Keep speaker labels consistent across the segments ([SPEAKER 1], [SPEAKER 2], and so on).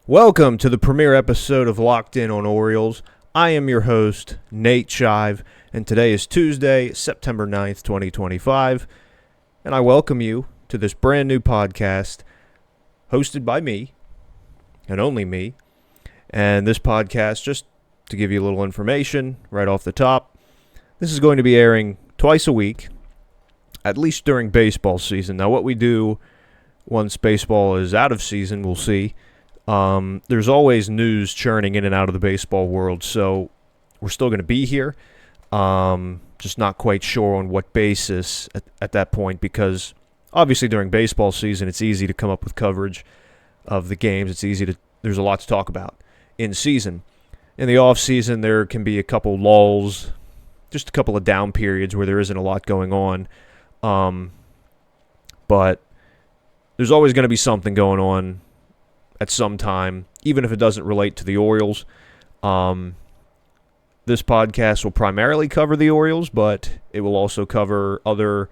[SPEAKER 1] Welcome to the premiere episode of Locked In On Orioles. I am your host, Nate Chive, and today is Tuesday, September 9th, 2025, and I welcome you to this brand new podcast hosted by me, and only me, and this podcast, just to give you a little information right off the top, this is going to be airing twice a week, at least during baseball season. Now, what we do once baseball is out of season, we'll see. There's always news churning in and out of the baseball world, so we're still going to be here. Just not quite sure on what basis at that point, because obviously during baseball season, it's easy to come up with coverage of the games. There's a lot to talk about in season. In the off season, there can be a couple lulls, just a couple of down periods where there isn't a lot going on. But there's always going to be something going on at some time, even if it doesn't relate to the Orioles. This podcast will primarily cover the Orioles, but it will also cover other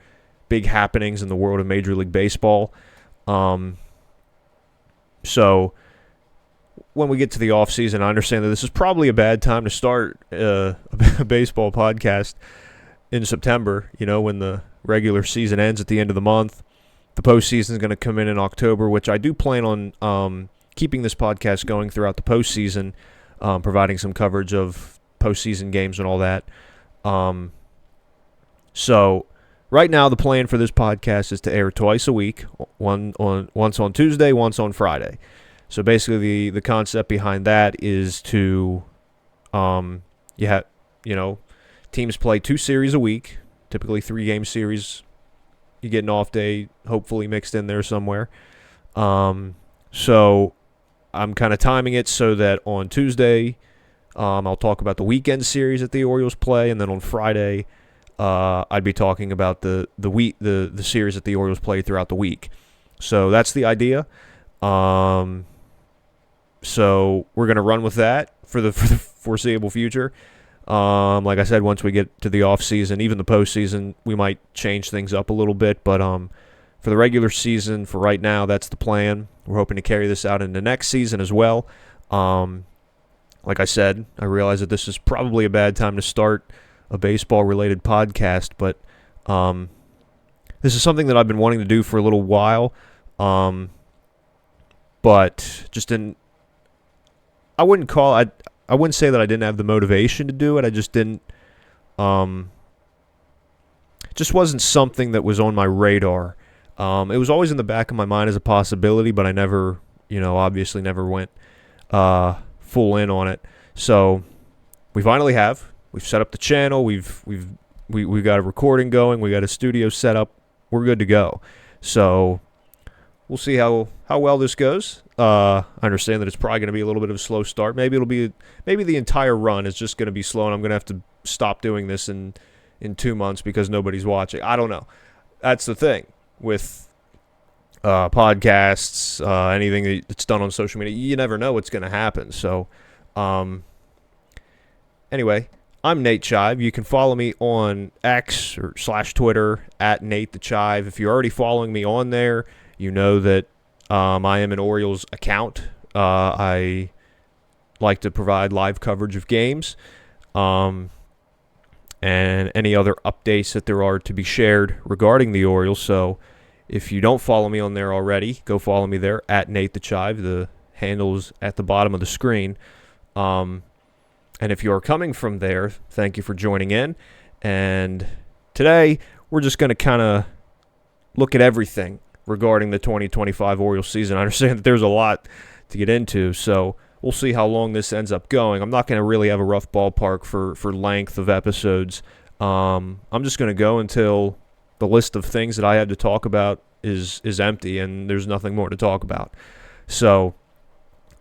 [SPEAKER 1] big happenings in the world of Major League Baseball. So when we get to the offseason, I understand that this is probably a bad time to start a baseball podcast in September, when the regular season ends at the end of the month. The postseason is going to come in October, which I do plan on keeping this podcast going throughout the postseason, providing some coverage of postseason games and all that. So right now the plan for this podcast is to air twice a week, once on Tuesday, once on Friday. So basically the concept behind that is to teams play 2 series a week, typically 3-game series. You get an off day, hopefully mixed in there somewhere. So I'm kind of timing it so that on Tuesday, I'll talk about the weekend series that the Orioles play, and then on Friday, I'd be talking about the series that the Orioles play throughout the week. So that's the idea. So we're gonna run with that for the foreseeable future. Like I said, once we get to the off season, even the postseason, we might change things up a little bit. But for the regular season, for right now, that's the plan. We're hoping to carry this out into next season as well. Like I said, I realize that this is probably a bad time to start a baseball-related podcast, but this is something that I've been wanting to do for a little while, but just didn't. I wouldn't say that I didn't have the motivation to do it. I just didn't. Just wasn't something that was on my radar. It was always in the back of my mind as a possibility, but I never, obviously never went full in on it. So we finally have. We've set up the channel. We've got a recording going. We got a studio set up. We're good to go. So we'll see how well this goes. I understand that it's probably going to be a little bit of a slow start. Maybe the entire run is just going to be slow, and I'm going to have to stop doing this in 2 months because nobody's watching. I don't know. That's the thing with podcasts, anything that's done on social media. You never know what's going to happen. So anyway, I'm Nate Chive. You can follow me on X or /Twitter at Nate the Chive. If you're already following me on there, you know that I am an Orioles account. I like to provide live coverage of games and any other updates that there are to be shared regarding the Orioles. So if you don't follow me on there already, go follow me there at Nate the Chive. The handle is at the bottom of the screen. And if you're coming from there, thank you for joining in. And today we're just going to kind of look at everything regarding the 2025 Orioles season. I understand that there's a lot to get into, so we'll see how long this ends up going. I'm not going to really have a rough ballpark for length of episodes. I'm just going to go until the list of things that I have to talk about is empty and there's nothing more to talk about. So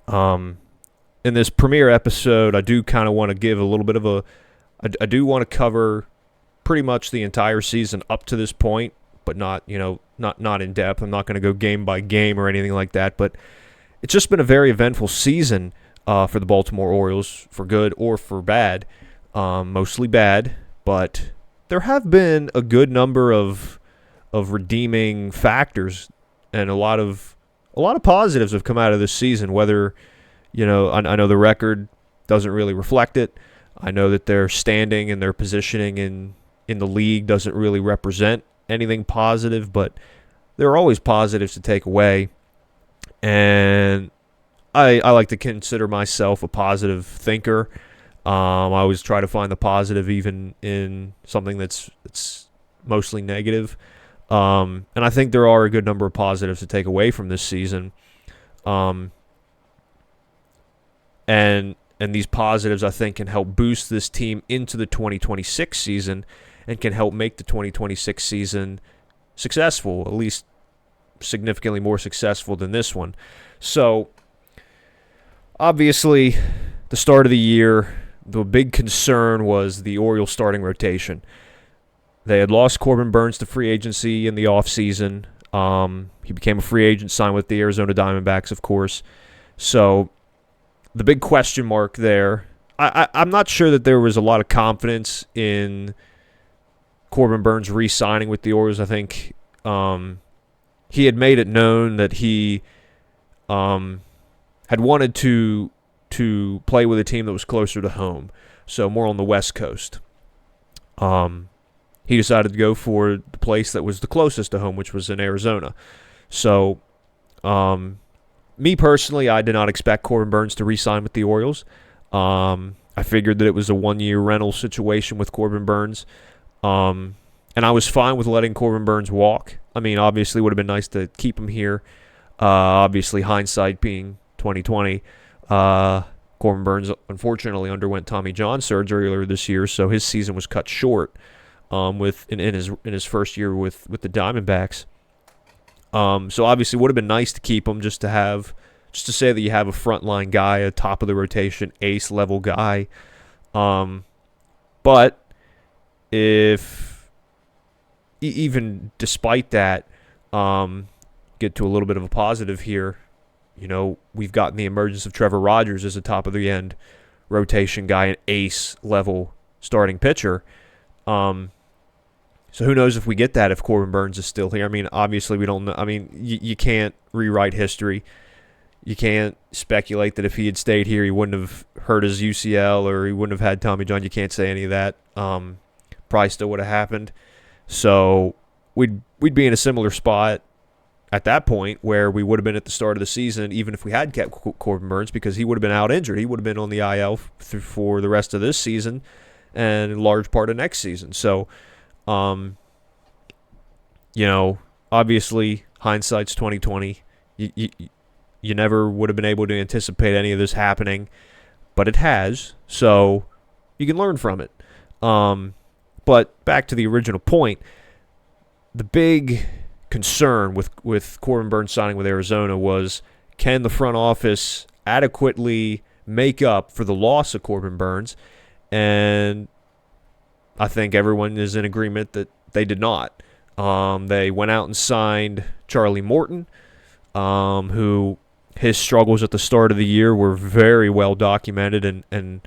[SPEAKER 1] in this premiere episode, I do kind of want to give a little bit of I do want to cover pretty much the entire season up to this point, but not in depth. I'm not going to go game by game or anything like that, but it's just been a very eventful season for the Baltimore Orioles, for good or for bad. Mostly bad, but there have been a good number of redeeming factors, and a lot of positives have come out of this season, whether I know the record doesn't really reflect it. I know that their standing and their positioning in the league doesn't really represent anything positive, but there are always positives to take away. And I like to consider myself a positive thinker. I always try to find the positive even in something that's mostly negative. And I think there are a good number of positives to take away from this season. And these positives, I think, can help boost this team into the 2026 season and can help make the 2026 season successful, at least significantly more successful than this one. So, obviously, the start of the year, the big concern was the Orioles starting rotation. They had lost Corbin Burnes to free agency in the offseason. He became a free agent, signed with the Arizona Diamondbacks, of course. So, the big question mark there, I'm not sure that there was a lot of confidence in Corbin Burnes re-signing with the Orioles. I think he had made it known that he had wanted to play with a team that was closer to home, so more on the West Coast. He decided to go for the place that was the closest to home, which was in Arizona. So, me personally, I did not expect Corbin Burnes to re-sign with the Orioles. I figured that it was a one-year rental situation with Corbin Burnes. And I was fine with letting Corbin Burnes walk. I mean, obviously, it would have been nice to keep him here. Obviously, hindsight being 2020. Corbin Burnes, unfortunately, underwent Tommy John surgery earlier this year, so his season was cut short in his first year with the Diamondbacks. So obviously, it would have been nice to keep him just to say that you have a frontline guy, a top of the rotation, ace level guy. But if even despite that, get to a little bit of a positive here. We've gotten the emergence of Trevor Rogers as a top of the end rotation guy, an ace level starting pitcher. So who knows if we get that if Corbin Burnes is still here. I mean, obviously we don't know. I mean, you can't rewrite history. You can't speculate that if he had stayed here, he wouldn't have hurt his UCL or he wouldn't have had Tommy John. You can't say any of that. Probably still would have happened. So we'd be in a similar spot at that point where we would have been at the start of the season, even if we had kept Corbin Burnes, because he would have been out injured. He would have been on the IL for the rest of this season and a large part of next season. So, obviously hindsight's 2020. You never would have been able to anticipate any of this happening, but it has. So you can learn from it. But back to the original point, the big concern with Corbin Burnes signing with Arizona was, can the front office adequately make up for the loss of Corbin Burnes? And I think everyone is in agreement that they did not. They went out and signed Charlie Morton, who his struggles at the start of the year were very well documented, and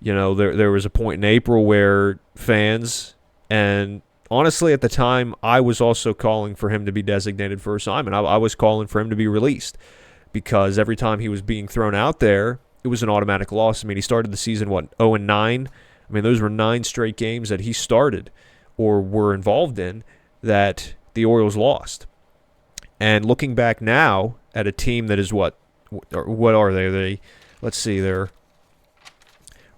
[SPEAKER 1] there was a point in April where fans, and honestly at the time I was also calling for him to be designated for assignment. I was calling for him to be released because every time he was being thrown out there, it was an automatic loss. I mean, he started the season, 0-9? I mean, those were 9 straight games that he started or were involved in that the Orioles lost. And looking back now at a team that is what are they? Let's see,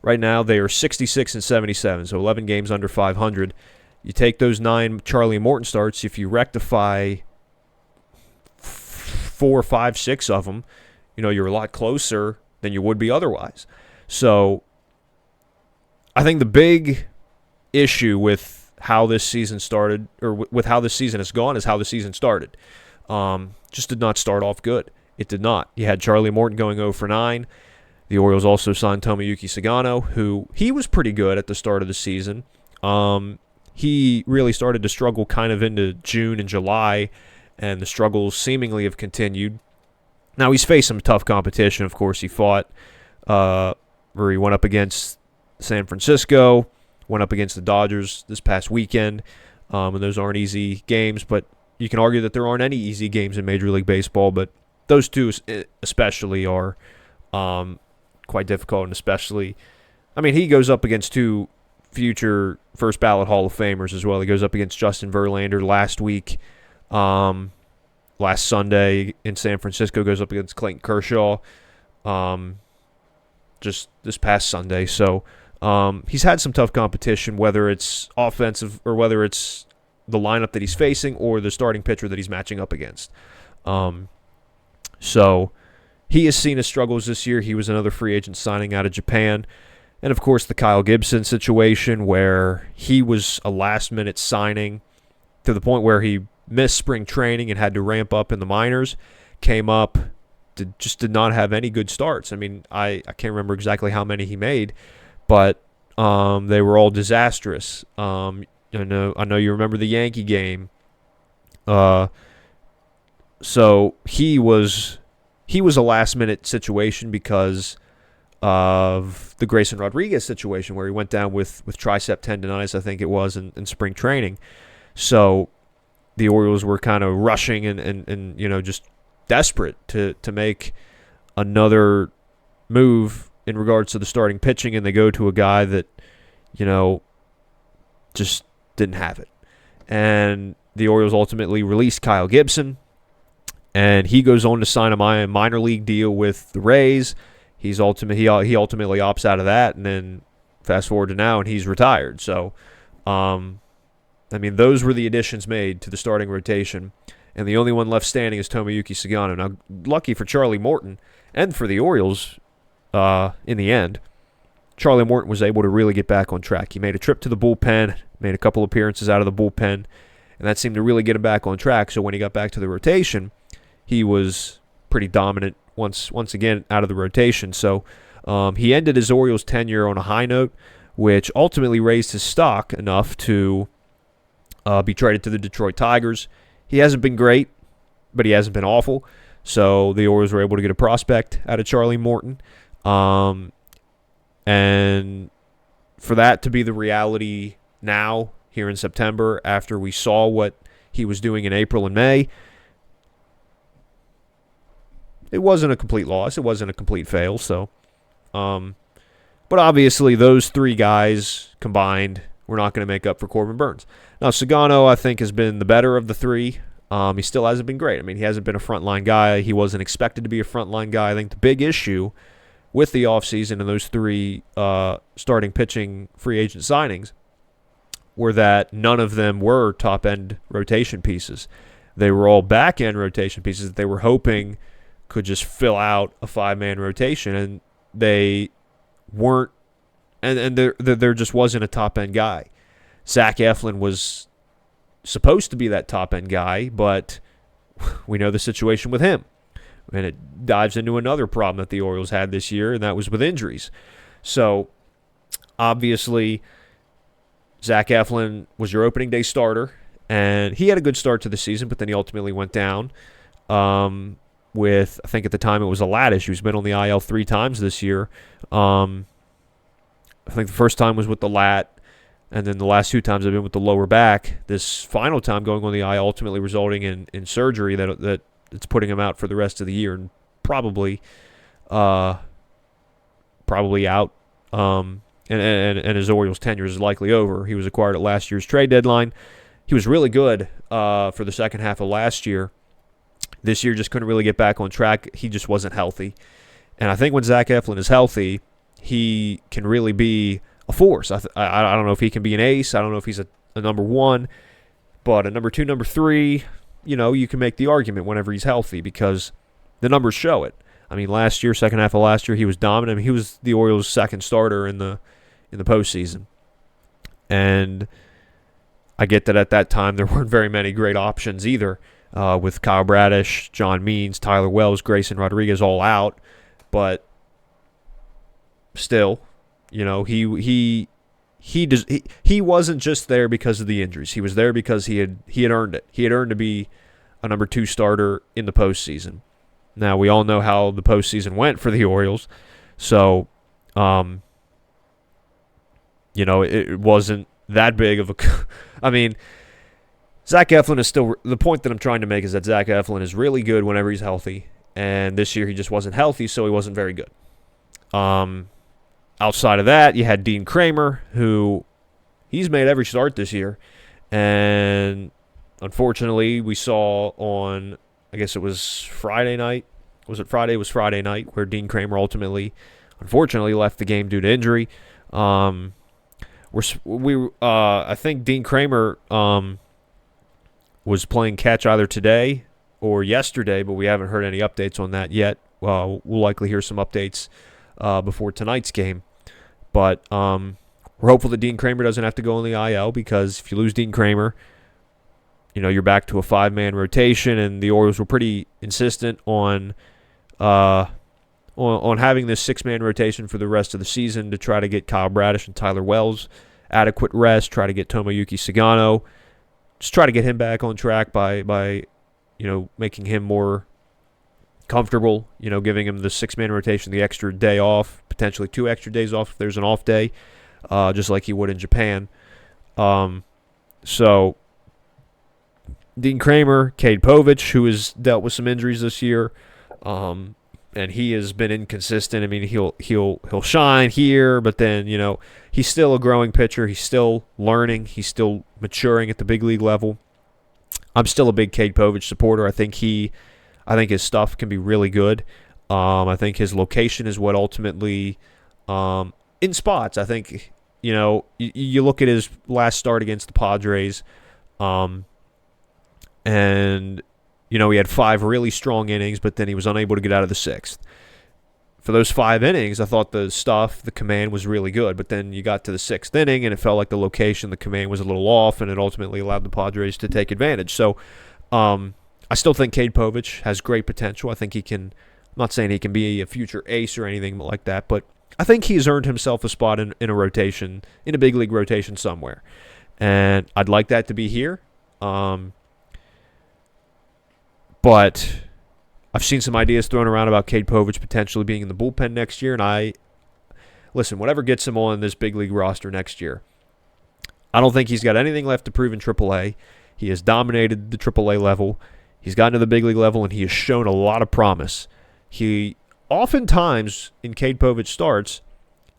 [SPEAKER 1] right now they are 66 and 77, so 11 games under 500. You take those 9 Charlie Morton starts, if you rectify 4, 5, 6 of them, you're a lot closer than you would be otherwise. So I think the big issue with how this season started, or with how this season has gone, is how the season started. Just did not start off good. It did not. You had Charlie Morton going 0-9. The Orioles also signed Tomoyuki Sagano, who he was pretty good at the start of the season. He really started to struggle kind of into June and July, and the struggles seemingly have continued. Now, he's faced some tough competition. Of course, he went up against San Francisco, went up against the Dodgers this past weekend, and those aren't easy games, but you can argue that there aren't any easy games in Major League Baseball, but those two especially are quite difficult, and especially, I mean, he goes up against two future first ballot Hall of Famers as well. He goes up against Justin Verlander last week. Last Sunday in San Francisco, goes up against Clayton Kershaw just this past Sunday. So he's had some tough competition, whether it's offensive or whether it's the lineup that he's facing or the starting pitcher that he's matching up against. So he has seen his struggles this year. He was another free agent signing out of Japan. And, of course, the Kyle Gibson situation where he was a last-minute signing to the point where he missed spring training and had to ramp up in the minors, came up, just did not have any good starts. I mean, I can't remember exactly how many he made, but they were all disastrous. I know you remember the Yankee game. So he was a last-minute situation because of the Grayson Rodriguez situation where he went down with tricep tendonitis, I think it was, in spring training. So the Orioles were kind of rushing and just desperate to make another move in regards to the starting pitching, and they go to a guy that, just didn't have it. And the Orioles ultimately released Kyle Gibson, and he goes on to sign a minor league deal with the Rays. He ultimately opts out of that, and then fast forward to now, and he's retired. So, those were the additions made to the starting rotation, and the only one left standing is Tomoyuki Sugano. Now, lucky for Charlie Morton and for the Orioles, in the end, Charlie Morton was able to really get back on track. He made a trip to the bullpen, made a couple appearances out of the bullpen, and that seemed to really get him back on track. So when he got back to the rotation, he was pretty dominant once again out of the rotation. So he ended his Orioles tenure on a high note, which ultimately raised his stock enough to be traded to the Detroit Tigers. He hasn't been great, but he hasn't been awful. So the Orioles were able to get a prospect out of Charlie Morton. And for that to be the reality now, here in September, after we saw what he was doing in April and May, it wasn't a complete loss. It wasn't a complete fail. So, but obviously those three guys combined were not going to make up for Corbin Burnes. Now, Sugano, I think, has been the better of the three. He still hasn't been great. I mean, he hasn't been a frontline guy. He wasn't expected to be a frontline guy. I think the big issue with the offseason and those three starting pitching free agent signings were that none of them were top-end rotation pieces. They were all back-end rotation pieces that they were hoping could just fill out a five-man rotation, and they weren't, and there just wasn't a top-end guy. Zach Eflin was supposed to be that top-end guy, but we know the situation with him. And it dives into another problem that the Orioles had this year, and that was with injuries. So, obviously, Zach Eflin was your opening day starter, and he had a good start to the season, but then he ultimately went down with, I think at the time it was a lat issue. He's been on the IL 3 times this year. I think the first time was with the lat, and then the last two times have been with the lower back. This final time going on the IL ultimately resulting in surgery that it's putting him out for the rest of the year and probably out. And his Orioles tenure is likely over. He was acquired at last year's trade deadline. He was really good for the second half of last year. This year just couldn't really get back on track. He just wasn't healthy. And I think when Zach Eflin is healthy, he can really be a force. I don't know if he can be an ace. I don't know if he's a number one. But a number two, number three, you can make the argument whenever he's healthy because the numbers show it. I mean, last year, second half of last year, he was dominant. I mean, he was the Orioles' second starter in the postseason. And I get that at that time there weren't very many great options either, with Kyle Bradish, John Means, Tyler Wells, Grayson Rodriguez all out. But still, he wasn't just there because of the injuries. He was there because he had earned it. He had earned to be a number two starter in the postseason. Now, we all know how the postseason went for the Orioles. So, it wasn't that big of a – I mean, Zach Eflin is still – the point that I'm trying to make is that Zach Eflin is really good whenever he's healthy, and this year he just wasn't healthy, so he wasn't very good. Outside of that, you had Dean Kramer, who he's made every start this year, and unfortunately, we saw on, I guess it was Friday night. Was it Friday? It was Friday night where Dean Kramer ultimately, unfortunately, left the game due to injury. I think Dean Kramer was playing catch either today or yesterday, but we haven't heard any updates on that yet. We'll likely hear some updates before tonight's game. But we're hopeful that Dean Kramer doesn't have to go on the IL, because if you lose Dean Kramer, you're back to a 5-man rotation, and the Orioles were pretty insistent on having this 6-man rotation for the rest of the season to try to get Kyle Bradish and Tyler Wells adequate rest, try to get Tomoyuki Sagano, just try to get him back on track by making him more comfortable, giving him the 6-man rotation, the extra day off, potentially 2 extra days off if there's an off day, just like he would in Japan. So Dean Kramer, Cade Povich, who has dealt with some injuries this year, and he has been inconsistent. I mean, he'll shine here, but then he's still a growing pitcher. He's still learning. He's still maturing at the big league level. I'm still a big Cade Povich supporter. I think his stuff can be really good. I think his location is what ultimately, in spots, I think you look at his last start against the Padres. And, he had 5 really strong innings, but then he was unable to get out of the 6th. For those 5 innings, I thought the command was really good. But then you got to the 6th inning, and it felt like the location, the command was a little off, and it ultimately allowed the Padres to take advantage. So I still think Cade Povich has great potential. I think he can, I'm not saying he can be a future ace or anything like that, but I think he's earned himself a spot in a rotation, in a big league rotation somewhere. And I'd like that to be here. But I've seen some ideas thrown around about Cade Povich potentially being in the bullpen next year, and listen, whatever gets him on this big league roster next year, I don't think he's got anything left to prove in AAA. He has dominated the AAA level. He's gotten to the big league level, and he has shown a lot of promise. He oftentimes, in Cade Povich starts,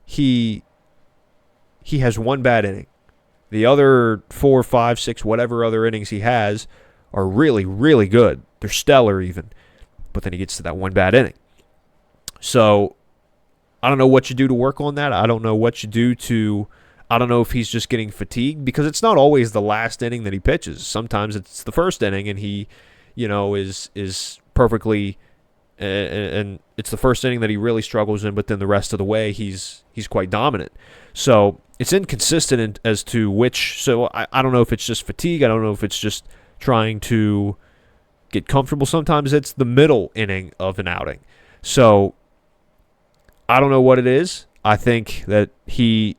[SPEAKER 1] he has 1 bad inning. The other 4, 5, 6, whatever other innings he has are really, really good. They're stellar even. But then he gets to that 1 bad inning. So I don't know what you do to work on that. I don't know if he's just getting fatigued, because it's not always the last inning that he pitches. Sometimes it's the first inning, and he, is perfectly, and it's the first inning that he really struggles in, but then the rest of the way he's quite dominant. So it's inconsistent as to which. So I don't know if it's just fatigue. I don't know if it's just trying to get comfortable. Sometimes it's the middle inning of an outing. So I don't know what it is. I think that he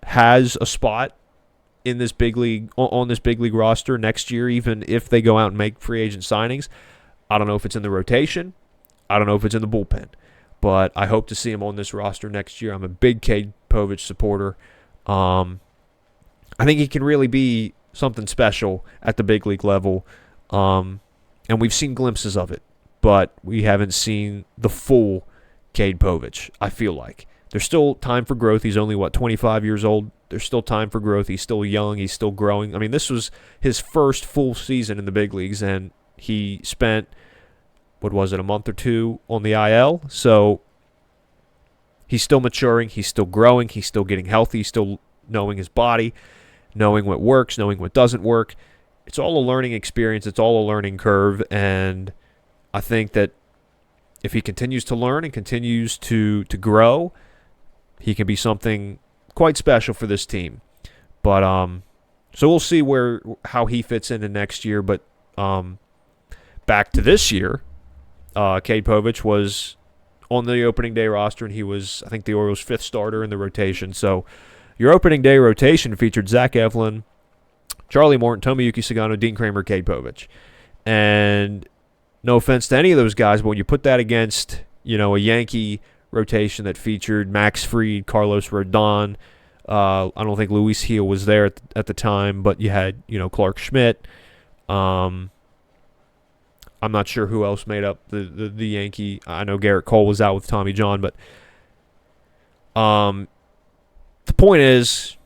[SPEAKER 1] has a spot in this big league, on this big league roster next year, even if they go out and make free agent signings. I don't know if it's in the rotation. I don't know if it's in the bullpen. But I hope to see him on this roster next year. I'm a big Cade Povich supporter. I think he can really be something special at the big league level. And we've seen glimpses of it, but we haven't seen the full Cade Povich, I feel like. There's still time for growth. He's only, 25 years old? There's still time for growth. He's still young. He's still growing. I mean, this was his first full season in the big leagues, and he spent, a month or 2 on the IL. So he's still maturing. He's still growing. He's still getting healthy. He's still knowing his body, knowing what works, knowing what doesn't work. It's all a learning experience. It's all a learning curve, and I think that if he continues to learn and continues to grow, he can be something quite special for this team. But so we'll see how he fits into next year. But back to this year, Cade Povich was on the opening day roster, and he was, I think, the Orioles' 5th starter in the rotation. So your opening day rotation featured Zach Eflin, Charlie Morton, Tomoyuki Sagano, Dean Kramer, Cade Povich. And no offense to any of those guys, but when you put that against, a Yankee rotation that featured Max Fried, Carlos Rodon, I don't think Luis Gil was there at the time, but you had, Clark Schmidt. I I'm not sure who else made up the Yankee. I know Garrett Cole was out with Tommy John, but the point is,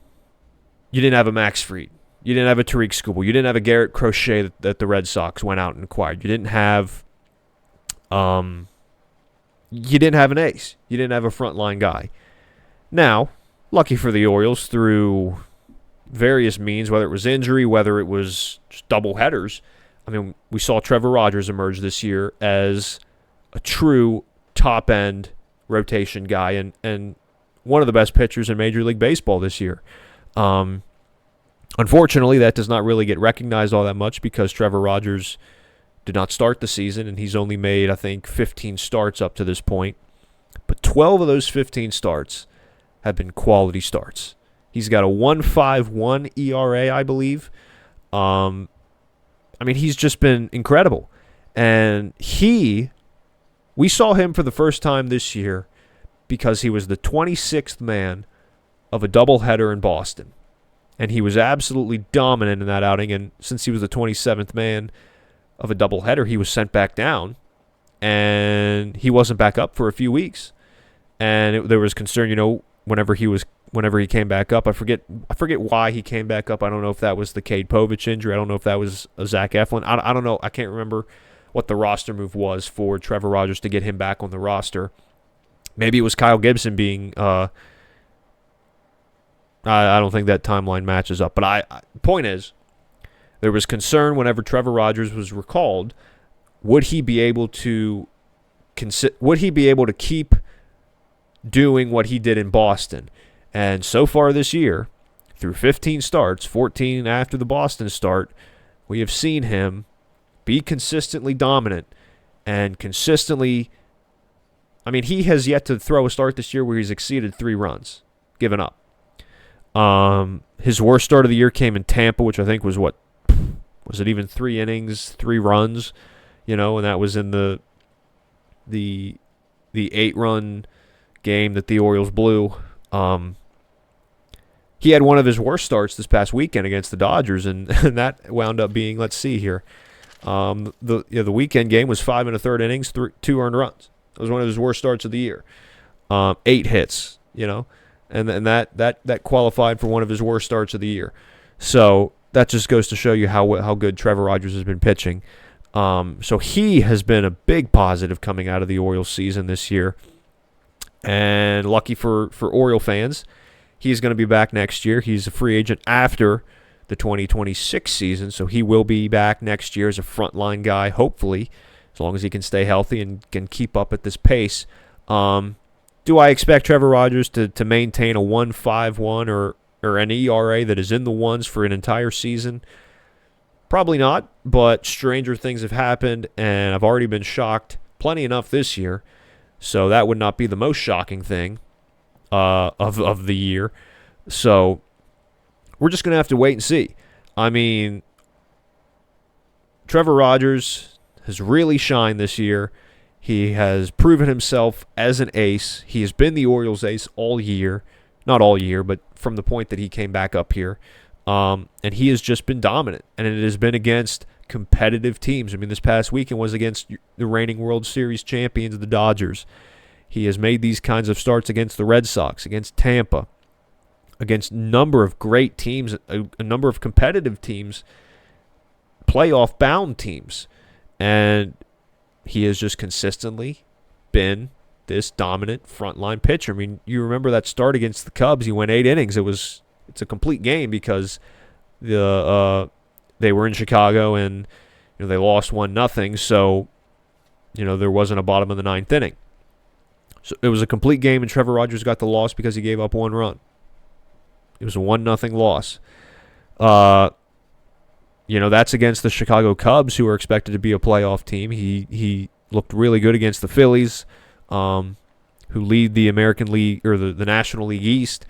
[SPEAKER 1] you didn't have a Max Fried. You didn't have a Tariq Skubal. You didn't have a Garrett Crochet that the Red Sox went out and acquired. You didn't have an ace. You didn't have a frontline guy. Now, lucky for the Orioles, through various means, whether it was injury, whether it was just double headers, I mean, we saw Trevor Rogers emerge this year as a true top-end rotation guy and one of the best pitchers in Major League Baseball this year. Unfortunately, that does not really get recognized all that much because Trevor Rogers did not start the season, and he's only made, I think, 15 starts up to this point. But 12 of those 15 starts have been quality starts. He's got a 1.51 ERA, I believe. I mean, he's just been incredible. And we saw him for the first time this year because he was the 26th man of a doubleheader in Boston. And he was absolutely dominant in that outing. And since he was the 27th man of a doubleheader, he was sent back down. And he wasn't back up for a few weeks. And there was concern, whenever he came back up. I forget why he came back up. I don't know if that was the Cade Povich injury. I don't know if that was a Zach Eflin. I don't know. I can't remember what the roster move was for Trevor Rogers to get him back on the roster. Maybe it was Kyle Gibson being... I don't think that timeline matches up. But the point is, there was concern whenever Trevor Rogers was recalled. Would he be able to keep doing what he did in Boston? And so far this year, through 15 starts, 14 after the Boston start, we have seen him be consistently dominant and consistently... I mean, he has yet to throw a start this year where he's exceeded 3 runs given up. His worst start of the year came in Tampa, which I think was it even 3 innings, 3 runs, and that was in the 8-run game that the Orioles blew. He had one of his worst starts this past weekend against the Dodgers, and that wound up being, let's see here, the weekend game was 5 1/3 innings, 2 earned runs. It was one of his worst starts of the year. 8 hits, and that qualified for one of his worst starts of the year. So that just goes to show you how good Trevor Rogers has been pitching. So he has been a big positive coming out of the Orioles season this year. And lucky for Oriole fans, he's going to be back next year. He's a free agent after the 2026 season, so he will be back next year as a frontline guy, hopefully, as long as he can stay healthy and can keep up at this pace. Do I expect Trevor Rogers to maintain a 1.51 or an ERA that is in the ones for an entire season? Probably not, but stranger things have happened, and I've already been shocked plenty enough this year, so that would not be the most shocking thing of the year. So we're just going to have to wait and see. I mean, Trevor Rogers has really shined this year. He has proven himself as an ace. He has been the Orioles' ace all year. Not all year, but from the point that he came back up here. And he has just been dominant. And it has been against competitive teams. I mean, this past weekend was against the reigning World Series champions, the Dodgers. He has made these kinds of starts against the Red Sox, against Tampa, against a number of great teams, a number of competitive teams, playoff-bound teams. And he has just consistently been this dominant frontline pitcher. I mean, you remember that start against the Cubs. He went 8 innings. It's a complete game because they were in Chicago and they lost 1-0. So there wasn't a bottom of the 9th inning. So it was a complete game, and Trevor Rogers got the loss because he gave up 1 run. It was a 1-0 loss. That's against the Chicago Cubs, who are expected to be a playoff team. He looked really good against the Phillies, who lead the American League or the National League East.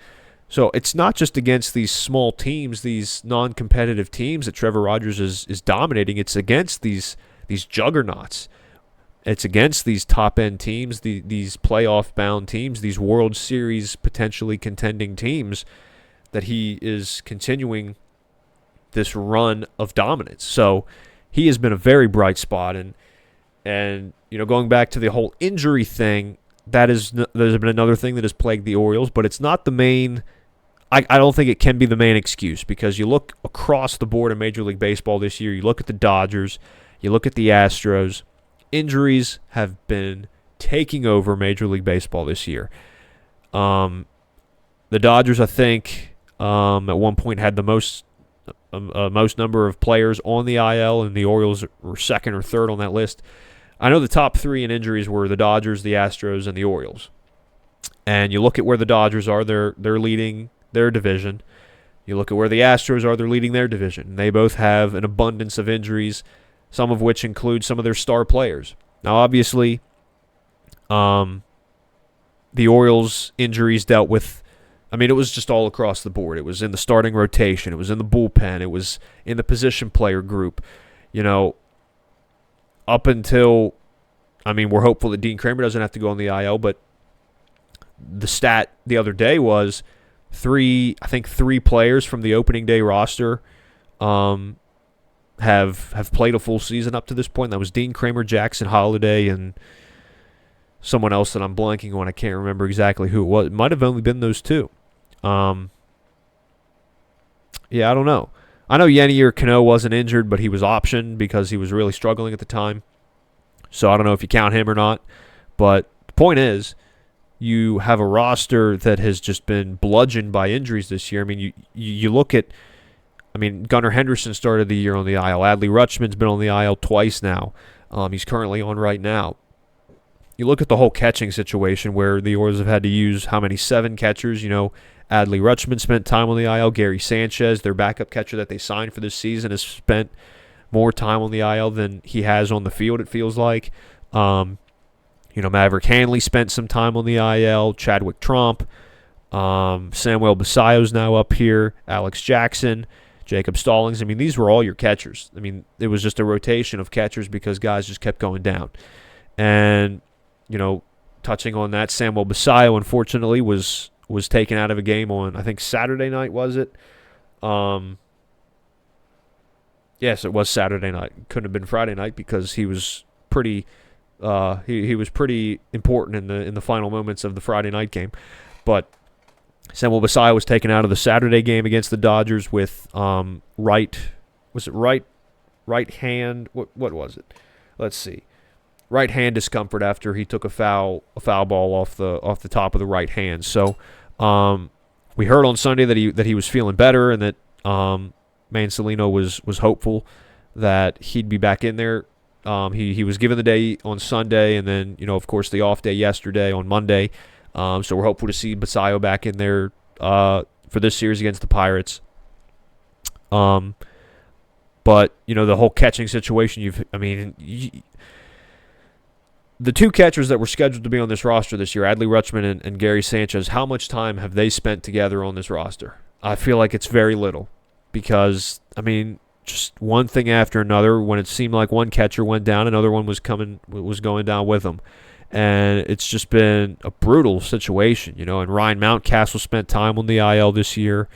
[SPEAKER 1] So it's not just against these small teams, these non-competitive teams that Trevor Rogers is dominating. It's against these juggernauts. It's against these top-end teams, these playoff-bound teams, these World Series potentially contending teams that he is continuing this run of dominance. So he has been a very bright spot, and And, going back to the whole injury thing, there's been another thing that has plagued the Orioles, but it's not the main. I don't think it can be the main excuse, because you look across the board in Major League Baseball this year, you look at the Dodgers, you look at the Astros, injuries have been taking over Major League Baseball this year. The Dodgers, I think, at one point had the most number of players on the IL, and the Orioles were second or third on that list. I know the top three in injuries were the Dodgers, the Astros, and the Orioles. And you look at where the Dodgers are, they're leading their division. You look at where the Astros are, they're leading their division. They both have an abundance of injuries, some of which include some of their star players. Now, obviously, the Orioles' injuries dealt with, it was just all across the board. It was in the starting rotation. It was in the bullpen. It was in the position player group. Up until, we're hopeful that Dean Kramer doesn't have to go on the IL, but the stat the other day was three players from the opening day roster have played a full season up to this point. That was Dean Kramer, Jackson Holliday, and someone else that I'm blanking on. I can't remember exactly who it was. It might have only been those two. I don't know. I know Yennier Cano wasn't injured, but he was optioned because he was really struggling at the time. So I don't know if you count him or not. But the point is, you have a roster that has just been bludgeoned by injuries this year. You look at, Gunnar Henderson started the year on the IL. Adley Rutschman's been on the IL twice now. He's currently on right now. You look at the whole catching situation where the Orioles have had to use 7 catchers. Adley Rutschman spent time on the IL. Gary Sanchez, their backup catcher that they signed for this season, has spent more time on the IL than he has on the field, it feels like. Maverick Hanley spent some time on the IL. Chadwick Tromp. Samuel Basayo's now up here. Alex Jackson. Jacob Stallings. These were all your catchers. It was just a rotation of catchers because guys just kept going down. And, touching on that, Samuel Basayo, unfortunately, was taken out of a game on, I think, Saturday night, was it? Yes, it was Saturday night. Couldn't have been Friday night because he was pretty he was pretty important in the final moments of the Friday night game. But Samuel Basayo was taken out of the Saturday game against the Dodgers with right hand, what was it? Let's see. Right hand discomfort after he took a foul ball off the top of the right hand. So we heard on Sunday that he was feeling better, and that Mancelino was hopeful that he'd be back in there. He was given the day on Sunday, and then of course the off day yesterday on Monday. So we're hopeful to see Basayo back in there for this series against the Pirates. But the whole catching situation, the two catchers that were scheduled to be on this roster this year, Adley Rutschman and Gary Sanchez, how much time have they spent together on this roster? I feel like it's very little, because just one thing after another. When it seemed like one catcher went down, another one was going down with them. And it's just been a brutal situation, And Ryan Mountcastle spent time on the IL this year.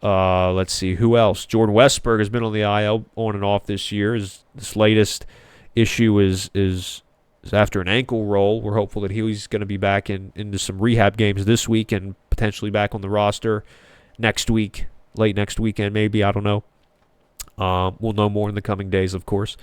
[SPEAKER 1] Let's see, who else? Jordan Westberg has been on the IL on and off this year. This latest issue is after an ankle roll. We're hopeful that he's going to be back into some rehab games this week and potentially back on the roster next week, late next weekend maybe. I don't know. We'll know more in the coming days, of course.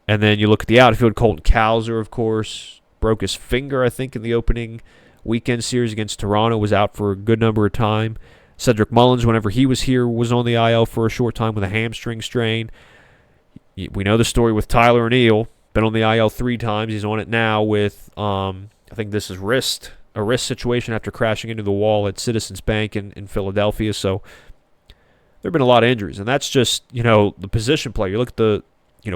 [SPEAKER 1] And then you look at the outfield. Colton Cowser, of course, broke his finger, I think, in the opening weekend series against Toronto, was out for a good number of time. Cedric Mullins, whenever he was here, was on the IL for a short time with a hamstring strain. We know the story with Tyler O'Neill. Been on the IL 3 times. He's on it now with, I think this is a wrist situation after crashing into the wall at Citizens Bank in Philadelphia. So there have been a lot of injuries. And that's just, the position player. You look at the,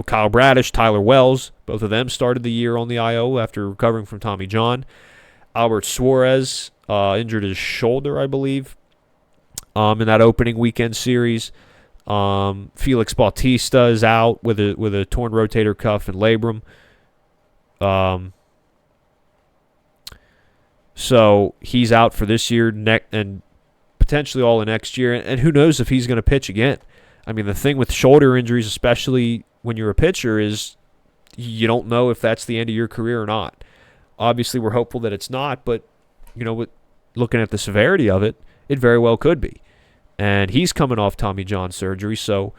[SPEAKER 1] Kyle Bradish, Tyler Wells. Both of them started the year on the IL after recovering from Tommy John. Albert Suarez injured his shoulder, I believe, in that opening weekend series. Felix Bautista is out with a torn rotator cuff and labrum. So he's out for this year and potentially all of next year. And who knows if he's going to pitch again. I mean, the thing with shoulder injuries, especially when you're a pitcher, is you don't know if that's the end of your career or not. Obviously, we're hopeful that it's not, but, with looking at the severity of it, it very well could be. And he's coming off Tommy John surgery, so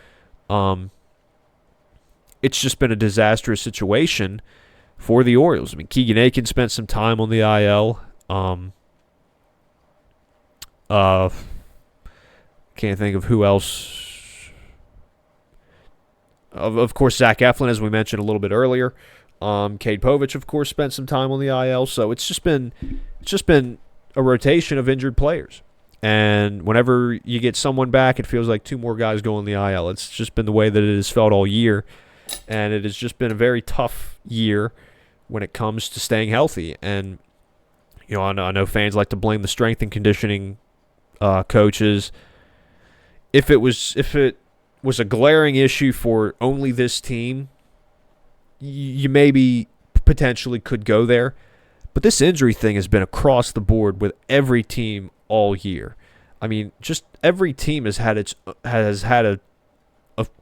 [SPEAKER 1] it's just been a disastrous situation for the Orioles. I mean, Keegan Aiken spent some time on the IL. Can't think of who else. Of course, Zach Eflin, as we mentioned a little bit earlier. Cade Povich, of course, spent some time on the IL. So it's just been a rotation of injured players. And whenever you get someone back, it feels like two more guys go on the IL. It's just been the way that it has felt all year. And it has just been a very tough year when it comes to staying healthy. And, I know fans like to blame the strength and conditioning coaches. If it was a glaring issue for only this team, you maybe potentially could go there. But this injury thing has been across the board with every team all year. I mean, just every team has had a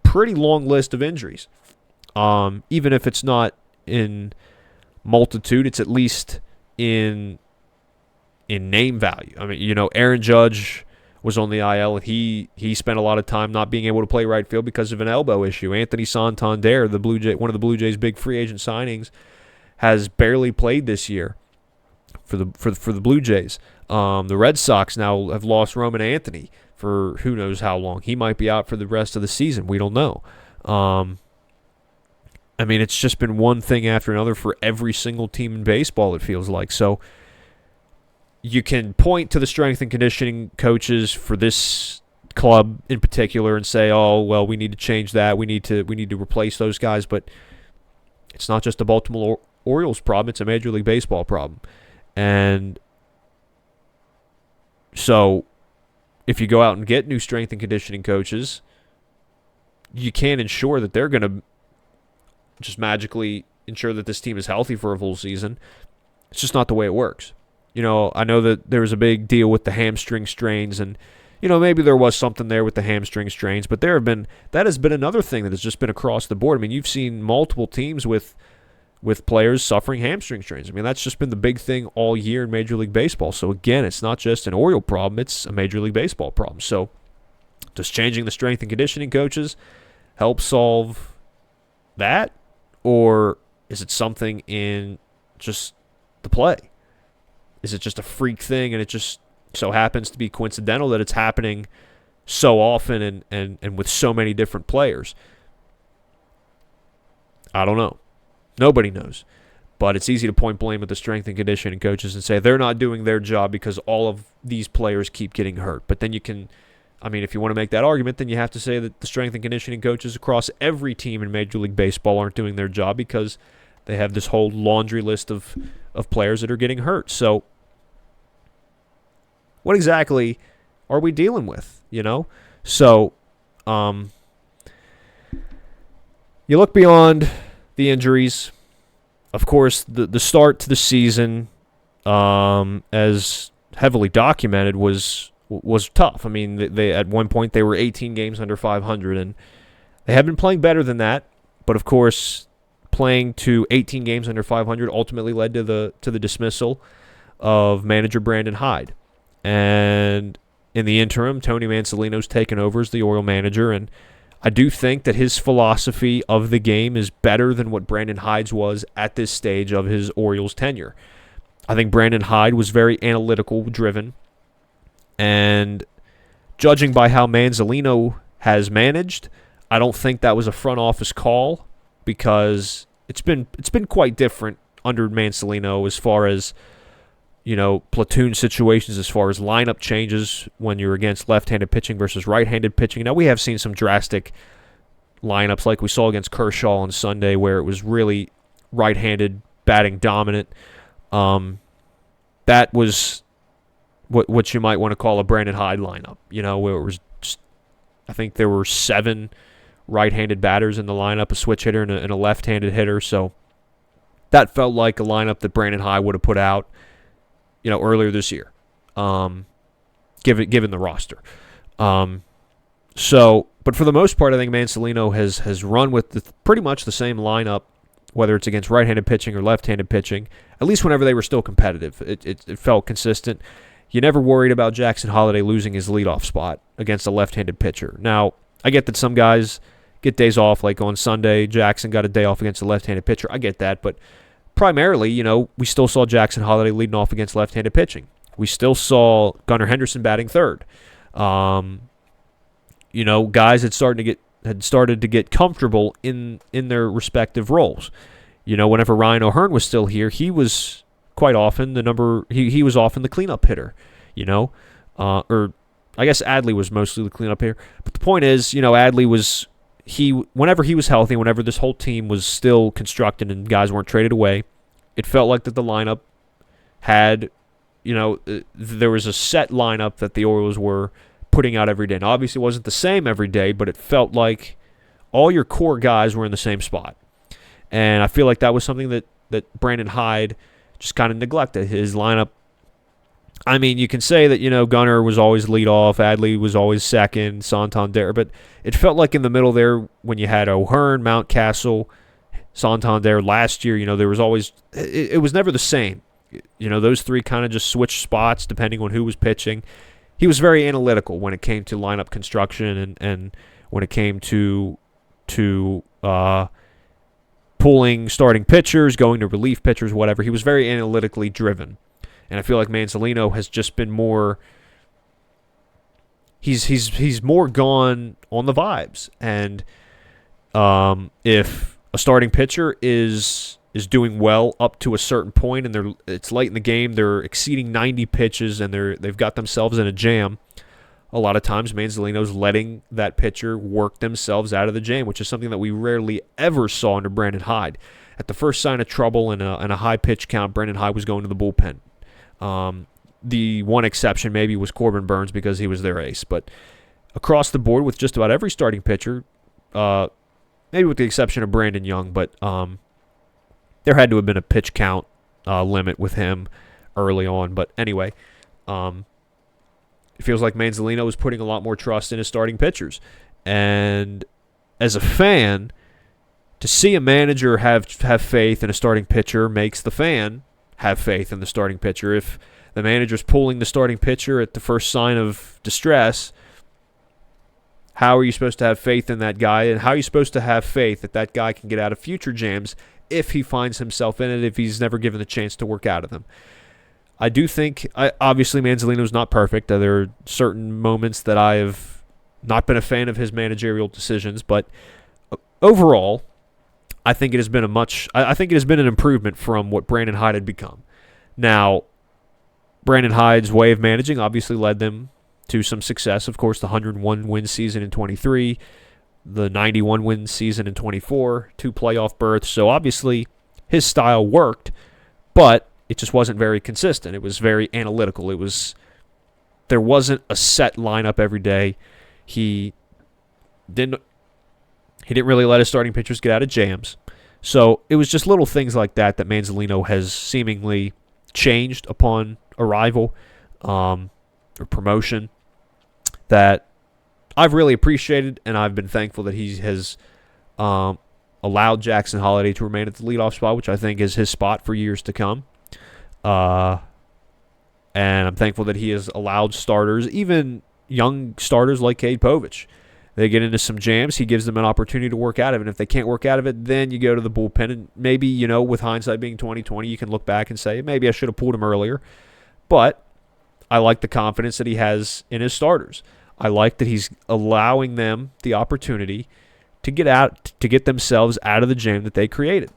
[SPEAKER 1] pretty long list of injuries. Even if it's not in multitude, it's at least in name value. I mean, Aaron Judge was on the IL, and he spent a lot of time not being able to play right field because of an elbow issue. Anthony Santander, one of the Blue Jays' big free agent signings, has barely played this year for the Blue Jays. The Red Sox now have lost Roman Anthony for who knows how long. He might be out for the rest of the season. We don't know. I mean, it's just been one thing after another for every single team in baseball, it feels like. So you can point to the strength and conditioning coaches for this club in particular and say, oh, well, we need to change that. We need to replace those guys. But it's not just a Baltimore Orioles problem. It's a Major League Baseball problem. And so if you go out and get new strength and conditioning coaches, you can't ensure that they're going to just magically ensure that this team is healthy for a full season. It's just not the way it works. I know that there was a big deal with the hamstring strains, and maybe there was something there with the hamstring strains, but that has been another thing that has just been across the board. I mean, you've seen multiple teams with players suffering hamstring strains. I mean, that's just been the big thing all year in Major League Baseball. So again, it's not just an Oriole problem, it's a Major League Baseball problem. So does changing the strength and conditioning coaches help solve that? Or is it something in just the play? Is it just a freak thing and it just so happens to be coincidental that it's happening so often and with so many different players? I don't know. Nobody knows. But it's easy to point blame at the strength and conditioning coaches and say they're not doing their job because all of these players keep getting hurt. But then if you want to make that argument, then you have to say that the strength and conditioning coaches across every team in Major League Baseball aren't doing their job because they have this whole laundry list of players that are getting hurt. So what exactly are we dealing with, So you look beyond the injuries. Of course, the start to the season, as heavily documented, was tough. I mean, they at one point they were 18 games under 500, and they have been playing better than that. But of course, playing to 18 games under 500 ultimately led to the dismissal of manager Brandon Hyde. And in the interim, Tony Mansolino's taken over as the Oriole manager, and I do think that his philosophy of the game is better than what Brandon Hyde's was at this stage of his Orioles tenure. I think Brandon Hyde was very analytical driven, and judging by how Manzolino has managed, I don't think that was a front office call because it's been quite different under Mansolino as far as platoon situations, as far as lineup changes when you're against left-handed pitching versus right-handed pitching. Now, we have seen some drastic lineups like we saw against Kershaw on Sunday where it was really right-handed batting dominant. That was what you might want to call a Brandon Hyde lineup, where it was just, I think there were 7 right-handed batters in the lineup, a switch hitter and a left-handed hitter. So that felt like a lineup that Brandon Hyde would have put out earlier this year, given the roster. So, but for the most part, I think Manzolino has run with pretty much the same lineup, whether it's against right-handed pitching or left-handed pitching, at least whenever they were still competitive. It felt consistent. You never worried about Jackson Holliday losing his leadoff spot against a left-handed pitcher. Now, I get that some guys get days off, like on Sunday, Jackson got a day off against a left-handed pitcher. I get that, but primarily, we still saw Jackson Holliday leading off against left-handed pitching. We still saw Gunnar Henderson batting third. Guys had started to get comfortable in their respective roles. Whenever Ryan O'Hearn was still here, he was quite often he was often the cleanup hitter. Or I guess Adley was mostly the cleanup hitter. But the point is, Adley was whenever he was healthy, whenever this whole team was still constructed and guys weren't traded away, it felt like that the lineup had, there was a set lineup that the Orioles were putting out every day. And obviously it wasn't the same every day, but it felt like all your core guys were in the same spot. And I feel like that was something that Brandon Hyde just kind of neglected. His lineup, I mean, you can say that, Gunnar was always lead off, Adley was always second, Santander, but it felt like in the middle there when you had O'Hearn, Mountcastle, Santander last year, there was always, it was never the same. Those three kind of just switched spots depending on who was pitching. He was very analytical when it came to lineup construction and when it came to pulling starting pitchers, going to relief pitchers, whatever. He was very analytically driven. And I feel like Manzolino has just been more. He's more gone on the vibes. And if a starting pitcher is doing well up to a certain point, and it's late in the game, they're exceeding 90 pitches, and they've got themselves in a jam. A lot of times, Manzolino's letting that pitcher work themselves out of the jam, which is something that we rarely ever saw under Brandon Hyde. At the first sign of trouble and a high pitch count, Brandon Hyde was going to the bullpen. The one exception maybe was Corbin Burns because he was their ace. But across the board with just about every starting pitcher, maybe with the exception of Brandon Young, but there had to have been a pitch count limit with him early on. But anyway, it feels like Manzolino is putting a lot more trust in his starting pitchers. And as a fan, to see a manager have faith in a starting pitcher makes the fan have faith in the starting pitcher. If the manager's pulling the starting pitcher at the first sign of distress, how are you supposed to have faith in that guy? And how are you supposed to have faith that that guy can get out of future jams if he finds himself in it, if he's never given the chance to work out of them? I do think, obviously, Manzolino's not perfect. There are certain moments that I have not been a fan of his managerial decisions, but overall, I think it has been an improvement from what Brandon Hyde had become. Now, Brandon Hyde's way of managing obviously led them to some success. Of course, the 101-win season in 23, the 91-win season in 24, 2 playoff berths. So obviously, his style worked, but it just wasn't very consistent. It was very analytical. There wasn't a set lineup every day. He didn't really let his starting pitchers get out of jams. So it was just little things like that Manzolino has seemingly changed upon arrival or promotion that I've really appreciated, and I've been thankful that he has allowed Jackson Holliday to remain at the leadoff spot, which I think is his spot for years to come. And I'm thankful that he has allowed starters, even young starters like Cade Povich. They get into some jams, he gives them an opportunity to work out of it. And if they can't work out of it, then you go to the bullpen. And maybe, with hindsight being 20/20, you can look back and say, maybe I should have pulled him earlier. But I like the confidence that he has in his starters. I like that he's allowing them the opportunity to get themselves out of the jam that they created.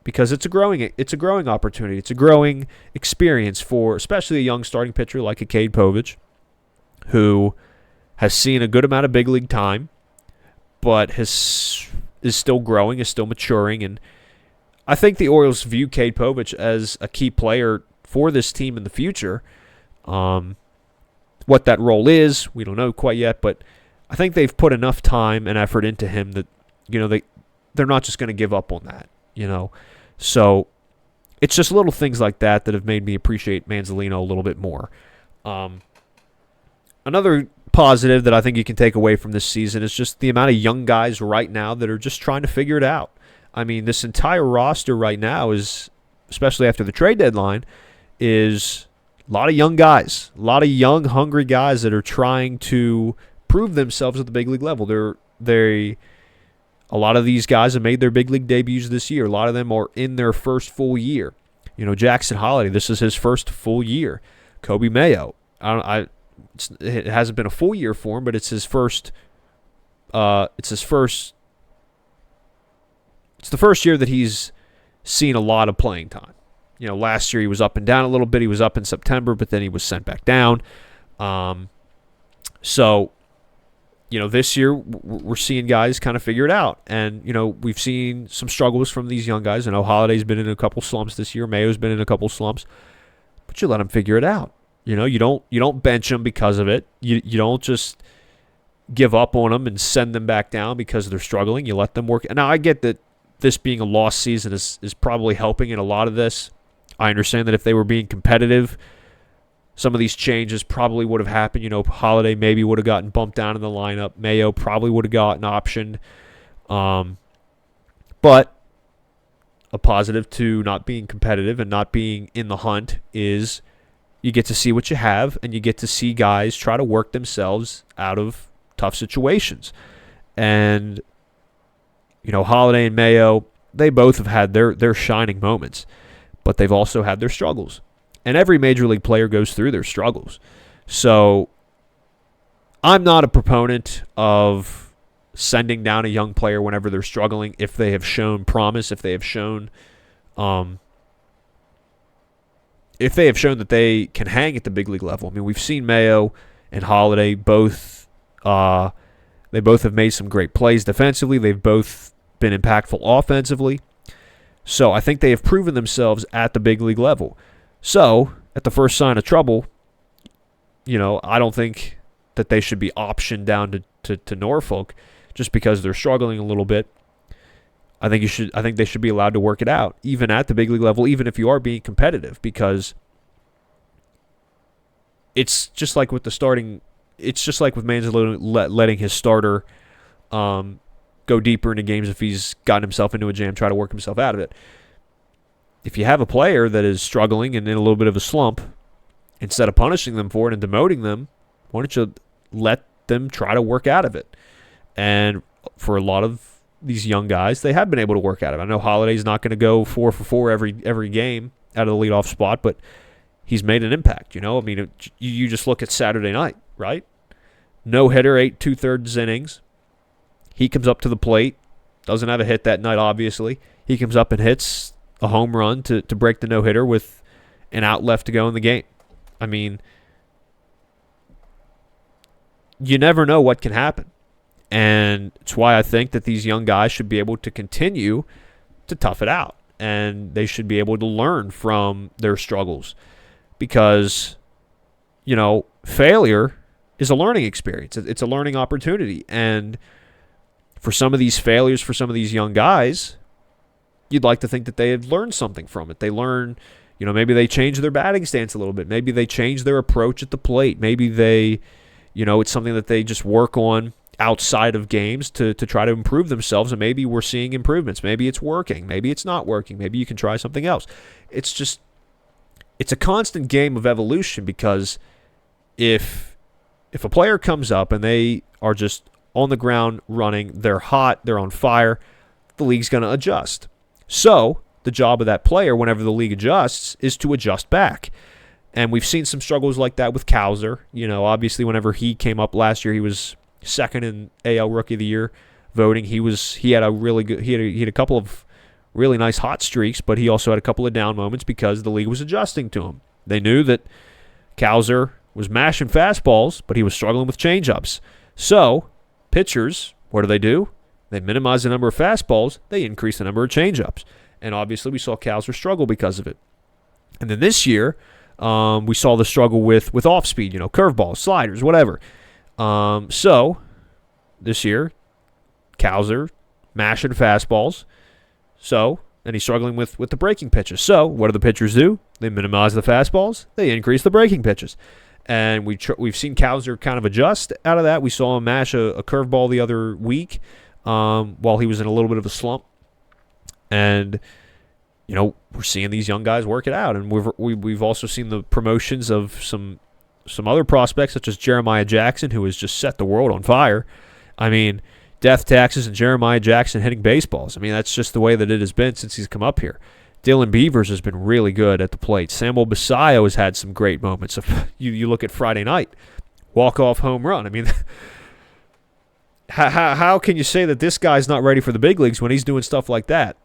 [SPEAKER 1] Because it's a growing opportunity. It's a growing experience for especially a young starting pitcher like a Cade Povich, who has seen a good amount of big league time, but is still growing, is still maturing. And I think the Orioles view Cade Povich as a key player for this team in the future. What that role is, we don't know quite yet, but I think they've put enough time and effort into him that, they're not just going to give up on that, So it's just little things like that have made me appreciate Manzolino a little bit more. Another positive that I think you can take away from this season is just the amount of young guys right now that are just trying to figure it out. I mean, this entire roster right now is, especially after the trade deadline, is a lot of young guys, a lot of young, hungry guys that are trying to prove themselves at the big league level. A lot of these guys have made their big league debuts this year. A lot of them are in their first full year. Jackson Holliday, this is his first full year. Kobe Mayo, it hasn't been a full year for him, but it's his first. It's the first year that he's seen a lot of playing time. Last year he was up and down a little bit. He was up in September, but then he was sent back down. This year we're seeing guys kind of figure it out. And, we've seen some struggles from these young guys. I know Holliday's been in a couple slumps this year. Mayo's been in a couple slumps. But you let them figure it out. You don't bench them because of it. You don't just give up on them and send them back down because they're struggling. You let them work. Now, I get that this being a lost season is probably helping in a lot of this. I understand that if they were being competitive, some of these changes probably would have happened. Holliday maybe would have gotten bumped down in the lineup. Mayo probably would have gotten optioned. But a positive to not being competitive and not being in the hunt is you get to see what you have, and you get to see guys try to work themselves out of tough situations. And, Holliday and Mayo, they both have had their shining moments, but they've also had their struggles. And every major league player goes through their struggles. So I'm not a proponent of sending down a young player whenever they're struggling if they have shown promise, if they have shown that they can hang at the big league level. I mean, we've seen Mayo and Holliday both. They both have made some great plays defensively. They've both been impactful offensively. So I think they have proven themselves at the big league level. So at the first sign of trouble, I don't think that they should be optioned down to Norfolk just because they're struggling a little bit. I think they should be allowed to work it out, even at the big league level, even if you are being competitive, because it's just like with Manzanillo letting his starter go deeper into games if he's gotten himself into a jam, try to work himself out of it. If you have a player that is struggling and in a little bit of a slump, instead of punishing them for it and demoting them, why don't you let them try to work out of it? And for a lot of these young guys, they have been able to work out of it. I know Holliday's not going to go 4 for 4 every game out of the leadoff spot, but he's made an impact. I mean, you just look at Saturday night, right? No hitter, 8 2/3 innings. He comes up to the plate, doesn't have a hit that night, obviously. He comes up and hits a home run to break the no-hitter with an out left to go in the game. I mean, you never know what can happen. And it's why I think that these young guys should be able to continue to tough it out. And they should be able to learn from their struggles. Because, failure is a learning experience. It's a learning opportunity. And for some of these failures, for some of these young guys, you'd like to think that they have learned something from it. They learn, maybe they change their batting stance a little bit. Maybe they change their approach at the plate. Maybe they, it's something that they just work on outside of games to try to improve themselves. And maybe we're seeing improvements. Maybe it's working. Maybe it's not working. Maybe you can try something else. It's a constant game of evolution, because if a player comes up and they are just on the ground running, they're hot, they're on fire, the league's going to adjust. So the job of that player, whenever the league adjusts, is to adjust back. And we've seen some struggles like that with Cowser. Obviously, whenever he came up last year, he was second in AL Rookie of the Year voting. He had a couple of really nice hot streaks, but he also had a couple of down moments because the league was adjusting to him. They knew that Cowser was mashing fastballs, but he was struggling with changeups. So pitchers, what do? They minimize the number of fastballs. They increase the number of changeups. And obviously, we saw Cowser struggle because of it. And then this year, we saw the struggle with off-speed, curveballs, sliders, whatever. So this year, Cowser mashing fastballs. And he's struggling with the breaking pitches. So what do the pitchers do? They minimize the fastballs. They increase the breaking pitches. And we've seen Cowser kind of adjust out of that. We saw him mash a curveball the other week while he was in a little bit of a slump. And, we're seeing these young guys work it out. And we've also seen the promotions of some other prospects, such as Jeremiah Jackson, who has just set the world on fire. I mean, death taxes and Jeremiah Jackson hitting baseballs. I mean, that's just the way that it has been since he's come up here. Dylan Beavers has been really good at the plate. Samuel Basayo has had some great moments. You look at Friday night, walk-off home run. I mean, how can you say that this guy's not ready for the big leagues when he's doing stuff like that?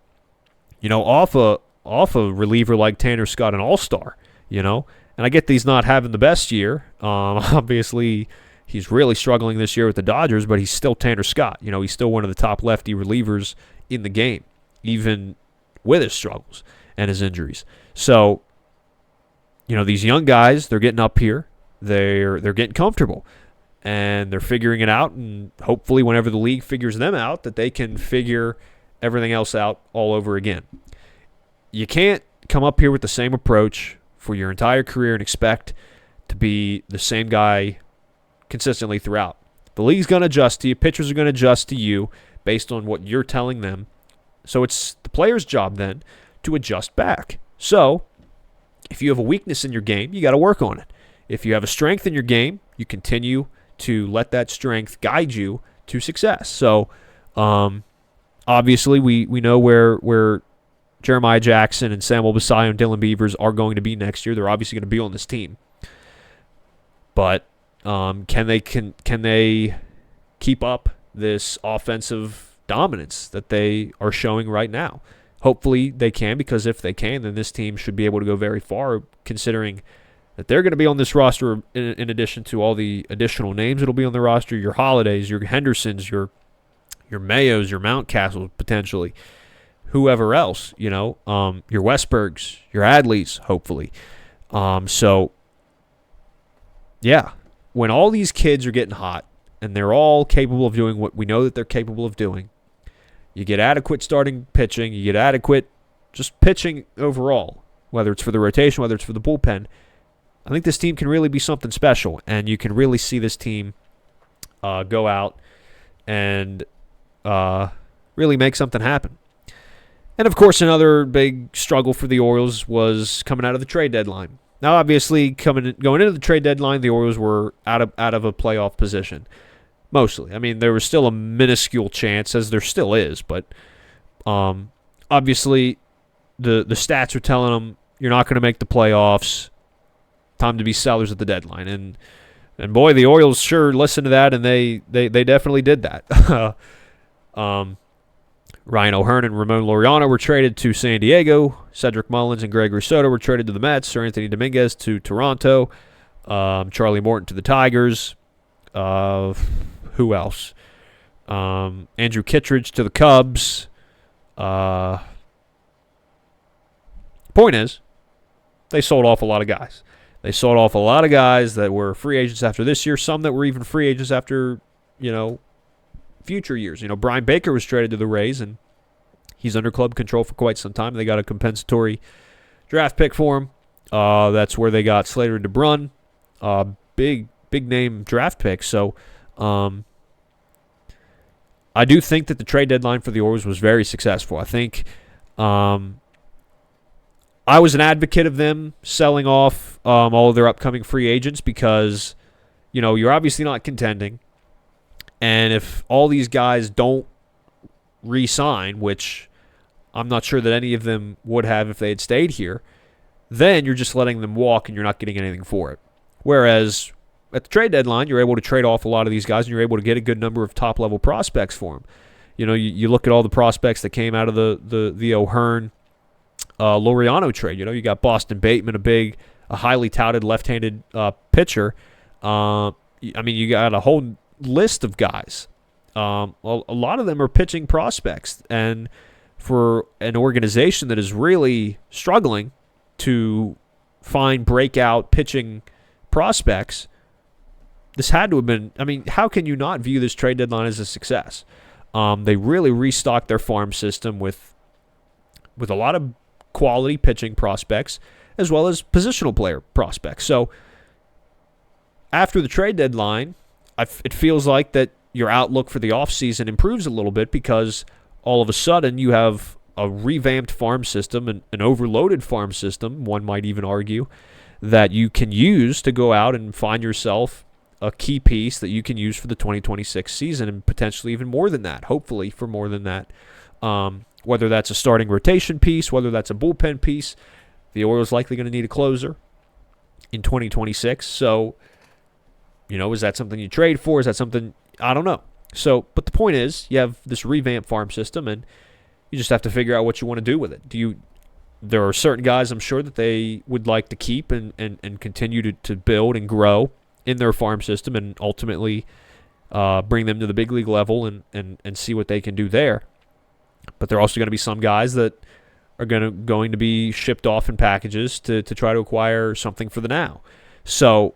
[SPEAKER 1] Off a reliever like Tanner Scott, an all-star, And I get that he's not having the best year. Obviously, he's really struggling this year with the Dodgers, but he's still Tanner Scott. He's still one of the top lefty relievers in the game, even with his struggles and his injuries. So, these young guys, they're getting up here. They're getting comfortable, and they're figuring it out, and hopefully whenever the league figures them out, that they can figure everything else out all over again. You can't come up here with the same approach for your entire career and expect to be the same guy consistently throughout. The league's going to adjust to you. Pitchers are going to adjust to you based on what you're telling them. So it's the player's job then to adjust back. So if you have a weakness in your game, you got to work on it. If you have a strength in your game, you continue to let that strength guide you to success. So obviously we know where Jeremiah Jackson and Samuel Basayo and Dylan Beavers are going to be next year. They're obviously going to be on this team. But can they keep up this offensive dominance that they are showing right now? Hopefully they can, because if they can, then this team should be able to go very far, considering that they're going to be on this roster in addition to all the additional names that'll be on the roster, your Holidays, your Hendersons, your Mayos, your Mountcastles, potentially, whoever else, your Westbergs, your Adleys, hopefully. So, yeah, when all these kids are getting hot and they're all capable of doing what we know that they're capable of doing, you get adequate starting pitching, you get adequate just pitching overall, whether it's for the rotation, whether it's for the bullpen. I think this team can really be something special, and you can really see this team go out and really make something happen. And, of course, another big struggle for the Orioles was coming out of the trade deadline. Now, obviously, going into the trade deadline, the Orioles were out of a playoff position, mostly. I mean, there was still a minuscule chance, as there still is, but obviously the stats are telling them you're not going to make the playoffs. Time to be sellers at the deadline. And boy, the Orioles sure listened to that, and they definitely did that. Ryan O'Hearn and Ramon Laureano were traded to San Diego. Cedric Mullins and Gregory Soto were traded to the Mets. Sir Anthony Dominguez to Toronto. Charlie Morton to the Tigers. Who else? Andrew Kittredge to the Cubs. Point is, they sold off a lot of guys. They sold off a lot of guys that were free agents after this year, some that were even free agents after, future years. Brian Baker was traded to the Rays, and he's under club control for quite some time. They got a compensatory draft pick for him. That's where they got Slater and DeBrun. Big name draft pick. So I do think that the trade deadline for the Orioles was very successful. I think I was an advocate of them selling off all of their upcoming free agents because, you're obviously not contending. And if all these guys don't re-sign, which I'm not sure that any of them would have if they had stayed here, then you're just letting them walk and you're not getting anything for it. Whereas at the trade deadline, you're able to trade off a lot of these guys and you're able to get a good number of top-level prospects for them. You look at all the prospects that came out of the O'Hearn Laureano trade. You got Boston Bateman, a highly touted left-handed pitcher. You got a whole list of guys. A lot of them are pitching prospects, and for an organization that is really struggling to find breakout pitching prospects, this had to have been, how can you not view this trade deadline as a success? They really restocked their farm system with a lot of quality pitching prospects as well as positional player prospects. So after the trade deadline, it feels like that your outlook for the offseason improves a little bit because all of a sudden you have a revamped farm system, an overloaded farm system, one might even argue, that you can use to go out and find yourself a key piece that you can use for the 2026 season and potentially even more than that, hopefully for more than that. Whether that's a starting rotation piece, whether that's a bullpen piece, the Orioles likely going to need a closer in 2026. So, is that something you trade for? Is that something, I don't know. So, but the point is, you have this revamped farm system, and you just have to figure out what you want to do with it. There are certain guys I'm sure that they would like to keep and continue to build and grow in their farm system and ultimately bring them to the big league level and see what they can do there. But there are also going to be some guys that are going to be shipped off in packages to try to acquire something for the now. So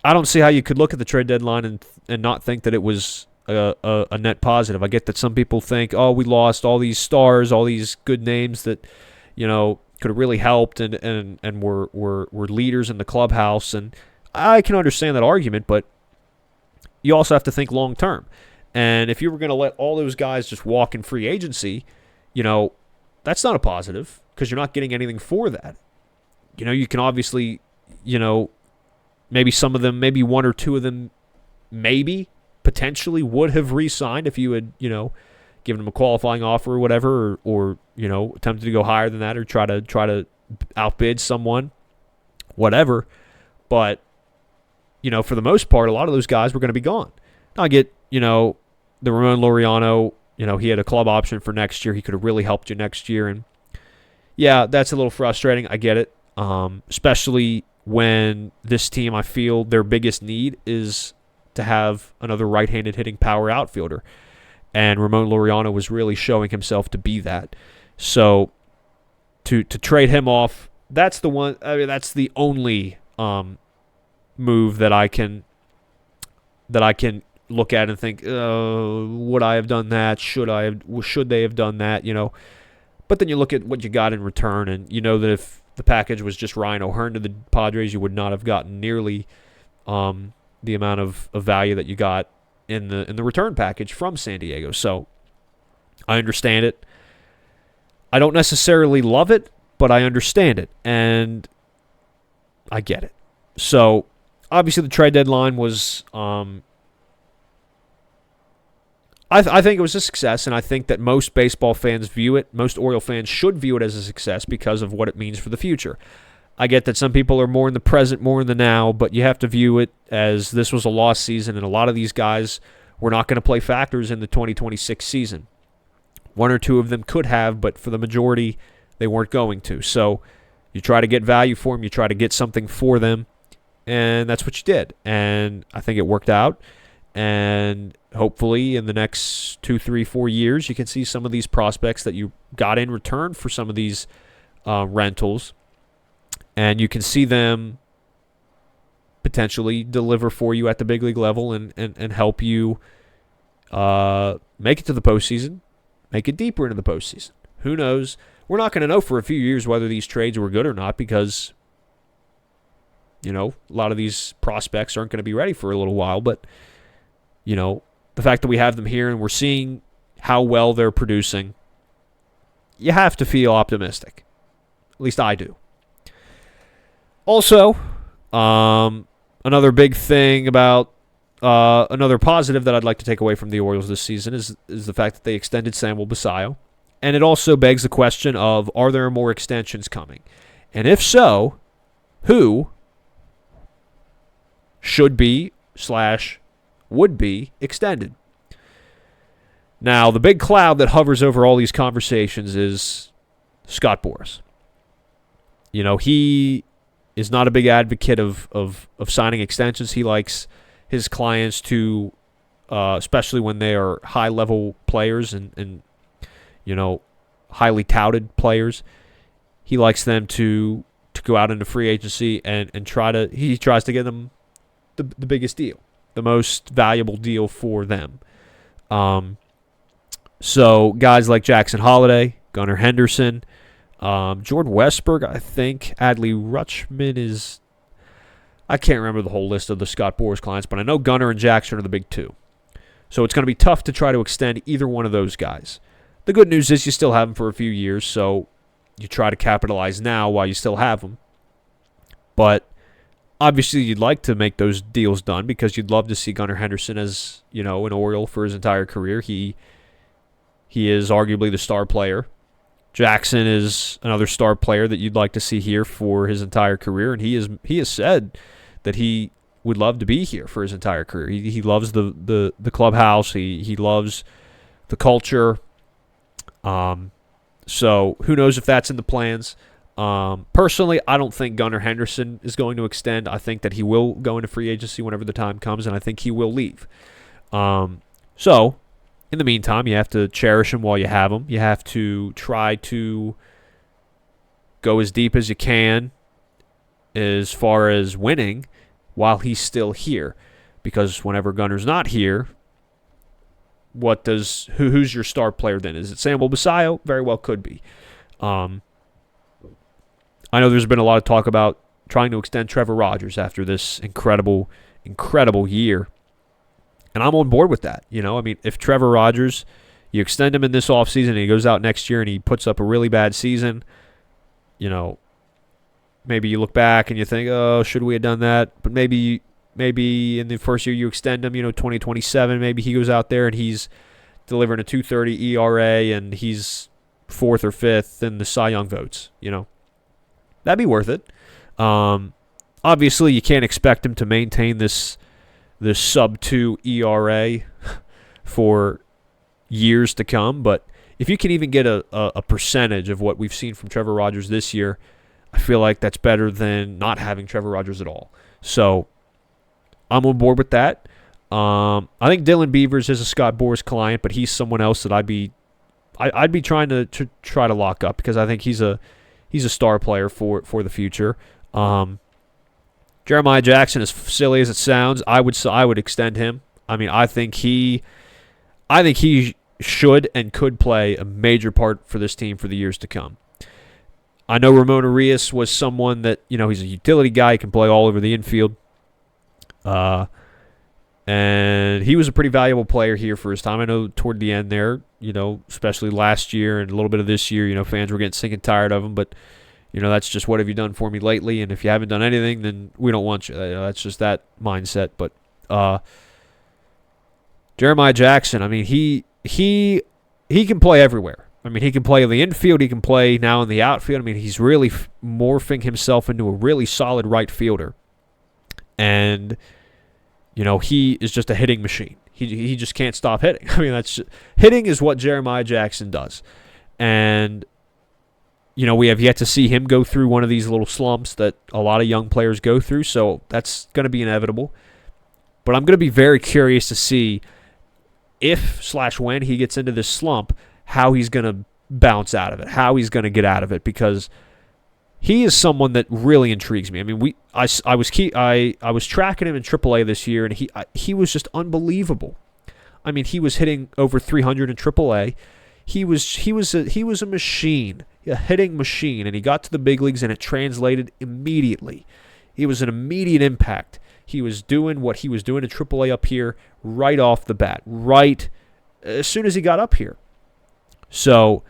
[SPEAKER 1] I don't see how you could look at the trade deadline and not think that it was a net positive. I get that some people think, oh, we lost all these stars, all these good names that, could have really helped and were leaders in the clubhouse. And I can understand that argument, but you also have to think long term. And if you were going to let all those guys just walk in free agency, that's not a positive because you're not getting anything for that. You can obviously, maybe some of them, maybe one or two of them, maybe potentially would have re-signed if you had, given them a qualifying offer or whatever, or attempted to go higher than that or try to outbid someone, whatever. But, for the most part, a lot of those guys were going to be gone. Now I get, the Ramon Laureano, he had a club option for next year. He could have really helped you next year. And, yeah, that's a little frustrating. I get it, especially when this team, I feel their biggest need is to have another right-handed hitting power outfielder. And Ramon Laureano was really showing himself to be that. So to trade him off, that's the one. I mean, that's the only move that I can look at and think, would I have done that? Should they have done that? But then you look at what you got in return, and you know that if the package was just Ryan O'Hearn to the Padres, you would not have gotten nearly the amount of value that you got in the return package from San Diego. So I understand it. I don't necessarily love it, but I understand it, and I get it. So obviously the trade deadline was I think it was a success, and I think that most baseball fans view it, most Oriole fans should view it as a success because of what it means for the future. I get that some people are more in the present, more in the now, but you have to view it as this was a lost season, and a lot of these guys were not going to play factors in the 2026 season. One or two of them could have, but for the majority, they weren't going to. So you try to get value for them, you try to get something for them, and that's what you did. And I think it worked out. And hopefully in the next 2, 3, 4 years, you can see some of these prospects that you got in return for some of these rentals, and you can see them potentially deliver for you at the big league level and help you make it to the postseason, make it deeper into the postseason. Who knows? We're not going to know for a few years whether these trades were good or not because, a lot of these prospects aren't going to be ready for a little while, but the fact that we have them here and we're seeing how well they're producing, you have to feel optimistic. At least I do. Also, another big thing about another positive that I'd like to take away from the Orioles this season is the fact that they extended Samuel Basallo. And it also begs the question of, are there more extensions coming? And if so, who should be / would be extended? Now, the big cloud that hovers over all these conversations is Scott Boras. He is not a big advocate of signing extensions. He likes his clients to, especially when they are high-level players and highly touted players, he likes them to go out into free agency and he tries to get them the biggest deal, the most valuable deal for them. So guys like Jackson Holliday, Gunnar Henderson, Jordan Westberg, I think Adley Rutschman is... I can't remember the whole list of the Scott Boras clients, but I know Gunnar and Jackson are the big two. So it's going to be tough to try to extend either one of those guys. The good news is you still have them for a few years, so you try to capitalize now while you still have them. But obviously you'd like to make those deals done because you'd love to see Gunnar Henderson as, an Oriole for his entire career. He is arguably the star player. Jackson is another star player that you'd like to see here for his entire career, and he has said that he would love to be here for his entire career. He loves the clubhouse. He loves the culture. So who knows if that's in the plans. Personally, I don't think Gunnar Henderson is going to extend. I think that he will go into free agency whenever the time comes, and I think he will leave. So in the meantime, you have to cherish him while you have him. You have to try to go as deep as you can as far as winning while he's still here. Because whenever Gunnar's not here, who's your star player then? Is it Samuel Basayo? Very well could be. I know there's been a lot of talk about trying to extend Trevor Rogers after this incredible year. And I'm on board with that. If Trevor Rogers, you extend him in this offseason and he goes out next year and he puts up a really bad season, maybe you look back and you think, oh, should we have done that? But maybe in the first year you extend him, 2027, maybe he goes out there and he's delivering a 2.30 ERA and he's 4th or 5th in the Cy Young votes, That'd be worth it. Obviously, you can't expect him to maintain this sub-2 ERA for years to come, but if you can even get a percentage of what we've seen from Trevor Rogers this year, I feel like that's better than not having Trevor Rogers at all. So I'm on board with that. I think Dylan Beavers is a Scott Boras client, but he's someone else that I'd be trying to try to lock up because I think he's a star player for the future. Jeremiah Jackson, as silly as it sounds, I would extend him. I think he should and could play a major part for this team for the years to come. I know Ramon Arias was someone that, he's a utility guy. He can play all over the infield. And he was a pretty valuable player here for his time. I know toward the end there, especially last year and a little bit of this year, fans were getting sick and tired of him. But, that's just what have you done for me lately? And if you haven't done anything, then we don't want you. That's just that mindset. But Jeremiah Jackson, he can play everywhere. He can play in the infield. He can play now in the outfield. He's really morphing himself into a really solid right fielder. And, he is just a hitting machine. He just can't stop hitting. Hitting is what Jeremiah Jackson does. And, we have yet to see him go through one of these little slumps that a lot of young players go through. So that's going to be inevitable. But I'm going to be very curious to see if/when he gets into this slump, how he's going to bounce out of it, how he's going to get out of it, because he is someone that really intrigues me. I was tracking him in AAA this year, and he was just unbelievable. He was hitting over 300 in AAA. He was a machine, a hitting machine, and he got to the big leagues, and it translated immediately. It was an immediate impact. He was doing what he was doing in AAA up here right off the bat, right as soon as he got up here. So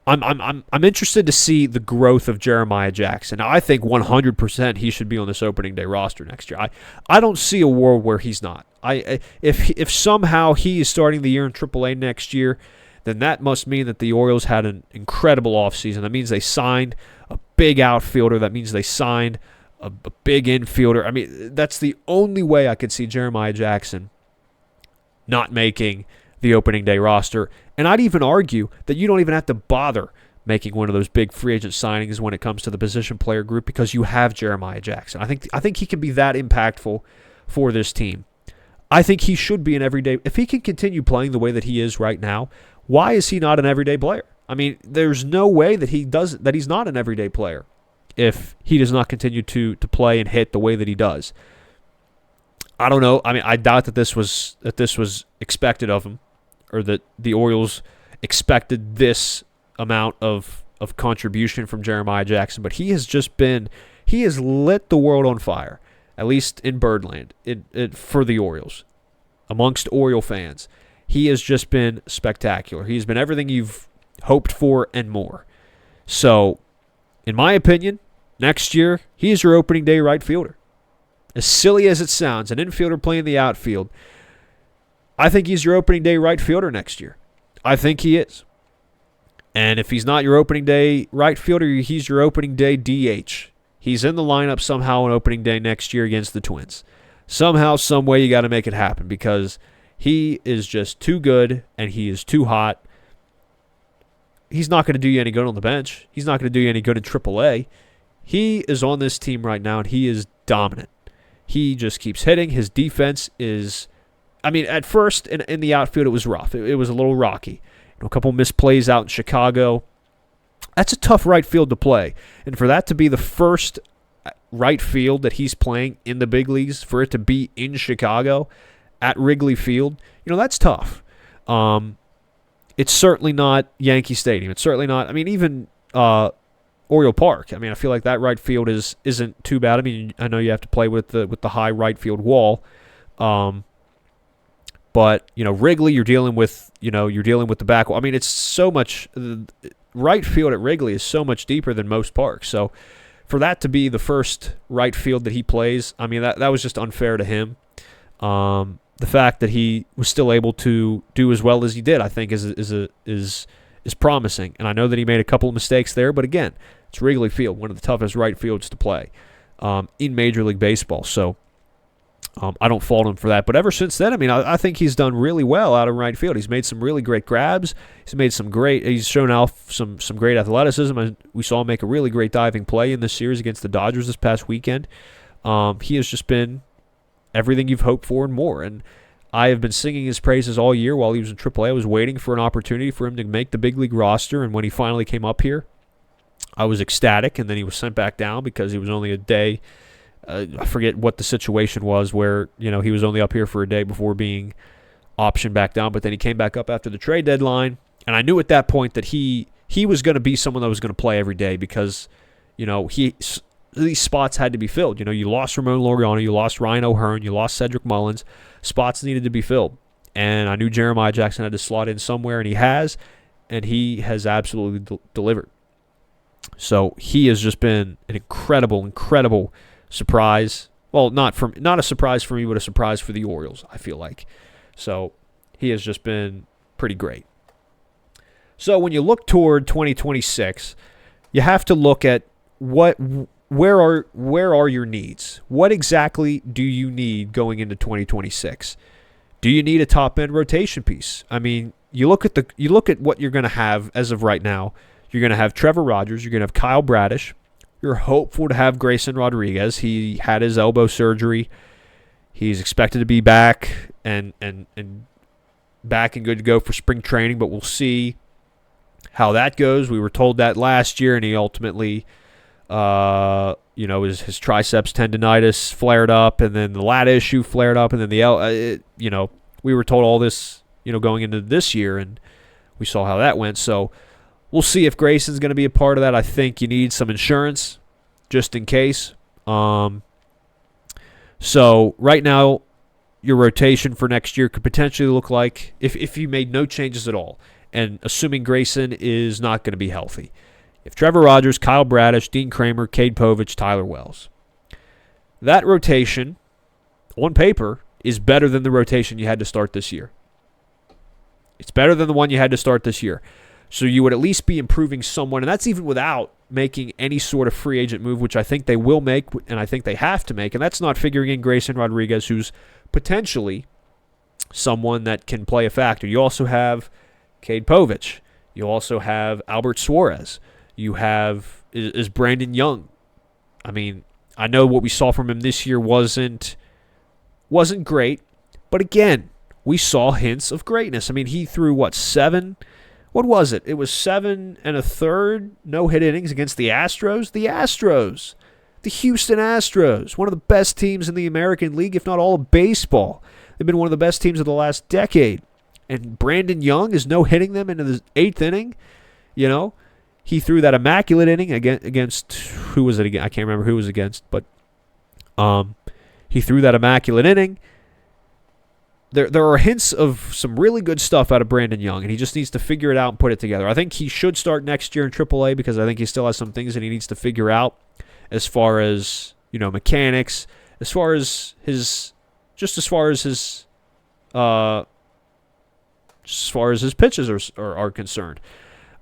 [SPEAKER 1] I'm interested to see the growth of Jeremiah Jackson. Now, I think 100% he should be on this opening day roster next year. I don't see a world where he's not. If somehow he is starting the year in AAA next year, then that must mean that the Orioles had an incredible offseason. That means they signed a big outfielder. That means they signed a big infielder. That's the only way I could see Jeremiah Jackson not making the opening day roster. And I'd even argue that you don't even have to bother making one of those big free agent signings when it comes to the position player group because you have Jeremiah Jackson. I think he can be that impactful for this team. I think he should be an everyday. If he can continue playing the way that he is right now, why is he not an everyday player? There's no way that he's not an everyday player if he does not continue to play and hit the way that he does. I don't know. I doubt that this was expected of him, or that the Orioles expected this amount of contribution from Jeremiah Jackson. But he has lit the world on fire. at least in Birdland, for the Orioles, amongst Oriole fans. He has just been spectacular. He's been everything you've hoped for and more. So, in my opinion, next year, he is your opening day right fielder. As silly as it sounds, an infielder playing the outfield, I think he's your opening day right fielder next year. I think he is. And if he's not your opening day right fielder, he's your opening day DH. He's in the lineup somehow on opening day next year against the Twins. Somehow, some way, you got to make it happen because he is just too good and he is too hot. He's not going to do you any good on the bench. He's not going to do you any good in AAA. He is on this team right now and he is dominant. He just keeps hitting. His defense is, at first in the outfield it was rough. It was a little rocky. A couple misplays out in Chicago. That's a tough right field to play. And for that to be the first right field that he's playing in the big leagues, for it to be in Chicago at Wrigley Field, that's tough. It's certainly not Yankee Stadium. It's certainly not, even Oriole Park. I feel like that right field isn't too bad. I know you have to play with the high right field wall. But, Wrigley, you're dealing with the back wall. It's so much, right field at Wrigley is so much deeper than most parks. So for that to be the first right field that he plays, that was just unfair to him. The fact that he was still able to do as well as he did, I think, is promising. And I know that he made a couple of mistakes there, but again, it's Wrigley Field, one of the toughest right fields to play in Major League Baseball. So I don't fault him for that. But ever since then, I think he's done really well out in right field. He's made some really great grabs. He's shown off some great athleticism. We saw him make a really great diving play in this series against the Dodgers this past weekend. He has just been everything you've hoped for and more. And I have been singing his praises all year while he was in AAA. I was waiting for an opportunity for him to make the big league roster. And when he finally came up here, I was ecstatic. And then he was sent back down because he was only a day. I forget what the situation was where, he was only up here for a day before being optioned back down. But then he came back up after the trade deadline. And I knew at that point that he was going to be someone that was going to play every day because, these spots had to be filled. You lost Ramon Laureano, you lost Ryan O'Hearn, you lost Cedric Mullins. Spots needed to be filled. And I knew Jeremiah Jackson had to slot in somewhere, and he has. And he has absolutely delivered. So he has just been an incredible surprise. Well, not a surprise for me, but a surprise for the Orioles, I feel like. So he has just been pretty great. So when you look toward 2026, you have to look at where are your needs? What exactly do you need going into 2026? Do you need a top-end rotation piece? You look at what you're going to have as of right now. You're going to have Trevor Rogers. You're going to have Kyle Bradish. You're hopeful to have Grayson Rodriguez. He had his elbow surgery. He's expected to be back and back and good to go for spring training, but we'll see how that goes. We were told that last year, and he ultimately, his triceps tendonitis flared up, and then the lat issue flared up, and then we were told all this, going into this year, and we saw how that went. So we'll see if Grayson's going to be a part of that. I think you need some insurance just in case. So right now, your rotation for next year could potentially look like, if you made no changes at all, and assuming Grayson is not going to be healthy, if Trevor Rogers, Kyle Bradish, Dean Kramer, Cade Povich, Tyler Wells. That rotation, on paper, is better than the rotation you had to start this year. It's better than the one you had to start this year. So you would at least be improving someone, and that's even without making any sort of free agent move, which I think they will make, and I think they have to make, and that's not figuring in Grayson Rodriguez, who's potentially someone that can play a factor. You also have Cade Povich. You also have Albert Suarez. You have is Brandon Young. I know what we saw from him this year wasn't great, but again, we saw hints of greatness. He threw, 7? What was it? It was 7 1/3 no-hit innings against the Astros. The Houston Astros, one of the best teams in the American League, if not all of baseball. They've been one of the best teams of the last decade. And Brandon Young is no-hitting them into the 8th inning. He threw that immaculate inning against, who was it again? I can't remember who it was against, but He threw that immaculate inning. There are hints of some really good stuff out of Brandon Young, and he just needs to figure it out and put it together. I think he should start next year in AAA because I think he still has some things that he needs to figure out as far as, mechanics, as far as his pitches are concerned.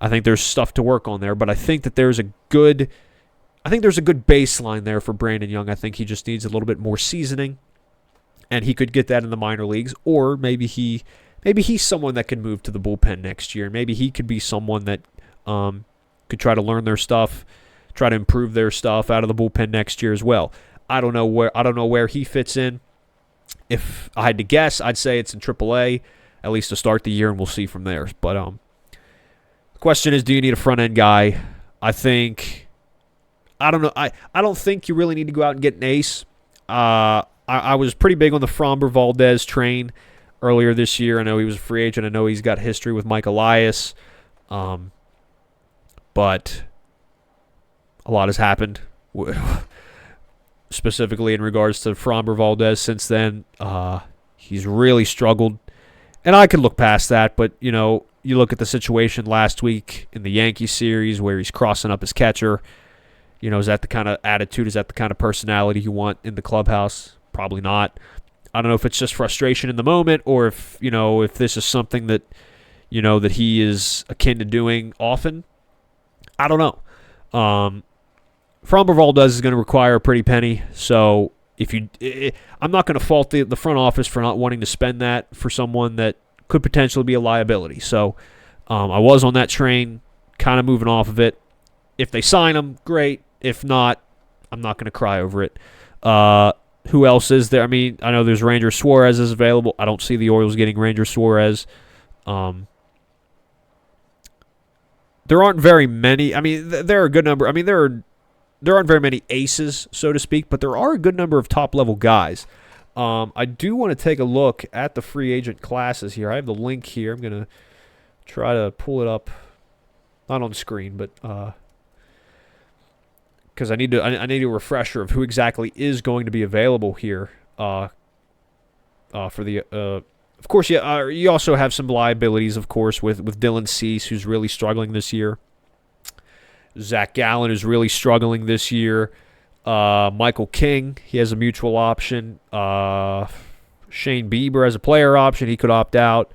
[SPEAKER 1] I think there's stuff to work on there, but I think that there's a good baseline there for Brandon Young. I think he just needs a little bit more seasoning, and he could get that in the minor leagues, or maybe he's someone that can move to the bullpen next year. Maybe he could be someone that could try to learn their stuff, try to improve their stuff out of the bullpen next year as well. I don't know where he fits in. If I had to guess, I'd say it's in AAA, at least to start the year, and we'll see from there. But the question is, do you need a front end guy? I don't know. I don't think you really need to go out and get an ace. I was pretty big on the Framber Valdez train earlier this year. I know he was a free agent. I know he's got history with Mike Elias. But a lot has happened, specifically in regards to Framber Valdez since then. He's really struggled. And I could look past that, but, you look at the situation last week in the Yankee series where he's crossing up his catcher. Is that the kind of attitude, is that the kind of personality you want in the clubhouse? Probably not. I don't know if it's just frustration in the moment or if this is something that, that he is akin to doing often. I don't know. Framber Valdez is going to require a pretty penny, so I'm not going to fault the front office for not wanting to spend that for someone that could potentially be a liability. So I was on that train, kind of moving off of it. If they sign him, great. If not, I'm not going to cry over it. Who else is there? I mean, I know there's Ranger Suarez is available. I don't see the Orioles getting Ranger Suarez. There aren't very many. I mean, there are a good number. I mean, there aren't very many aces, so to speak, but there are a good number of top-level guys. I do want to take a look at the free agent classes here. I have the link here. I'm going to try to pull it up. Not on screen, but because I need a refresher of who exactly is going to be available here. For the of course, you also have some liabilities, of course, with Dylan Cease, who's really struggling this year. Zach Gallen is really struggling this year. Michael King, he has a mutual option. Shane Bieber has a player option. He could opt out.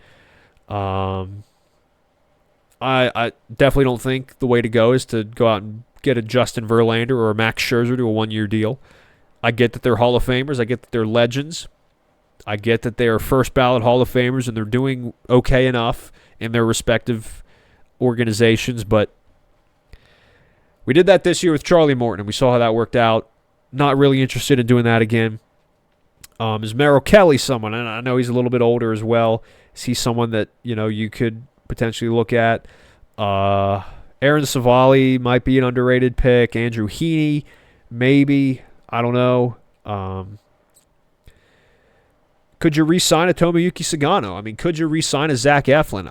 [SPEAKER 1] I definitely don't think the way to go is to go out and get a Justin Verlander or a Max Scherzer to a one-year deal. I get that they're Hall of Famers. I get that they're legends. I get that they are first-ballot Hall of Famers, and they're doing okay enough in their respective organizations, but we did that this year with Charlie Morton, and we saw how that worked out. Not really interested in doing that again. Is Merrill Kelly someone? And I know he's a little bit older as well. Is he someone that you could potentially look at? Aaron Savali might be an underrated pick. Andrew Heaney, maybe. I don't know. Could you re-sign a Tomoyuki Sagano? I mean, could you re-sign a Zach Eflin?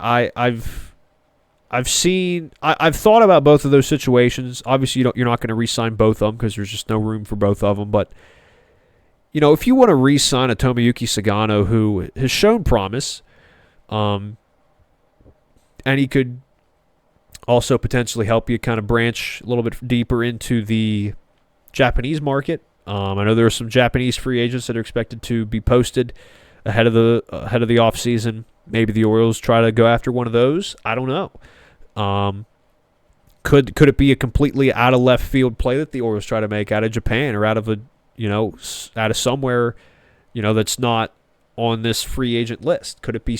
[SPEAKER 1] I've thought about both of those situations. Obviously, you're not going to re-sign both of them because there's just no room for both of them. But if you want to re-sign a Tomoyuki Sagano who has shown promise, and he could also potentially help you kind of branch a little bit deeper into the Japanese market. I know there are some Japanese free agents that are expected to be posted ahead of the offseason. Maybe the Orioles try to go after one of those. I don't know. Could it be a completely out of left field play that the Orioles try to make out of Japan or out of out of somewhere, that's not on this free agent list? Could it be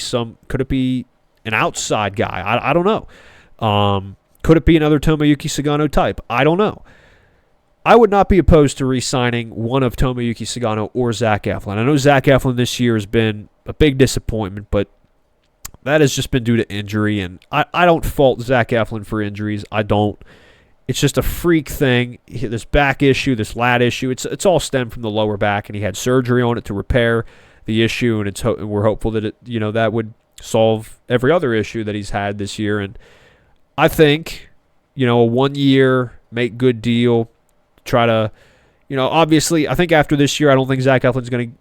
[SPEAKER 1] an outside guy? I don't know. Could it be another Tomoyuki Sagano type? I don't know. I would not be opposed to re-signing one of Tomoyuki Sagano or Zach Eflin. I know Zach Eflin this year has been a big disappointment, but that has just been due to injury, and I don't fault Zach Eflin for injuries. I don't. It's just a freak thing. This back issue, this lat issue, it's all stemmed from the lower back, and he had surgery on it to repair the issue, and we're hopeful that that would solve every other issue that he's had this year. And I think a 1 year make good deal, try to Obviously, I think after this year, I don't think Zach Eflin's going to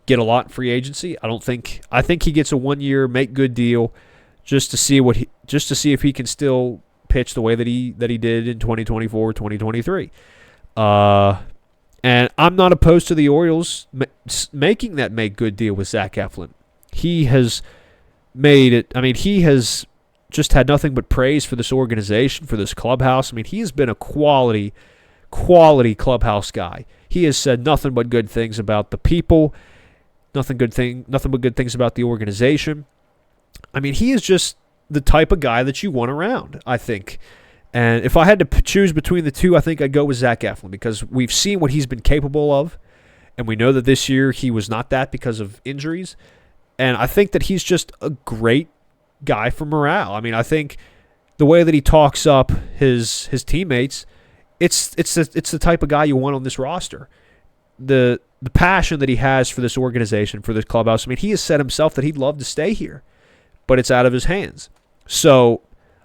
[SPEAKER 1] get a lot in free agency. I think he gets a 1-year make good deal just to see if he can still pitch the way that he did in 2024, 2023. And I'm not opposed to the Orioles making that make good deal with Zach Eflin. He has made it. I mean, he has just had nothing but praise for this organization, for this clubhouse. I mean, he has been a quality clubhouse guy. He has said nothing but good things about the people, nothing but good things about the organization. I mean, he is just the type of guy that you want around, I think. And if I had to choose between the two, I think I'd go with Zach Eflin because we've seen what he's been capable of, and we know that this year he was not that because of injuries. And I think that he's just a great guy for morale. I mean, I think the way that he talks up his teammates, it's the type of guy you want on this roster. The passion that he has for this organization, for this clubhouse. I mean, he has said himself that he'd love to stay here, but it's out of his hands. So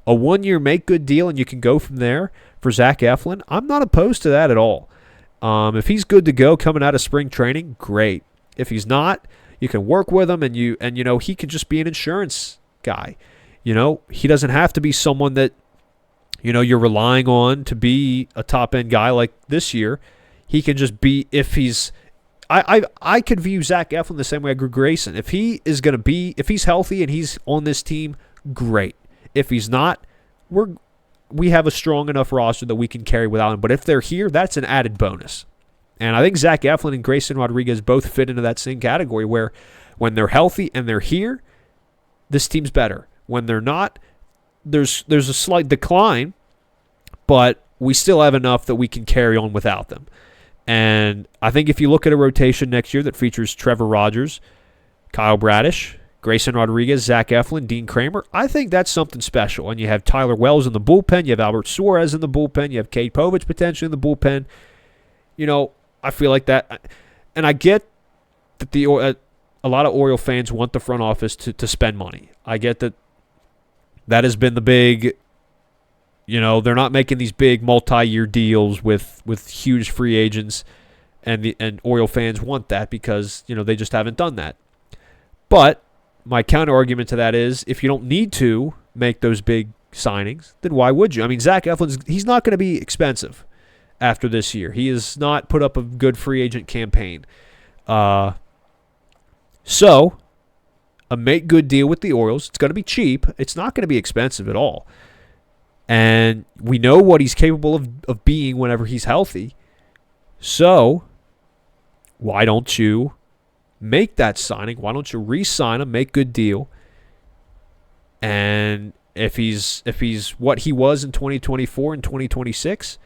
[SPEAKER 1] a 1-year make good deal and you can go from there for Zach Eflin, I'm not opposed to that at all. If he's good to go coming out of spring training, great. If he's not, you can work with him and he can just be an insurance guy. He doesn't have to be someone that you're relying on to be a top end guy like this year. He can just be, if he's I could view Zach Eflin the same way I grew Grayson. If he's healthy and he's on this team, great. If he's not, we have a strong enough roster that we can carry without him. But if they're here, that's an added bonus. And I think Zach Eflin and Grayson Rodriguez both fit into that same category where when they're healthy and they're here, this team's better. When they're not, there's a slight decline, but we still have enough that we can carry on without them. And I think if you look at a rotation next year that features Trevor Rogers, Kyle Bradish, Grayson Rodriguez, Zach Eflin, Dean Kramer, I think that's something special. And you have Tyler Wells in the bullpen. You have Albert Suarez in the bullpen. You have Cade Povich potentially in the bullpen. I feel like that. And I get that a lot of Oriole fans want the front office to spend money. I get that has been the big, they're not making these big multi-year deals with huge free agents, and Oriole fans want that because, they just haven't done that. But my counter argument to that is if you don't need to make those big signings, then why would you? I mean, Zach Eflin, he's not going to be expensive after this year. He has not put up a good free agent campaign. So a make good deal with the Orioles. It's going to be cheap. It's not going to be expensive at all. And we know what he's capable of being whenever he's healthy. So why don't you make that signing? Why don't you re-sign him, make good deal? And if he's what he was in 2024 and 2026,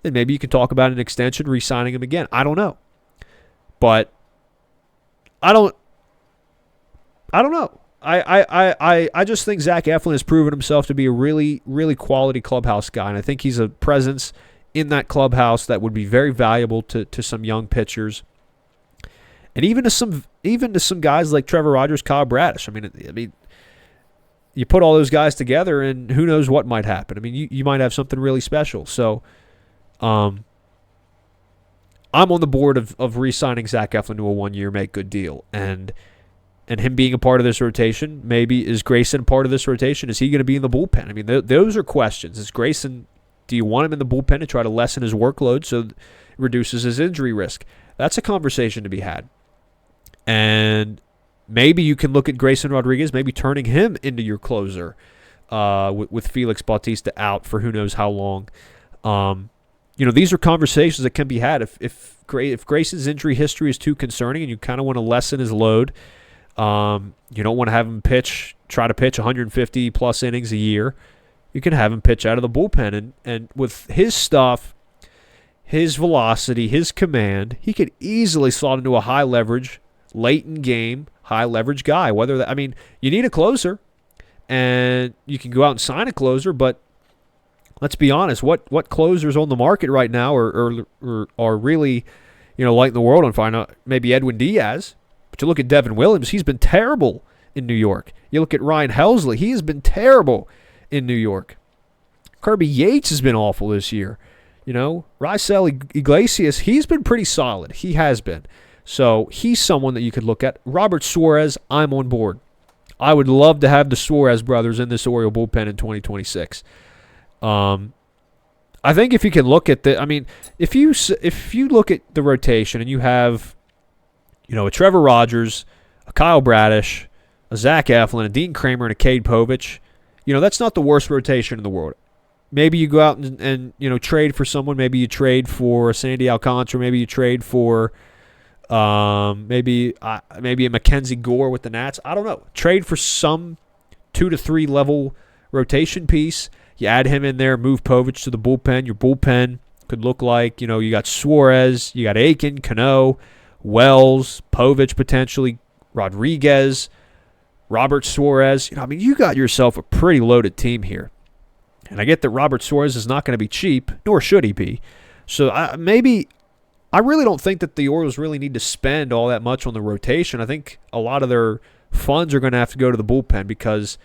[SPEAKER 1] then maybe you can talk about an extension, re-signing him again. I don't know. But I don't know. I just think Zach Eflin has proven himself to be a really, really quality clubhouse guy, and I think he's a presence in that clubhouse that would be very valuable to some young pitchers, and even to some guys like Trevor Rogers, Kyle Bradish. I mean, you put all those guys together, and who knows what might happen. I mean, you might have something really special. So, I'm on the board of re-signing Zach Eflin to a 1-year make good deal, and him being a part of this rotation. Maybe is Grayson part of this rotation? Is he going to be in the bullpen? I mean, those are questions. Is Grayson, do you want him in the bullpen to try to lessen his workload so it reduces his injury risk? That's a conversation to be had. And maybe you can look at Grayson Rodriguez, maybe turning him into your closer with Felix Bautista out for who knows how long. These are conversations that can be had. If Grayson's injury history is too concerning and you kind of want to lessen his load, you don't want to have him try to pitch 150-plus innings a year, you can have him pitch out of the bullpen. And with his stuff, his velocity, his command, he could easily slot into a high-leverage, late-in-game, high-leverage guy. You need a closer, and you can go out and sign a closer, but let's be honest, what closers on the market right now are really, lighting the world on fire? Maybe Edwin Diaz. But you look at Devin Williams, he's been terrible in New York. You look at Ryan Helsley, he has been terrible in New York. Kirby Yates has been awful this year. Raisel Iglesias, he's been pretty solid. He has been. So he's someone that you could look at. Robert Suarez, I'm on board. I would love to have the Suarez brothers in this Oriole bullpen in 2026. I think if you can look at if you look at the rotation and you have, a Trevor Rogers, a Kyle Bradish, a Zach Eflin, a Dean Kramer, and a Cade Povich, that's not the worst rotation in the world. Maybe you go out and trade for someone. Maybe you trade for Sandy Alcantara. Maybe you trade for maybe a Mackenzie Gore with the Nats. I don't know. Trade for some 2 to 3 level rotation piece. You add him in there, move Povich to the bullpen. Your bullpen could look like, you got Suarez, you got Aiken, Cano, Wells, Povich potentially, Rodriguez, Robert Suarez. You got yourself a pretty loaded team here. And I get that Robert Suarez is not going to be cheap, nor should he be. So I really don't think that the Orioles really need to spend all that much on the rotation. I think a lot of their funds are going to have to go to the bullpen because,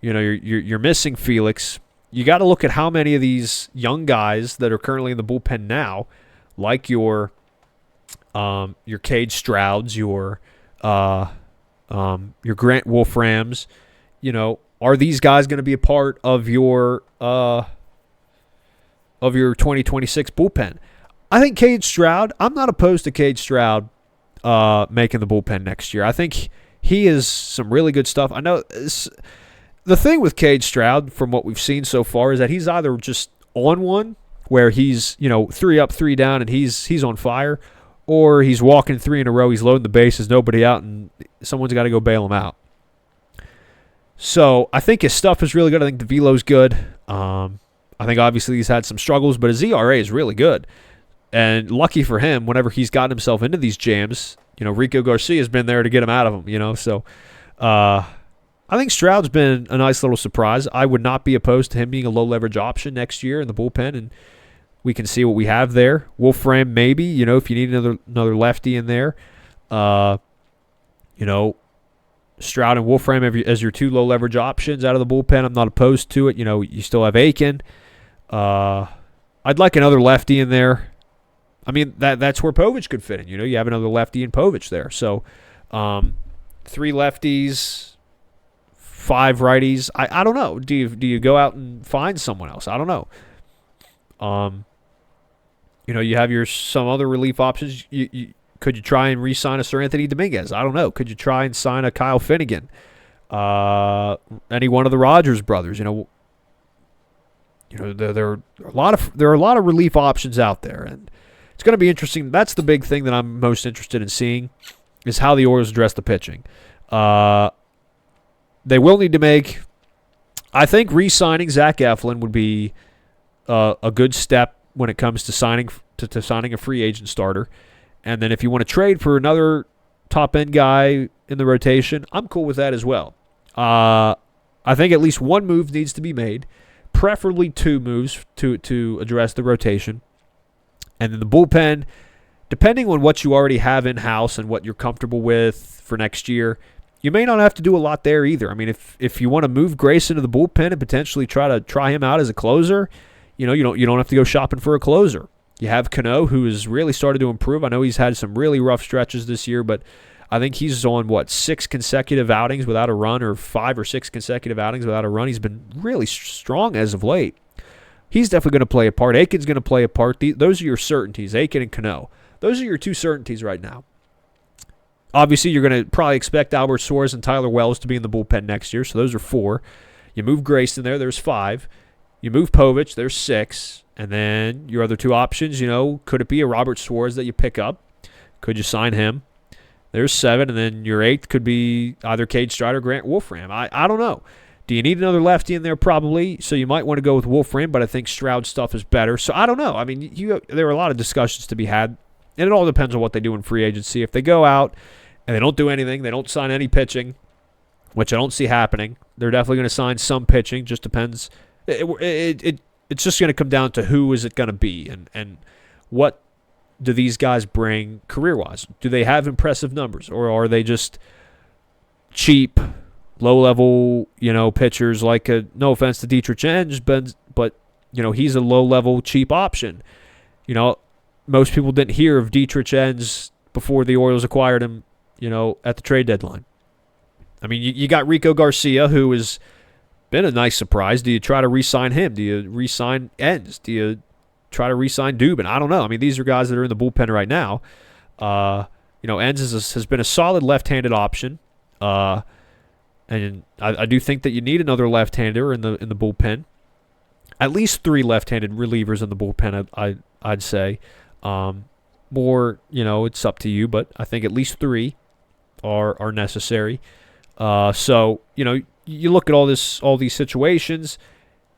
[SPEAKER 1] you're missing Felix. You got to look at how many of these young guys that are currently in the bullpen now, like your Cade Strouds, your Grant Wolframs, are these guys going to be a part of your 2026 bullpen? I think Cade Stroud, I'm not opposed to Cade Stroud making the bullpen next year. I think he is some really good stuff. I know the thing with Cade Stroud, from what we've seen so far, is that he's either just on one where he's 3 up, 3 down, and he's on fire, or he's walking 3 in a row, he's loading the bases, nobody out, and someone's got to go bail him out. So I think his stuff is really good. I think the velo's good. I think obviously he's had some struggles, but his ERA is really good. And lucky for him, whenever he's gotten himself into these jams, Rico Garcia's been there to get him out of them, So I think Stroud's been a nice little surprise. I would not be opposed to him being a low-leverage option next year in the bullpen, and we can see what we have there. Wolfram maybe, if you need another lefty in there. Stroud and Wolfram as your 2 low-leverage options out of the bullpen. I'm not opposed to it. You still have Aiken. I'd like another lefty in there. That's where Povich could fit in. You have another lefty in Povich there. So 3 lefties, 5 righties. I don't know. Do you go out and find someone else? I don't know. You have some other relief options. Could you try and re-sign a Sir Anthony Dominguez? I don't know. Could you try and sign a Kyle Finnegan? Any one of the Rogers brothers? There are a lot of relief options out there, and it's going to be interesting. That's the big thing that I'm most interested in seeing is how the Orioles address the pitching. They will need to make. I think re-signing Zach Eflin would be a good step when it comes to signing a free agent starter. And then if you want to trade for another top-end guy in the rotation, I'm cool with that as well. I think at least one move needs to be made, preferably 2 moves to address the rotation. And then the bullpen, depending on what you already have in-house and what you're comfortable with for next year, you may not have to do a lot there either. If you want to move Grayson to the bullpen and potentially try him out as a closer, you don't have to go shopping for a closer. You have Cano, who has really started to improve. I know he's had some really rough stretches this year, but I think he's on, 6 consecutive outings without a run, or 5 or 6 consecutive outings without a run. He's been really strong as of late. He's definitely going to play a part. Aiken's going to play a part. Those are your certainties, Aiken and Cano. Those are your 2 certainties right now. Obviously, you're going to probably expect Albert Suarez and Tyler Wells to be in the bullpen next year, so those are 4. You move Grayson there's 5. You move Povich, there's 6. And then your other 2 options, could it be a Robert Suarez that you pick up? Could you sign him? There's 7. And then your 8th could be either Cade Stroud or Grant Wolfram. I don't know. Do you need another lefty in there? Probably. So you might want to go with Wolfram, but I think Stroud's stuff is better. So I don't know. There are a lot of discussions to be had. And it all depends on what they do in free agency. If they go out and they don't do anything, they don't sign any pitching, which I don't see happening. They're definitely going to sign some pitching. Just depends. It's just going to come down to who is it going to be and what do these guys bring career-wise. Do they have impressive numbers, or are they just cheap, low-level, pitchers like no offense to Dietrich Enge, but he's a low-level, cheap option. Most people didn't hear of Dietrich Enns before the Orioles acquired him, at the trade deadline. I mean, you got Rico Garcia, who has been a nice surprise. Do you try to re-sign him? Do you re-sign Enns? Do you try to re-sign Dubin? I don't know. I mean, these are guys that are in the bullpen right now. Enns has been a solid left-handed option. And I do think that you need another left-hander in the bullpen. At least 3 left-handed relievers in the bullpen, I'd say. More, it's up to you, but I think at least 3 are necessary. So you look at all these situations.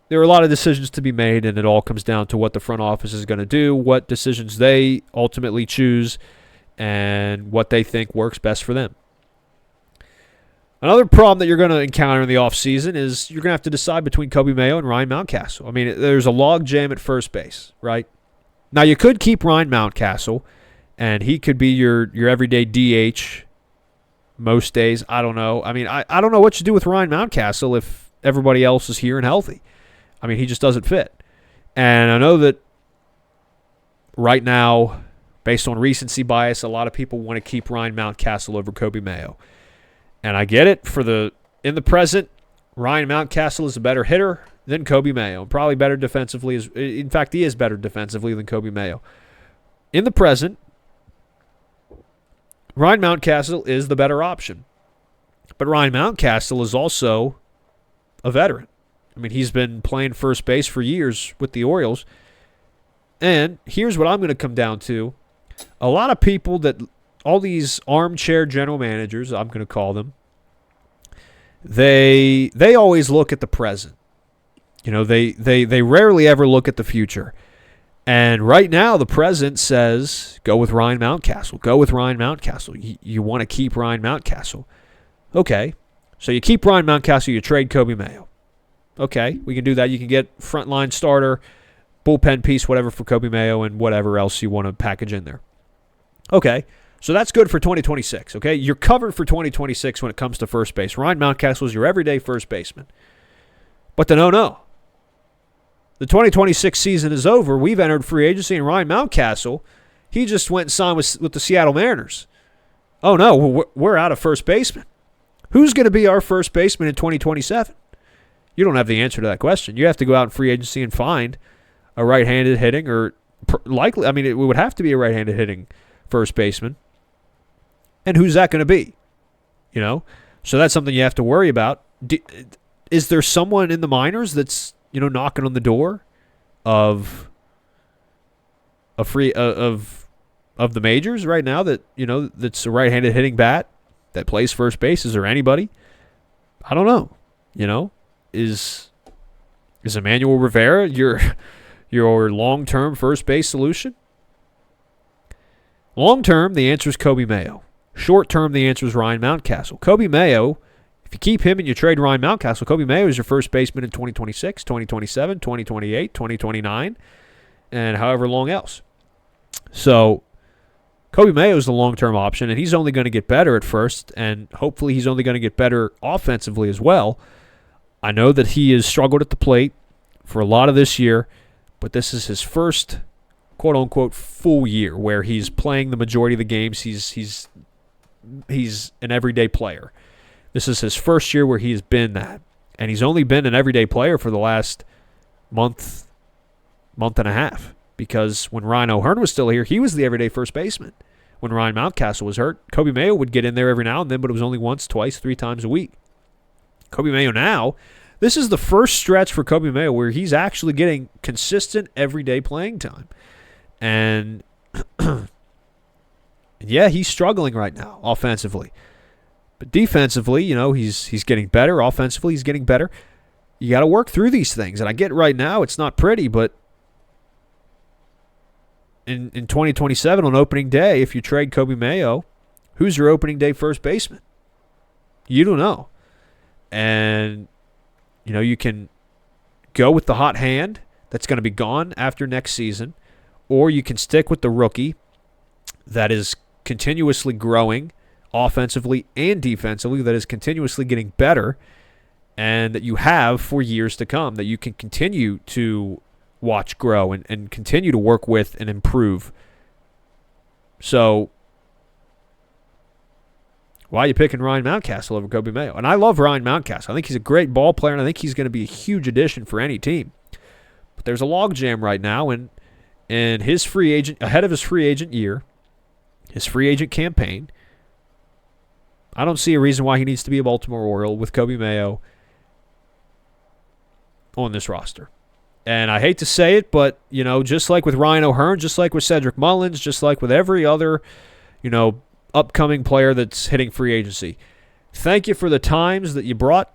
[SPEAKER 1] There are a lot of decisions to be made, and it all comes down to what the front office is going to do, what decisions they ultimately choose, and what they think works best for them. Another problem that you're going to encounter in the offseason is you're going to have to decide between Coby Mayo and Ryan Mountcastle. I mean, there's a log jam at first base, right? Now, you could keep Ryan Mountcastle, and he could be your everyday DH most days. I don't know. I mean, I don't know what you do with Ryan Mountcastle if everybody else is here and healthy. I mean, he just doesn't fit. And I know that right now, based on recency bias, a lot of people want to keep Ryan Mountcastle over Coby Mayo. And I get it. In the present, Ryan Mountcastle is a better hitter than Coby Mayo. Probably better defensively. In fact, he is better defensively than Coby Mayo. In the present, Ryan Mountcastle is the better option. But Ryan Mountcastle is also a veteran. I mean, he's been playing first base for years with the Orioles. And here's what I'm going to come down to. A lot of people all these armchair general managers, I'm going to call them, they always look at the present. They rarely ever look at the future. And right now, the present says, go with Ryan Mountcastle. Go with Ryan Mountcastle. You want to keep Ryan Mountcastle. Okay. So you keep Ryan Mountcastle, you trade Coby Mayo. Okay, we can do that. You can get frontline starter, bullpen piece, whatever for Coby Mayo, and whatever else you want to package in there. Okay, so that's good for 2026, okay? You're covered for 2026 when it comes to first base. Ryan Mountcastle is your everyday first baseman. But no. The 2026 season is over. We've entered free agency, and Ryan Mountcastle, he just went and signed with the Seattle Mariners. Oh, no, we're out of first baseman. Who's going to be our first baseman in 2027? You don't have the answer to that question. You have to go out in free agency and find a right-handed hitting or likely, I mean, it would have to be a right-handed hitting first baseman. And who's that going to be? So that's something you have to worry about. Is there someone in the minors that's, knocking on the door of the majors right now that, that's a right-handed hitting bat that plays first base? Is there anybody? I don't know. Is Emmanuel Rivera your long-term first base solution? Long-term, the answer is Coby Mayo. Short-term, the answer is Ryan Mountcastle. Coby Mayo, if you keep him and you trade Ryan Mountcastle, Coby Mayo is your first baseman in 2026, 2027, 2028, 2029, and however long else. So Coby Mayo is the long-term option, and he's only going to get better at first, and hopefully he's only going to get better offensively as well. I know that he has struggled at the plate for a lot of this year, but this is his first quote-unquote full year where he's playing the majority of the games. He's an everyday player. This is his first year where he has been that, and he's only been an everyday player for the last month and a half, because when Ryan O'Hearn was still here, he was the everyday first baseman. When Ryan Mountcastle was hurt, Coby Mayo would get in there every now and then, but it was only once, twice, 3 times a week. Coby Mayo now, this is the first stretch for Coby Mayo where he's actually getting consistent everyday playing time. And yeah, he's struggling right now offensively. But defensively, he's getting better. Offensively, he's getting better. You got to work through these things. And I get right now it's not pretty, but in 2027 on opening day, if you trade Coby Mayo, who's your opening day first baseman? You don't know. And, you can go with the hot hand that's going to be gone after next season, or you can stick with the rookie that is continuously growing offensively and defensively, that is continuously getting better, and that you have for years to come, that you can continue to watch grow and continue to work with and improve. So why are you picking Ryan Mountcastle over Kobe Mayo? And I love Ryan Mountcastle. I think he's a great ball player, and I think he's going to be a huge addition for any team. But there's a logjam right now, and his free agent, ahead of his free agent year, his free agent campaign, I don't see a reason why he needs to be a Baltimore Oriole with Kobe Mayo on this roster. And I hate to say it, but, just like with Ryan O'Hearn, just like with Cedric Mullins, just like with every other, upcoming player that's hitting free agency, thank you for the times that you brought.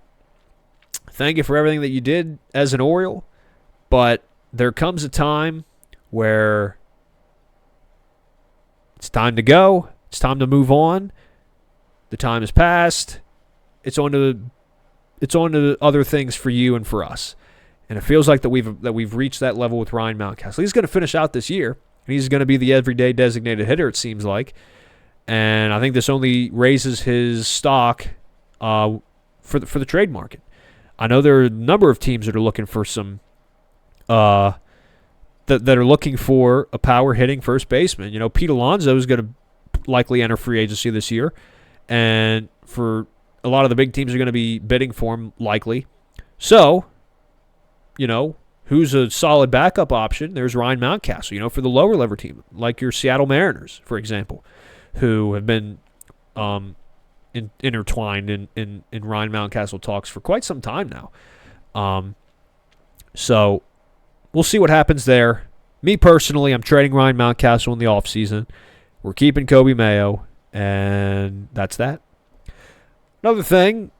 [SPEAKER 1] Thank you for everything that you did as an Oriole. But there comes a time where it's time to go. It's time to move on. The time has passed. It's on to other things for you and for us. And it feels like that we've reached that level with Ryan Mountcastle. He's going to finish out this year, and he's going to be the everyday designated hitter, it seems like. And I think this only raises his stock for the trade market. I know there are a number of teams that are looking for some that are looking for a power hitting first baseman. Pete Alonso is going to likely enter free agency this year, and for a lot of the big teams are going to be bidding for him likely. So, who's a solid backup option? There's Ryan Mountcastle, for the lower level team, like your Seattle Mariners, for example, who have been intertwined in Ryan Mountcastle talks for quite some time now. So we'll see what happens there. Me personally, I'm trading Ryan Mountcastle in the offseason. We're keeping Kobe Mayo, and that's that. Another thing,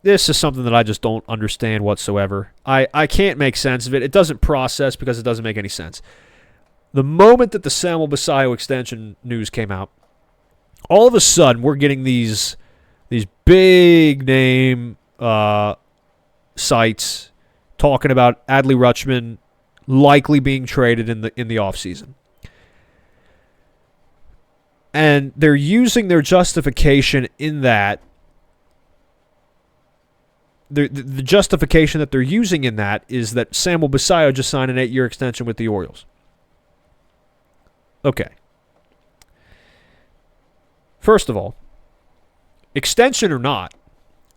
[SPEAKER 1] this is something that I just don't understand whatsoever. I can't make sense of it. It doesn't process because it doesn't make any sense. The moment that the Samuel Basallo extension news came out, all of a sudden we're getting these big name sites talking about Adley Rutschman likely being traded in the offseason. And they're using their justification in that. The justification that they're using in that is that Samuel Basallo just signed an 8-year extension with the Orioles. Okay. First of all, extension or not,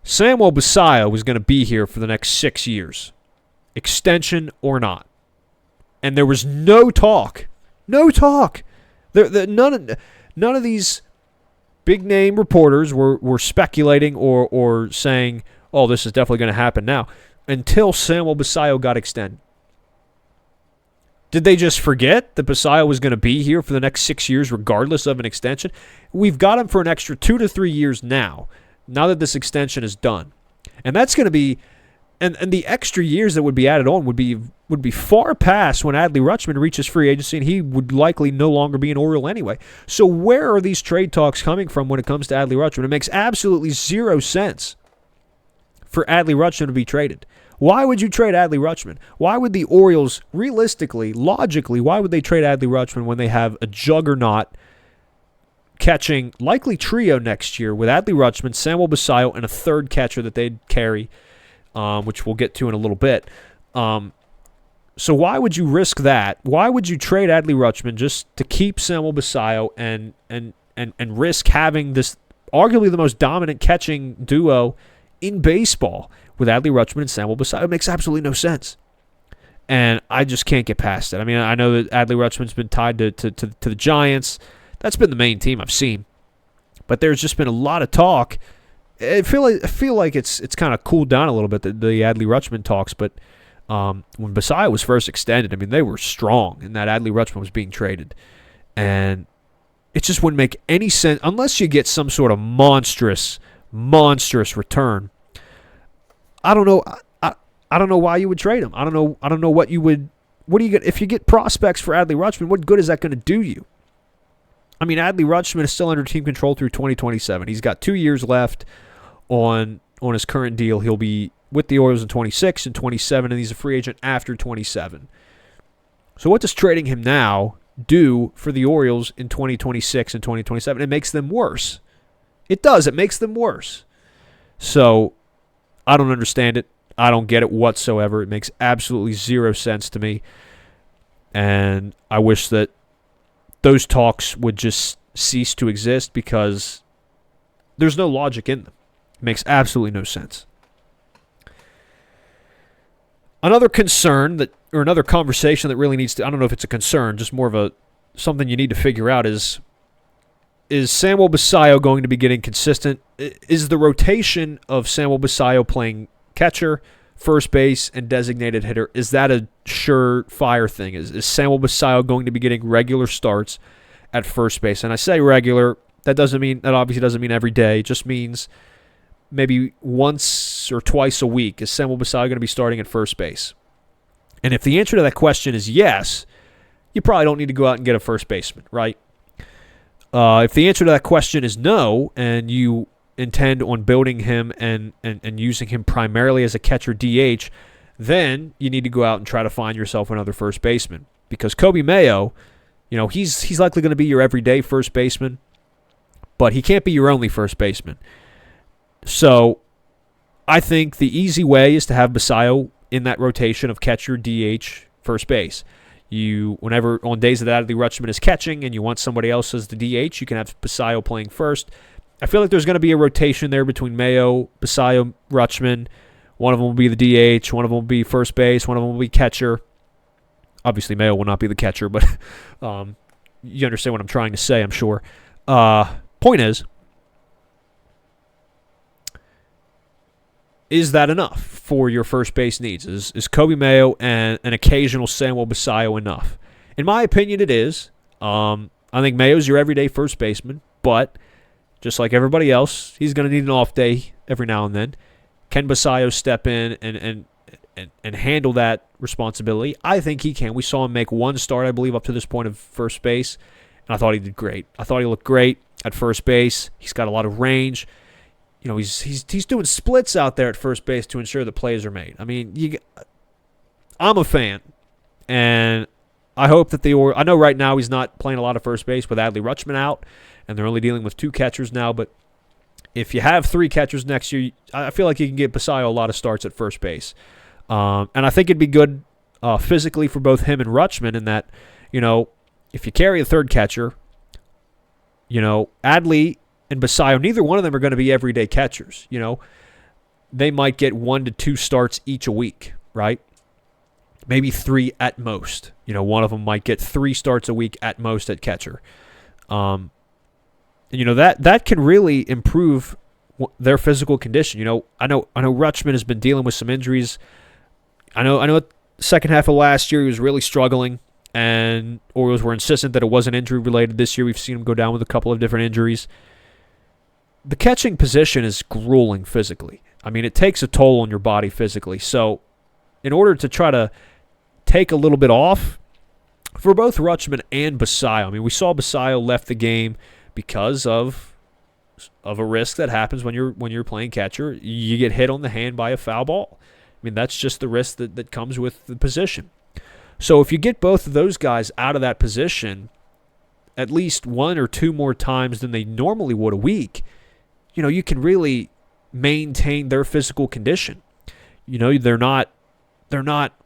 [SPEAKER 1] Samuel Basallo was going to be here for the next 6 years. Extension or not. And there was no talk. No talk. None of these big-name reporters were speculating or saying, oh, this is definitely going to happen now, until Samuel Basallo got extended. Did they just forget that Basallo was going to be here for the next 6 years regardless of an extension? We've got him for an extra 2 to 3 years now that this extension is done. And that's going to be, and the extra years that would be added on would be far past when Adley Rutschman reaches free agency, and he would likely no longer be an Oriole anyway. So where are these trade talks coming from when it comes to Adley Rutschman? It makes absolutely zero sense for Adley Rutschman to be traded. Why would you trade Adley Rutschman? Why would the Orioles, realistically, logically, why would they trade Adley Rutschman when they have a juggernaut catching likely trio next year with Adley Rutschman, Samuel Basallo, and a third catcher that they'd carry, which we'll get to in a little bit. So why would you risk that? Why would you trade Adley Rutschman just to keep Samuel Basallo and risk having this arguably the most dominant catching duo in baseball with Adley Rutschman and Samuel Basallo? It makes absolutely no sense. And I just can't get past it. I mean, I know that Adley Rutschman's been tied to the Giants. That's been the main team I've seen. But there's just been a lot of talk. I feel like it's kind of cooled down a little bit, the Adley Rutschman talks. But when Basallo was first extended, I mean, they were strong in that Adley Rutschman was being traded. And it just wouldn't make any sense unless you get some sort of monstrous return. I don't know. I don't know why you would trade him. I don't know what you would. What do you get if you get prospects for Adley Rutschman? What good is that going to do you? I mean, Adley Rutschman is still under team control through 2027. He's got 2 years left on his current deal. He'll be with the Orioles in 26 and 27, and he's a free agent after 27. So what does trading him now do for the Orioles in 2026 and 2027? It makes them worse. It does. It makes them worse. So I don't understand it. I don't get it whatsoever. It makes absolutely zero sense to me. And I wish that those talks would just cease to exist because there's no logic in them. It makes absolutely no sense. Another concern or another conversation that really needs to, I don't know if it's a concern, just more of something you need to figure out is Samuel Basallo going to be getting consistent? Is the rotation of Samuel Basallo playing catcher, first base, and designated hitter, is that a surefire thing? Is Samuel Basallo going to be getting regular starts at first base? And I say regular, that obviously doesn't mean every day. It just means maybe once or twice a week. Is Samuel Basallo going to be starting at first base? And if the answer to that question is yes, you probably don't need to go out and get a first baseman, right? If the answer to that question is no, and you intend on building him and using him primarily as a catcher DH, then you need to go out and try to find yourself another first baseman. Because Coby Mayo, he's likely going to be your everyday first baseman, but he can't be your only first baseman. So I think the easy way is to have Basallo in that rotation of catcher, DH, first base. Whenever on days that Adley Rutschman is catching and you want somebody else as the DH, you can have Basallo playing first. I feel like there's going to be a rotation there between Mayo, Basallo, Rutschman. One of them will be the DH, one of them will be first base, one of them will be catcher. Obviously, Mayo will not be the catcher, but you understand what I'm trying to say, I'm sure. Point is that enough for your first base needs? Is Coby Mayo and an occasional Samuel Basallo enough? In my opinion, it is. I think Mayo's your everyday first baseman, but just like everybody else, he's going to need an off day every now and then. Can Basallo step in and handle that responsibility? I think he can. We saw him make one start, I believe, up to this point of first base, and I thought he did great. I thought he looked great at first base. He's got a lot of range. He's doing splits out there at first base to ensure that plays are made. I mean, I'm a fan, and I hope that I know right now he's not playing a lot of first base with Adley Rutschman out, and they're only dealing with 2 catchers now. But if you have 3 catchers next year, I feel like you can get Basallo a lot of starts at first base, and I think it'd be good physically for both him and Rutschman in that, if you carry a third catcher, Adley and Basallo, neither one of them are going to be everyday catchers. They might get 1 to 2 starts each a week, right? Maybe 3 at most. One of them might get 3 starts a week at most at catcher. That can really improve their physical condition. I know Rutschman has been dealing with some injuries. I know the second half of last year he was really struggling, and Orioles were insistent that it wasn't injury related. This year we've seen him go down with a couple of different injuries. The catching position is grueling physically. I mean, it takes a toll on your body physically. So in order to try to take a little bit off for both Rutschman and Basallo, I mean, we saw Basallo left the game because of a risk that happens when you're playing catcher. You get hit on the hand by a foul ball. I mean, that's just the risk that comes with the position. So if you get both of those guys out of that position at least 1 or 2 more times than they normally would a week, you can really maintain their physical condition. They're not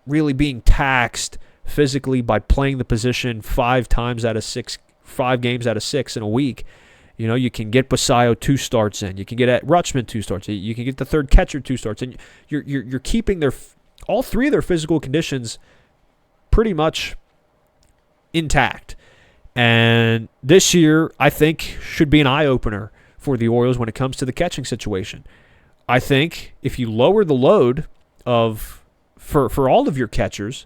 [SPEAKER 1] really being taxed physically by playing the position 5 games out of 6 in a week. You can get Basallo 2 starts in. You can get Rutschman 2 starts. You can get the third catcher 2 starts, and you're keeping all 3 of their physical conditions pretty much intact. And this year, I think, should be an eye-opener for the Orioles when it comes to the catching situation. I think if you lower the load for all of your catchers,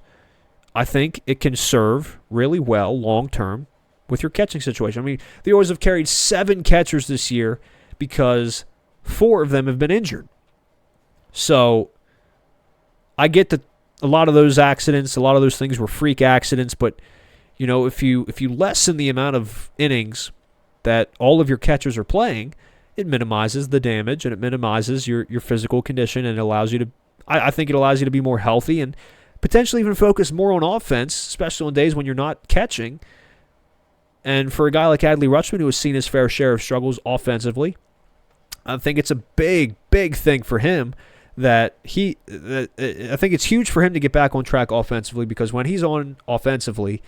[SPEAKER 1] I think it can serve really well long-term with your catching situation. I mean, the Orioles have carried 7 catchers this year because 4 of them have been injured. So I get that a lot of those accidents, a lot of those things were freak accidents, but if you lessen the amount of innings that all of your catchers are playing, it minimizes the damage and it minimizes your physical condition, and it allows you to, I think it allows you to be more healthy and potentially even focus more on offense, especially on days when you're not catching. And for a guy like Adley Rutschman, who has seen his fair share of struggles offensively, I think it's a big, big thing for him that I think it's huge for him to get back on track offensively, because when he's on offensively,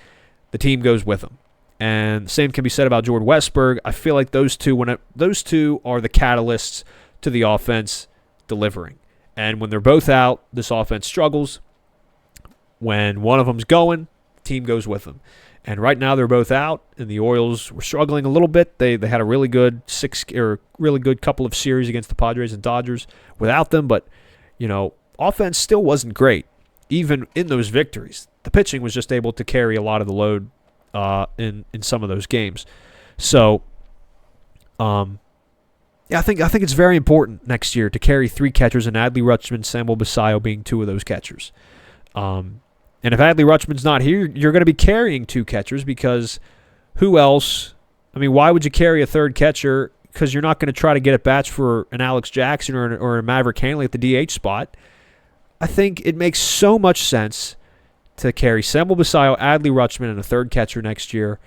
[SPEAKER 1] the team goes with him. And the same can be said about Jordan Westberg. I feel like those two are the catalysts to the offense delivering. And when they're both out, this offense struggles. When one of them's going, the team goes with them. And right now they're both out, and the Orioles were struggling a little bit. They had a really good couple of series against the Padres and Dodgers without them, but offense still wasn't great even in those victories. The pitching was just able to carry a lot of the load in some of those games. So, I think it's very important next year to carry 3 catchers, and Adley Rutschman, Samuel Basallo being 2 of those catchers. And if Adley Rutschman's not here, you're going to be carrying 2 catchers, because who else? I mean, why would you carry a third catcher? Because you're not going to try to get at bats for an Alex Jackson or a Maverick Hanley at the DH spot. I think it makes so much sense to carry Samuel Basallo, Adley Rutschman, and a third catcher next year.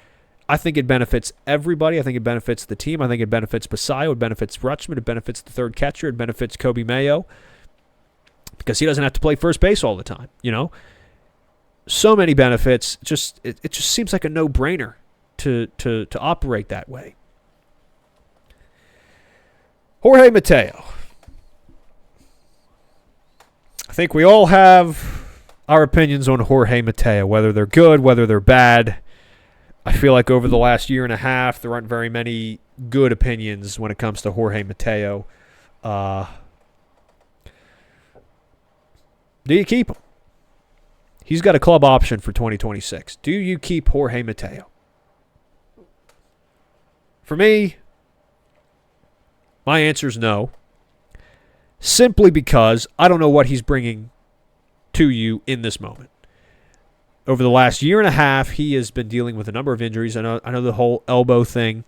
[SPEAKER 1] I think it benefits everybody. I think it benefits the team. I think it benefits Basallo. It benefits Rutschman. It benefits the third catcher. It benefits Kobe Mayo, because he doesn't have to play first base all the time, So many benefits. It just seems like a no-brainer to operate that way. Jorge Mateo. I think we all have our opinions on Jorge Mateo, whether they're good, whether they're bad. I feel like over the last year and a half, there aren't very many good opinions when it comes to Jorge Mateo. Do you keep him? He's got a club option for 2026. Do you keep Jorge Mateo? For me, my answer is no. Simply because I don't know what he's bringing to you in this moment. Over the last year and a half, he has been dealing with a number of injuries. I know the whole elbow thing.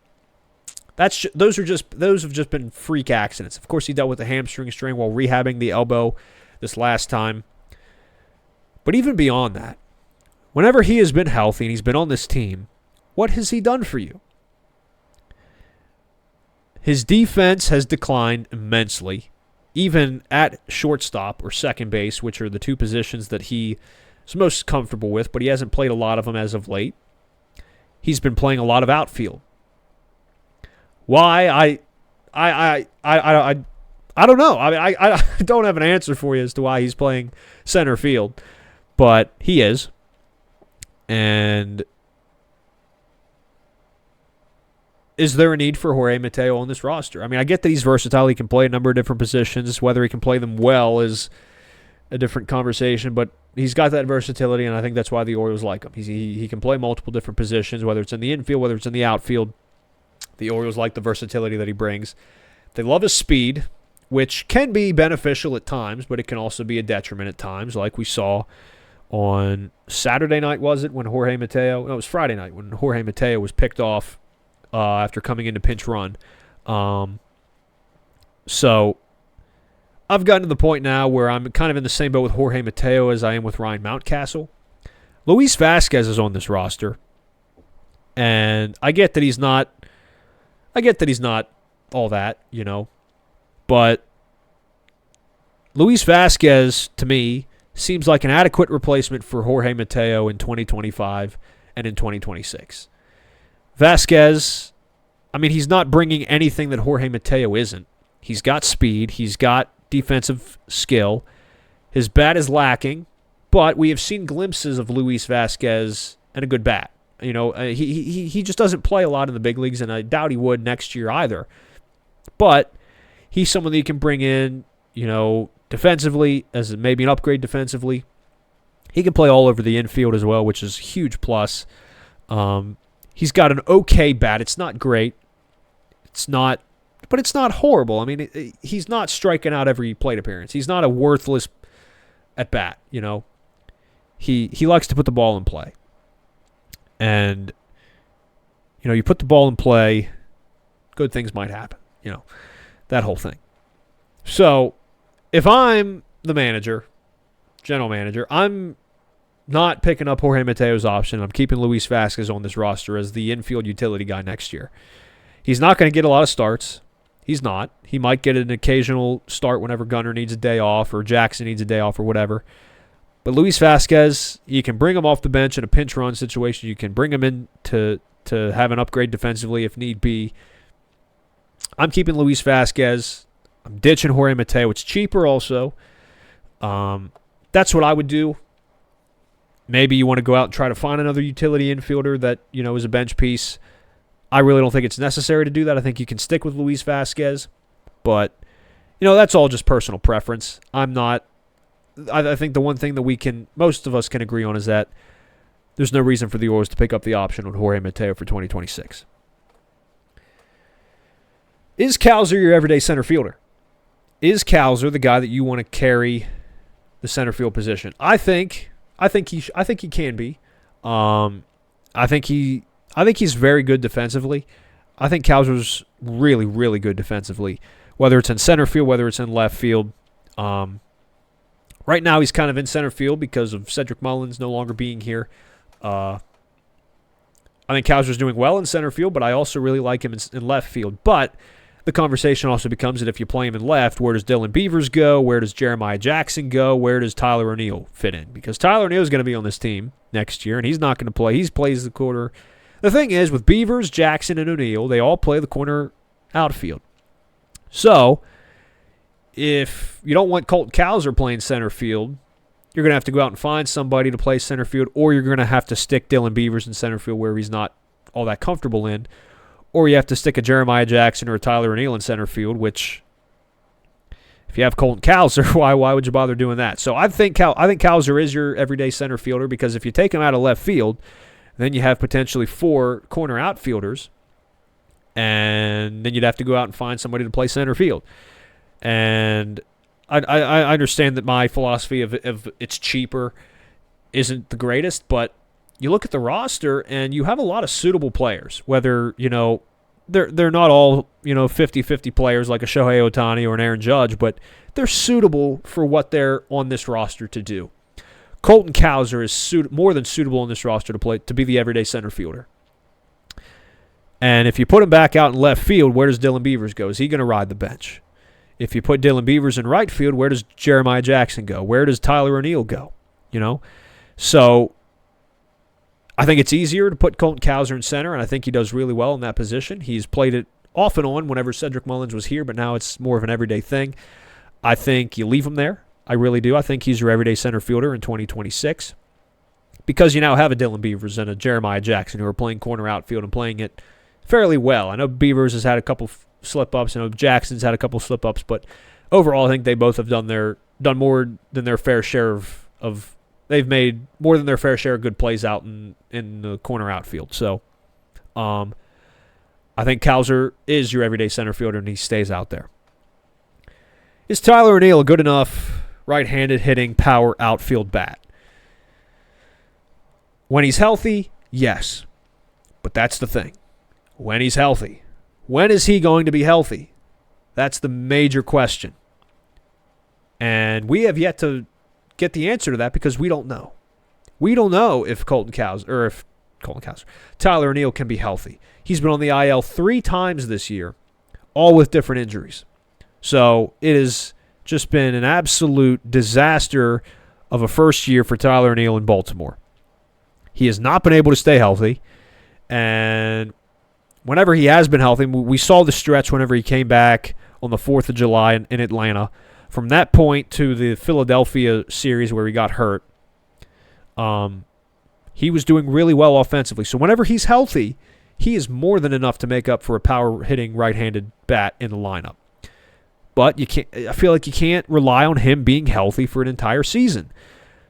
[SPEAKER 1] Those have just been freak accidents. Of course, he dealt with a hamstring strain while rehabbing the elbow this last time. But even beyond that, whenever he has been healthy and he's been on this team, what has he done for you? His defense has declined immensely, even at shortstop or second base, which are the 2 positions that he is most comfortable with, but he hasn't played a lot of them as of late. He's been playing a lot of outfield. Why? I don't know. I mean, I don't have an answer for you as to why he's playing center field, but he is. And is there a need for Jorge Mateo on this roster? I mean, I get that he's versatile. He can play a number of different positions. Whether he can play them well is a different conversation, but he's got that versatility, and I think that's why the Orioles like him. He can play multiple different positions, whether it's in the infield, whether it's in the outfield. The Orioles like the versatility that he brings. They love his speed, which can be beneficial at times, but it can also be a detriment at times, like we saw on Saturday night, was it, when Jorge Mateo... No, it was Friday night when Jorge Mateo was picked off after coming into pinch run. So I've gotten to the point now where I'm kind of in the same boat with Jorge Mateo as I am with Ryan Mountcastle. Luis Vasquez is on this roster, and I get that he's not all that, but Luis Vasquez, to me, seems like an adequate replacement for Jorge Mateo in 2025 and in 2026. Vasquez, I mean, he's not bringing anything that Jorge Mateo isn't. He's got speed. He's got defensive skill. His bat is lacking, but we have seen glimpses of Luis Vasquez and a good bat. He just doesn't play a lot in the big leagues, and I doubt he would next year either. But he's someone that you can bring in, defensively, as maybe an upgrade defensively. He can play all over the infield as well, which is a huge plus. He's got an okay bat. It's not great. But it's not horrible. I mean, he's not striking out every plate appearance. He's not a worthless at bat, He likes to put the ball in play. And, you put the ball in play, good things might happen, that whole thing. So, if I'm the general manager, I'm not picking up Jorge Mateo's option. I'm keeping Luis Vasquez on this roster as the infield utility guy next year. He's not going to get a lot of starts. He's not. He might get an occasional start whenever Gunnar needs a day off or Jackson needs a day off or whatever. But Luis Vasquez, you can bring him off the bench in a pinch run situation. You can bring him in to have an upgrade defensively if need be. I'm keeping Luis Vasquez. I'm ditching Jorge Mateo. It's cheaper also. That's what I would do. Maybe you want to go out and try to find another utility infielder that, is a bench piece. I really don't think it's necessary to do that. I think you can stick with Luis Vasquez. But, that's all just personal preference. I think the one thing that most of us can agree on is that there's no reason for the Orioles to pick up the option on Jorge Mateo for 2026. Is Cowser your everyday center fielder? Is Cowser the guy that you want to carry the center field position? I think he can be. I think he's very good defensively. I think Cowser's really, really good defensively, whether it's in center field, whether it's in left field. Right now he's kind of in center field because of Cedric Mullins no longer being here. I think Cowser's doing well in center field, but I also really like him in left field. But the conversation also becomes that if you play him in left, where does Dylan Beavers go? Where does Jeremiah Jackson go? Where does Tyler O'Neill fit in? Because Tyler O'Neill is going to be on this team next year, and he's not going to play. He plays the corner. The thing is, with Beavers, Jackson, and O'Neill, they all play the corner outfield. So, if you don't want Colton Cowser playing center field, you're going to have to go out and find somebody to play center field, or you're going to have to stick Dylan Beavers in center field where he's not all that comfortable in, or you have to stick a Jeremiah Jackson or a Tyler O'Neill in center field, which, if you have Colton Cowser, why would you bother doing that? So I think Cowser is your everyday center fielder, because if you take him out of left field, then you have potentially 4 corner outfielders, and then you'd have to go out and find somebody to play center field. And I understand that my philosophy of it's cheaper isn't the greatest, but you look at the roster and you have a lot of suitable players, whether, they're not all, 50-50 players like a Shohei Ohtani or an Aaron Judge, but they're suitable for what they're on this roster to do. Colton Cowser is more than suitable on this roster to be the everyday center fielder. And if you put him back out in left field, where does Dylan Beavers go? Is he going to ride the bench? If you put Dylan Beavers in right field, where does Jeremiah Jackson go? Where does Tyler O'Neill go? So I think it's easier to put Colton Cowser in center, and I think he does really well in that position. He's played it off and on whenever Cedric Mullins was here, but now it's more of an everyday thing. I think you leave him there. I really do. I think he's your everyday center fielder in 2026, because you now have a Dylan Beavers and a Jeremiah Jackson who are playing corner outfield and playing it fairly well. I know Beavers has had a couple slip-ups. I know Jackson's had a couple slip-ups, but overall I think they both have done more than their fair share of they've made more than their fair share of good plays out in the corner outfield. So I think Cowser is your everyday center fielder, and he stays out there. Is Tyler O'Neill a good enough right-handed hitting power outfield bat? When he's healthy, yes. But that's the thing. When he's healthy. When is he going to be healthy? That's the major question. And we have yet to get the answer to that because we don't know. We don't know if Tyler O'Neill can be healthy. He's been on the IL 3 times this year, all with different injuries. So it has just been an absolute disaster of a first year for Tyler O'Neill in Baltimore. He has not been able to stay healthy, and whenever he has been healthy, we saw the stretch whenever he came back on the 4th of July in Atlanta. From that point to the Philadelphia series where he got hurt, he was doing really well offensively. So whenever he's healthy, he is more than enough to make up for a power-hitting right-handed bat in the lineup. But I feel like you can't rely on him being healthy for an entire season.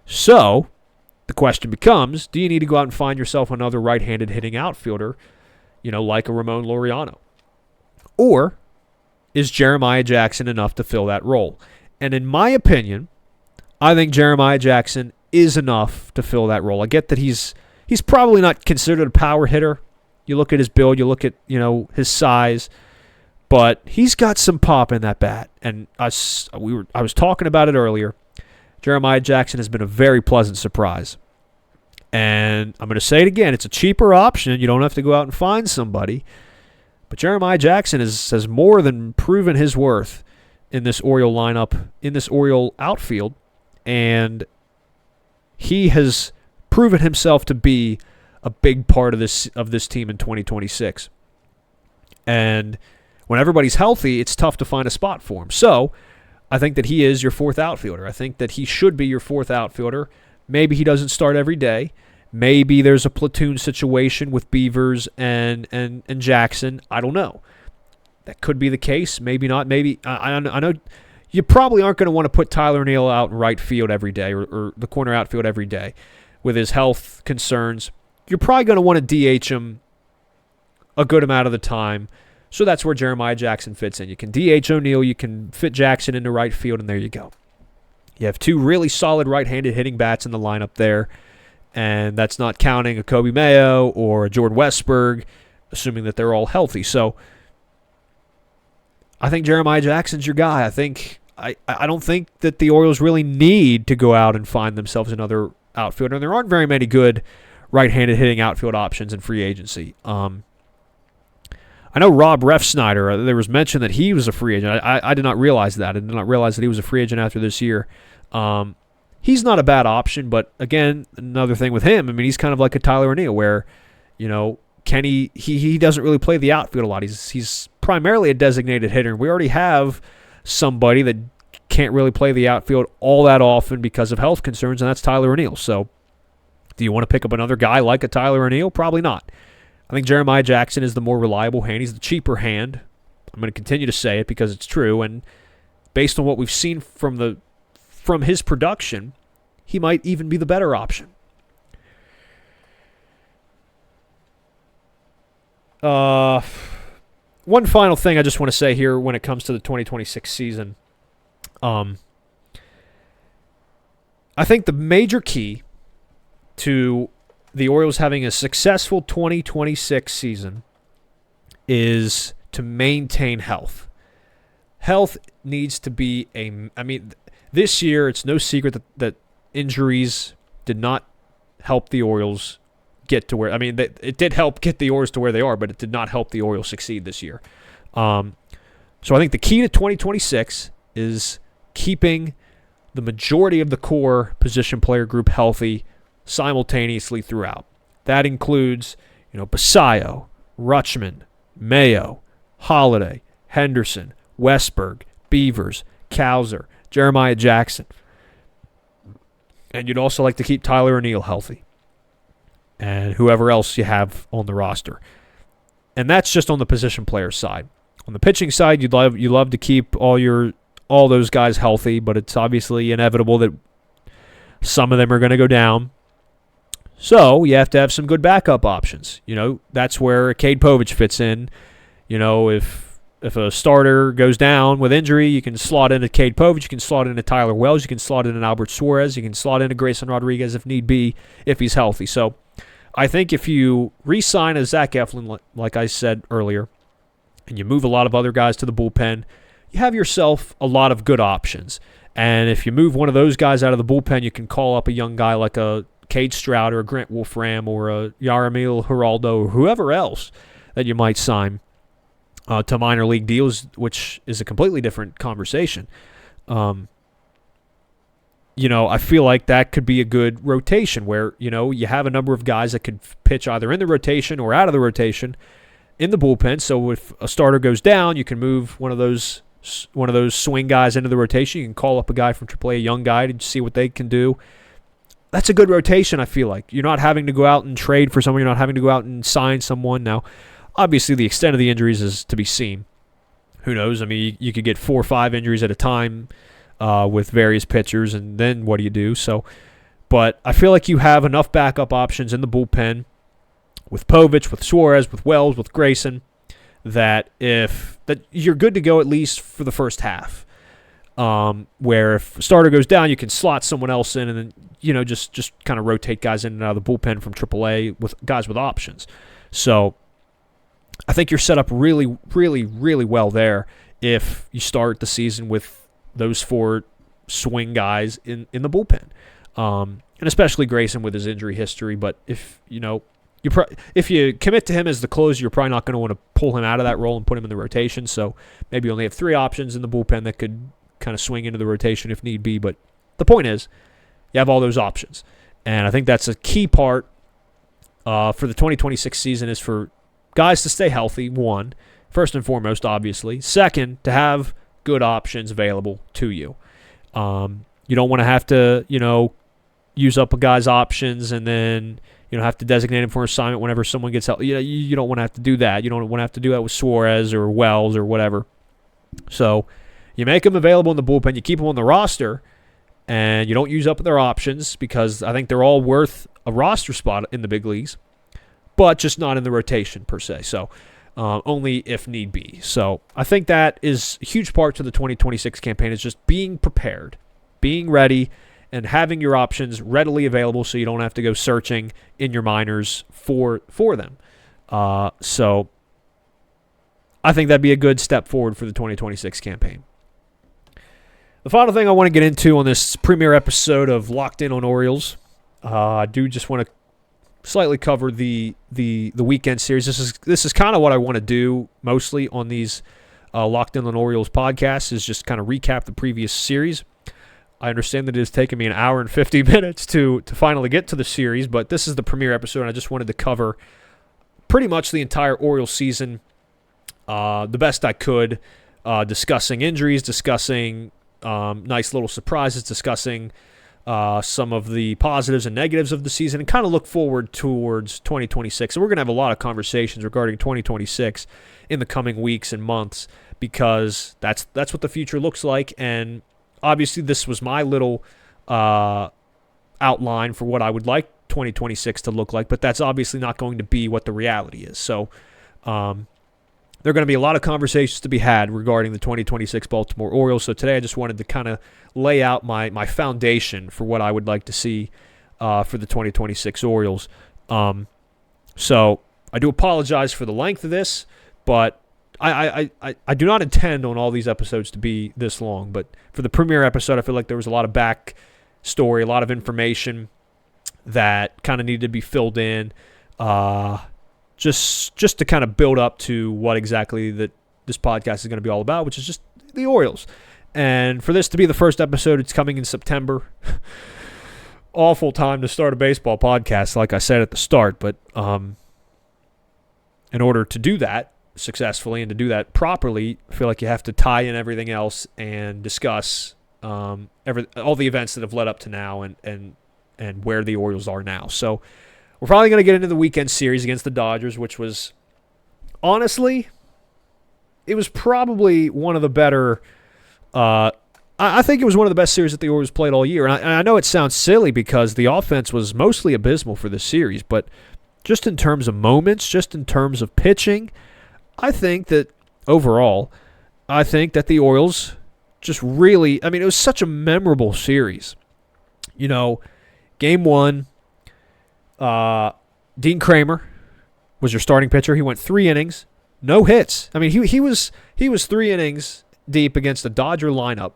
[SPEAKER 1] So the question becomes, do you need to go out and find yourself another right-handed hitting outfielder, like a Ramon Laureano? Or is Jeremiah Jackson enough to fill that role? And in my opinion, I think Jeremiah Jackson is enough to fill that role. I get that he's probably not considered a power hitter. You look at his build, you look at, his size, but he's got some pop in that bat. And I was talking about it earlier. Jeremiah Jackson has been a very pleasant surprise. And I'm going to say it again, it's a cheaper option. You don't have to go out and find somebody. But Jeremiah Jackson has more than proven his worth in this Oriole lineup, in this Oriole outfield, and he has proven himself to be a big part of this team in 2026. And when everybody's healthy, it's tough to find a spot for him. So I think that he is your fourth outfielder. I think that he should be your fourth outfielder. Maybe he doesn't start every day. Maybe there's a platoon situation with Beavers and Jackson. I don't know. That could be the case. Maybe not. Maybe I know you probably aren't going to want to put Tyler O'Neill out in right field every day or the corner outfield every day with his health concerns. You're probably going to want to DH him a good amount of the time. So that's where Jeremiah Jackson fits in. You can DH O'Neill, you can fit Jackson into right field, and there you go. You have two really solid right-handed hitting bats in the lineup there, and that's not counting a Kobe Mayo or a Jordan Westberg, assuming that they're all healthy. So I think Jeremiah Jackson's your guy. I don't think that the Orioles really need to go out and find themselves another outfielder, and there aren't very many good right-handed hitting outfield options in free agency. I know Rob Refsnyder, there was mention that he was a free agent. I did not realize that. I did not realize that he was a free agent after this year. He's not a bad option, but again, another thing with him, I mean, he's kind of like a Tyler O'Neill where, Kenny, he doesn't really play the outfield a lot. He's primarily a designated hitter, and we already have somebody that can't really play the outfield all that often because of health concerns, and that's Tyler O'Neill. So do you want to pick up another guy like a Tyler O'Neill? Probably not. I think Jeremiah Jackson is the more reliable hand. He's the cheaper hand. I'm going to continue to say it because it's true, and based on what we've seen from his production, he might even be the better option. One final thing I just want to say here when it comes to the 2026 season. I think the major key to the Orioles having a successful 2026 season is to maintain health. Health needs to be this year it's no secret that injuries did not help the Orioles get to where, it did help get the Orioles to where they are, but it did not help the Orioles succeed this year. So I think the key to 2026 is keeping the majority of the core position player group healthy simultaneously throughout. That includes, Basayo, Rutschman, Mayo, Holiday, Henderson, Westberg, Beavers, Cowser, Jeremiah Jackson. And you'd also like to keep Tyler O'Neill healthy. And whoever else you have on the roster. And that's just on the position player side. On the pitching side, you'd love to keep all those guys healthy, but it's obviously inevitable that some of them are going to go down. So you have to have some good backup options. That's where Cade Povich fits in. If a starter goes down with injury, you can slot into Cade Povich, you can slot into Tyler Wells, you can slot into Albert Suarez, you can slot into Grayson Rodriguez if need be, if he's healthy. So I think if you re-sign a Zach Eflin, like I said earlier, and you move a lot of other guys to the bullpen, you have yourself a lot of good options. And if you move one of those guys out of the bullpen, you can call up a young guy like a Cade Stroud or a Grant Wolfram or a Yaramil Geraldo or whoever else that you might sign to minor league deals, which is a completely different conversation. I feel like that could be a good rotation where, you have a number of guys that could pitch either in the rotation or out of the rotation in the bullpen. So if a starter goes down, you can move one of those swing guys into the rotation. You can call up a guy from AAA, a young guy, to see what they can do. That's a good rotation, I feel like. You're not having to go out and trade for someone. You're not having to go out and sign someone. Now, obviously, the extent of the injuries is to be seen. Who knows? You could get 4 or 5 injuries at a time with various pitchers, and then what do you do? But I feel like you have enough backup options in the bullpen with Povich, with Suarez, with Wells, with Grayson, that you're good to go at least for the first half. Where if a starter goes down, you can slot someone else in, and then just kind of rotate guys in and out of the bullpen from AAA with guys with options. So I think you're set up really, really, really well there if you start the season with those 4 swing guys in the bullpen, and especially Grayson with his injury history. But if if you commit to him as the closer, you're probably not going to want to pull him out of that role and put him in the rotation. So maybe you only have 3 options in the bullpen that could kind of swing into the rotation if need be. But the point is, you have all those options. And I think that's a key part for the 2026 season is for guys to stay healthy, one, first and foremost, obviously. Second, to have good options available to you. You don't want to have to, use up a guy's options and then, have to designate him for assignment whenever someone gets out. You don't want to have to do that. You don't want to have to do that with Suarez or Wells or whatever. So you make them available in the bullpen. You keep them on the roster, and you don't use up their options because I think they're all worth a roster spot in the big leagues, but just not in the rotation per se. So only if need be. So I think that is a huge part to the 2026 campaign is just being prepared, being ready, and having your options readily available so you don't have to go searching in your minors for them. So I think that'd be a good step forward for the 2026 campaign. The final thing I want to get into on this premiere episode of Locked In On Orioles, I do just want to slightly cover the weekend series. This is kind of what I want to do mostly on these Locked In On Orioles podcasts is just kind of recap the previous series. I understand that it has taken me an hour and 50 minutes to finally get to the series, but this is the premiere episode, and I just wanted to cover pretty much the entire Orioles season the best I could, discussing injuries, discussing nice little surprises, discussing some of the positives and negatives of the season, and kind of look forward towards 2026. And we're going to have a lot of conversations regarding 2026 in the coming weeks and months because that's what the future looks like. And obviously, this was my little outline for what I would like 2026 to look like, but that's obviously not going to be what the reality is. So there are going to be a lot of conversations to be had regarding the 2026 Baltimore Orioles. So today I just wanted to kind of lay out my foundation for what I would like to see for the 2026 Orioles. So I do apologize for the length of this, but I do not intend on all these episodes to be this long, but for the premiere episode, I feel like there was a lot of back story, a lot of information that kind of needed to be filled in, just to kind of build up to what exactly that this podcast is going to be all about, which is just the Orioles. And for this to be the first episode, it's coming in September. Awful time to start a baseball podcast, like I said at the start, but in order to do that successfully and to do that properly, I feel like you have to tie in everything else and discuss all the events that have led up to now and where the Orioles are now. So we're probably going to get into the weekend series against the Dodgers, which was, honestly, it was probably one of the better I think it was one of the best series that the Orioles played all year. And I know it sounds silly because the offense was mostly abysmal for this series, but just in terms of moments, just in terms of pitching, I think that overall, the Orioles just really, it was such a memorable series. Game 1, Dean Kramer was your starting pitcher. He went 3 innings, no hits. He was 3 innings deep against a Dodger lineup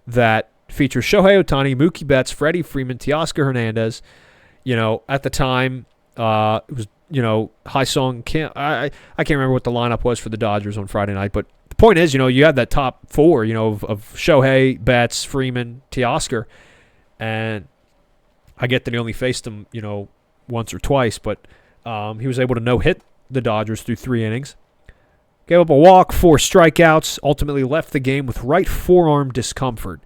[SPEAKER 1] that features Shohei Ohtani, Mookie Betts, Freddie Freeman, Teoscar Hernandez. At the time, it was, Hye-Sung Kim. I can't remember what the lineup was for the Dodgers on Friday night, but the point is, you had that top 4, of Shohei, Betts, Freeman, Teoscar, and I get that he only faced them, once or twice, but he was able to no-hit the Dodgers through 3 innings. Gave up a walk, 4 strikeouts, ultimately left the game with right forearm discomfort,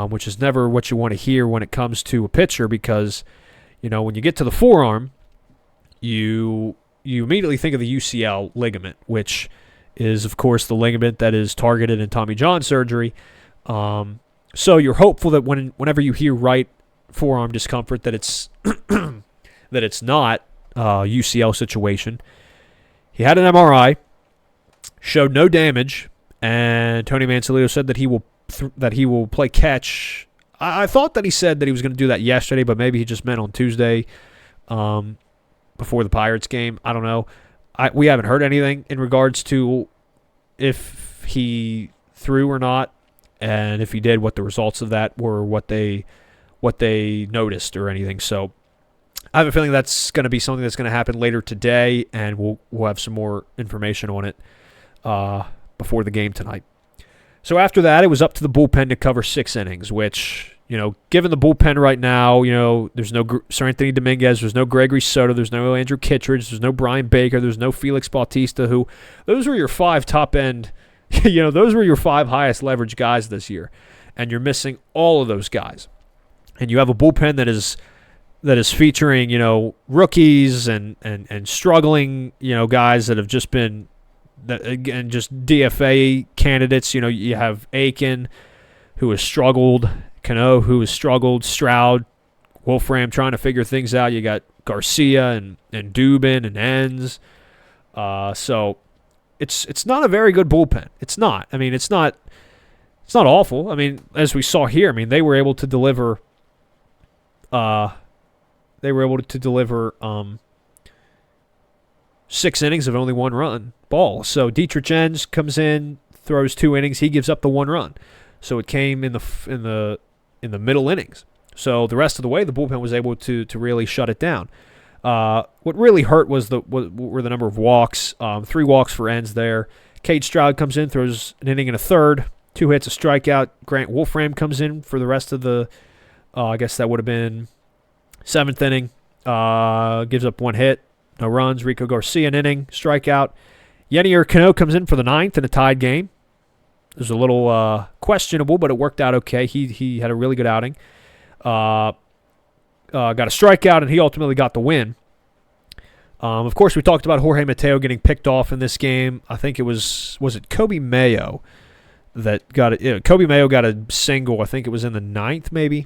[SPEAKER 1] which is never what you want to hear when it comes to a pitcher because, when you get to the forearm, you immediately think of the UCL ligament, which is, of course, the ligament that is targeted in Tommy John surgery. So you're hopeful that whenever you hear right forearm discomfort that it's that it's not a UCL situation. He had an MRI, showed no damage, and Tony Mansolito said that he will play catch. I thought that he said that he was going to do that yesterday, but maybe he just meant on Tuesday before the Pirates game. I don't know. We haven't heard anything in regards to if he threw or not, and if he did, what the results of that were, what they noticed or anything. So
[SPEAKER 2] I have a feeling that's going to be something that's going to happen later today, and we'll have some more information on it before the game tonight. So after that, it was up to the bullpen to cover 6 innings, which, given the bullpen right now, there's no Sir Anthony Dominguez, there's no Gregory Soto, there's no Andrew Kittredge, there's no Brian Baker, there's no Felix Bautista, those were your 5 top-end, those were your 5 highest leverage guys this year, and you're missing all of those guys. And you have a bullpen that is featuring, rookies and struggling, guys that have just been, again, just DFA candidates. You have Aiken, who has struggled, Cano, who has struggled, Stroud, Wolfram trying to figure things out. You got Garcia and Dubin and Enns. So it's not a very good bullpen. It's not. I mean, it's not awful. I mean, as we saw here, they were able to deliver. They were able to deliver 6 innings of only 1 run ball. So Dietrich Enns comes in, throws 2 innings, he gives up the 1 run. So it came in the middle innings. So the rest of the way, the bullpen was able to really shut it down. What really hurt were the number of walks. 3 walks for Enns there. Cade Stroud comes in, throws an inning and a third, 2 hits, a strikeout. Grant Wolfram comes in for the rest of the, I guess that would have been 7th inning. Gives up 1 hit, no runs. Rico Garcia, an inning, strikeout. Yenier Cano comes in for the 9th in a tied game. It was a little questionable, but it worked out okay. He had a really good outing. Got a strikeout, and he ultimately got the win. Of course, we talked about Jorge Mateo getting picked off in this game. I think it was it Kobe Mayo that got it? Kobe Mayo got a single. I think it was in the 9th, maybe.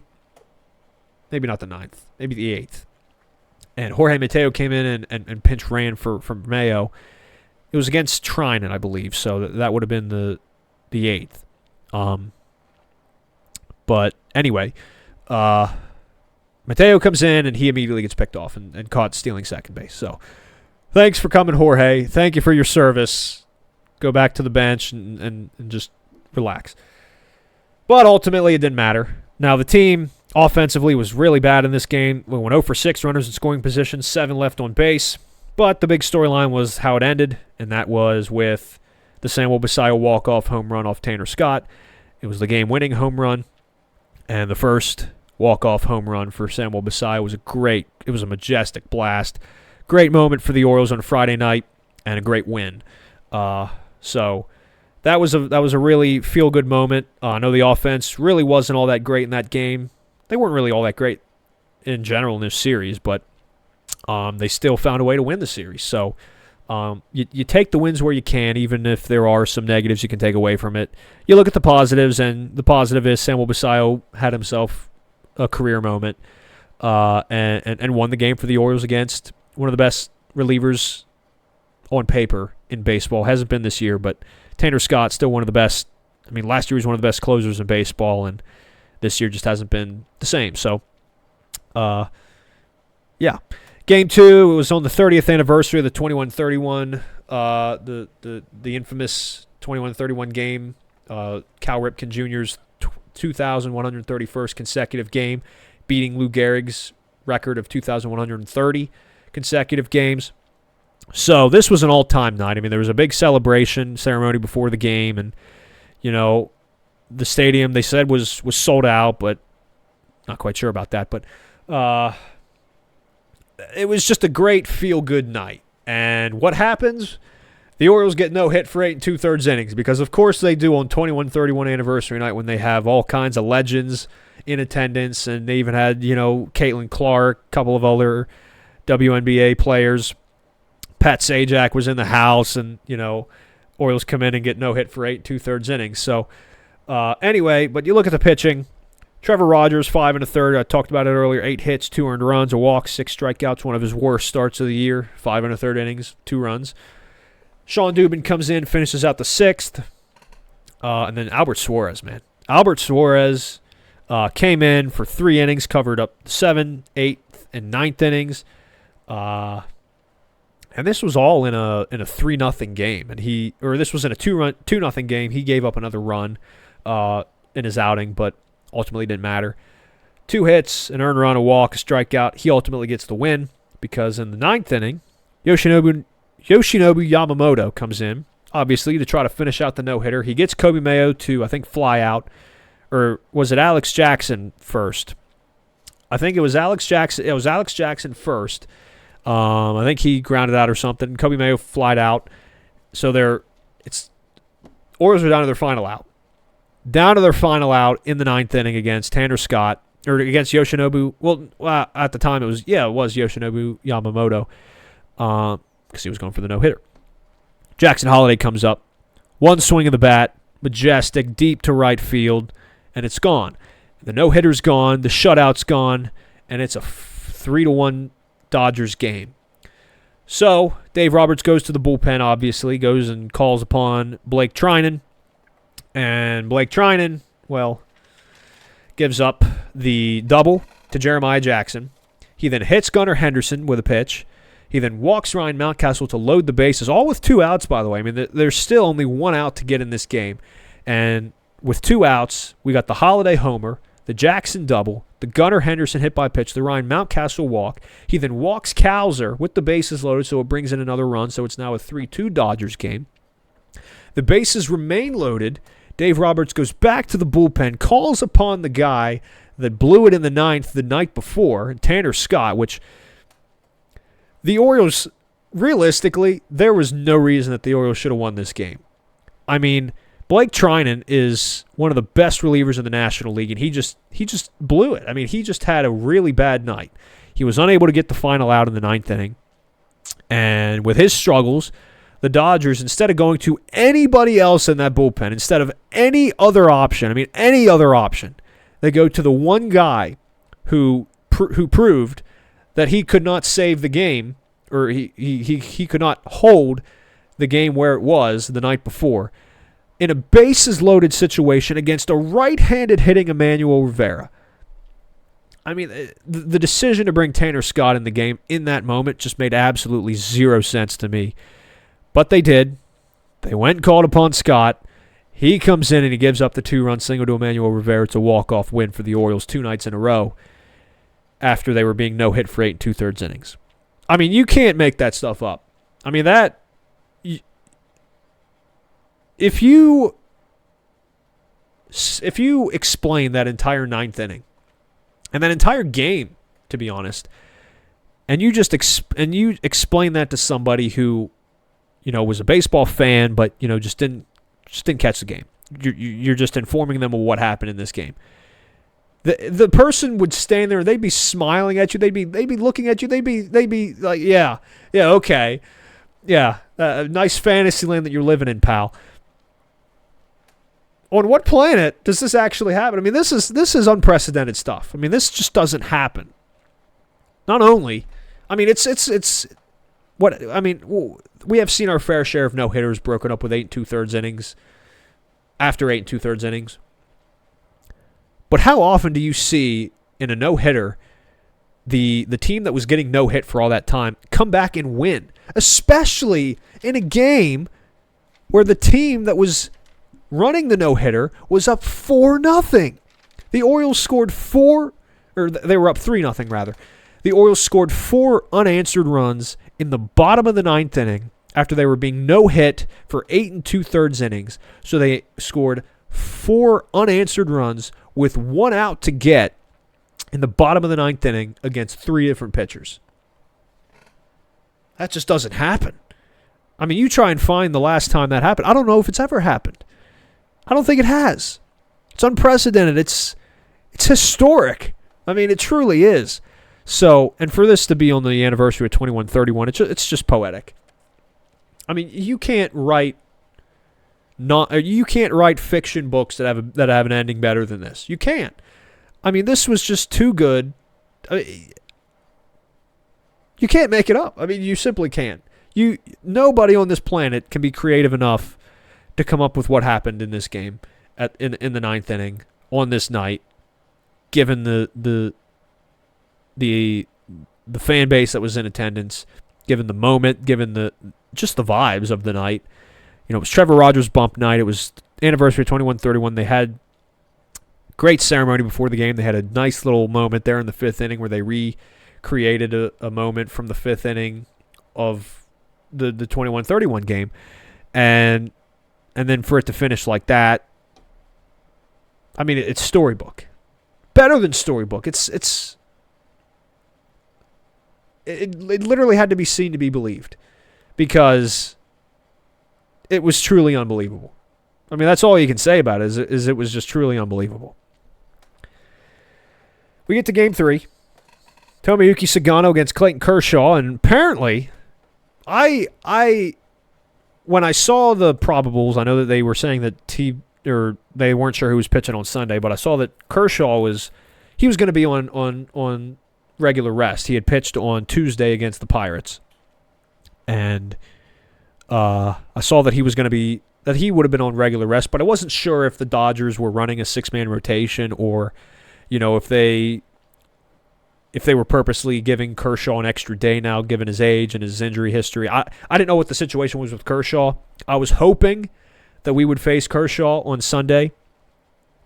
[SPEAKER 2] Maybe not the 9th. Maybe the 8th. And Jorge Mateo came in and pinch ran for Mayo. It was against Trinan, I believe, so that would have been the 8th. But anyway, Mateo comes in, and he immediately gets picked off and caught stealing second base. So thanks for coming, Jorge. Thank you for your service. Go back to the bench and just relax. But ultimately, it didn't matter. Now, the team offensively was really bad in this game. We went 0 for 6 runners in scoring position, 7 left on base. But the big storyline was how it ended, and that was with the Samuel Basallo walk-off home run off Tanner Scott. It was the game-winning home run, and the first walk-off home run for Samuel Basallo was a majestic blast. Great moment for the Orioles on a Friday night, and a great win. So that was a really feel-good moment. I know the offense really wasn't all that great in that game. They weren't really all that great in general in this series, but they still found a way to win the series. So you take the wins where you can, even if there are some negatives you can take away from it. You look at the positives, and the positive is Samuel Basallo had himself a career moment and won the game for the Orioles against one of the best relievers on paper in baseball. Hasn't been this year, but Tanner Scott, still one of the best. I mean, last year he was one of the best closers in baseball, and this year just hasn't been the same. So, yeah. Game 2, it was on the 30th anniversary of the 21-31, the infamous 21-31 game, Cal Ripken Jr.'s 2,131st consecutive game, beating Lou Gehrig's record of 2,130 consecutive games. So this was an all-time night. I mean, there was a big celebration ceremony before the game, and, the stadium, they said, was sold out, but not quite sure about that. But it was just a great feel-good night. And what happens? The Orioles get no hit for 8 2/3 innings, because of course they do on 21-31 anniversary night, when they have all kinds of legends in attendance, and they even had, Caitlin Clark, a couple of other WNBA players. Pat Sajak was in the house, and, Orioles come in and get no hit for 8 2/3 innings. So anyway, but you look at the pitching. Trevor Rogers, 5 1/3. I talked about it earlier. 8 hits, 2 earned runs, a walk, 6 strikeouts. One of his worst starts of the year. 5 1/3 innings, 2 runs. Sean Dubin comes in, finishes out the 6th. And then Albert Suarez, man. Albert Suarez came in for 3 innings, covered up the 7th, 8th, and 9th innings. And this was all in a 3-0 game. And this was in a 2-0 game. He gave up another run in his outing, but ultimately didn't matter. 2 hits, an earned run, a walk, a strikeout. He ultimately gets the win because in the 9th inning, Yoshinobu Yamamoto comes in, obviously, to try to finish out the no-hitter. He gets Kobe Mayo to, I think, fly out. Or was it Alex Jackson first? I think it was Alex Jackson. It was Alex Jackson first. I think he grounded out or something. Kobe Mayo flied out. So Orioles are down to their final out. Down to their final out in the 9th inning against Tanner Scott. Or against Yoshinobu. Well, at the time it was Yoshinobu Yamamoto. Because he was going for the no-hitter. Jackson Holliday comes up. One swing of the bat. Majestic, deep to right field. And it's gone. The no-hitter's gone. The shutout's gone. And it's a 3-1 Dodgers game. So, Dave Roberts goes to the bullpen, obviously. Goes and calls upon Blake Trinan. And Blake Trinan, gives up the double to Jeremiah Jackson. He then hits Gunnar Henderson with a pitch. He then walks Ryan Mountcastle to load the bases, all with 2 outs, by the way. I mean, there's still only 1 out to get in this game. And with 2 outs, we got the Holiday homer, the Jackson double, the Gunnar Henderson hit by pitch, the Ryan Mountcastle walk. He then walks Cowser with the bases loaded, so it brings in another run, so it's now a 3-2 Dodgers game. The bases remain loaded. Dave Roberts goes back to the bullpen, calls upon the guy that blew it in the 9th the night before, Tanner Scott, which the Orioles, realistically, there was no reason that the Orioles should have won this game. I mean, Blake Trinan is one of the best relievers in the National League, and he just blew it. I mean, he just had a really bad night. He was unable to get the final out in the 9th inning. And with his struggles, the Dodgers, instead of going to anybody else in that bullpen, instead of any other option, they go to the one guy who proved that he could not save the game, or he could not hold the game where it was the night before, in a bases-loaded situation against a right-handed hitting Emmanuel Rivera. I mean, the decision to bring Tanner Scott in the game in that moment just made absolutely zero sense to me. But they did. They went and called upon Scott. He comes in and he gives up the 2-run single to Emmanuel Rivera. It's a walk-off win for the Orioles 2 nights in a row after they were being no-hit for 8 2/3 innings. I mean, you can't make that stuff up. I mean, if you explain that entire 9th inning and that entire game, to be honest, and you just explain that to somebody who, was a baseball fan, but just didn't catch the game. You're just informing them of what happened in this game. The person would stand there and they'd be smiling at you. They'd be looking at you. They'd be like, yeah, okay, yeah, nice fantasy land that you're living in, pal. On what planet does this actually happen? I mean, this is unprecedented stuff. I mean, this just doesn't happen. Not only, I mean, it's what I mean. We have seen our fair share of no-hitters broken up with 8 2/3 innings. After 8 2/3 innings. But how often do you see in a no-hitter the team that was getting no-hit for all that time come back and win? Especially in a game where the team that was running the no-hitter was up 4-0. The Orioles scored they were up 3-0 rather. The Orioles scored 4 unanswered runs in the bottom of the 9th inning after they were being no-hit for 8 2/3 innings. So they scored 4 unanswered runs with 1 out to get in the bottom of the 9th inning against 3 different pitchers. That just doesn't happen. I mean, you try and find the last time that happened. I don't know if it's ever happened. I don't think it has. It's unprecedented. It's historic. I mean, it truly is. So, and for this to be on the anniversary of 21-31, it's just poetic. I mean, you can't write fiction books that have an ending better than this. You can't. I mean, this was just too good. You can't make it up. I mean, you simply can't. Nobody on this planet can be creative enough to come up with what happened in this game in the 9th inning on this night, given the fan base that was in attendance, given the moment, given just the vibes of the night. It was Trevor Rogers' bump night. It was anniversary of 21-31. They had Great ceremony before the game. They had a nice little moment there in the 5th inning where they recreated a moment from the 5th inning of the 21-31 game. And then for it to finish like that, I mean, it's storybook. Better than storybook. It literally had to be seen to be believed because it was truly unbelievable. I mean, that's all you can say about it is it was just truly unbelievable. We get to Game 3. Tomoyuki Sagano against Clayton Kershaw, and apparently, when I saw the probables, I know that they were saying that they weren't sure who was pitching on Sunday, but I saw that Kershaw was going to be on regular rest. He had pitched on Tuesday against the Pirates, and I saw that he would have been on regular rest, but I wasn't sure if the Dodgers were running a 6-man rotation or, if they were purposely giving Kershaw an extra day now, given his age and his injury history. I didn't know what the situation was with Kershaw. I was hoping that we would face Kershaw on Sunday,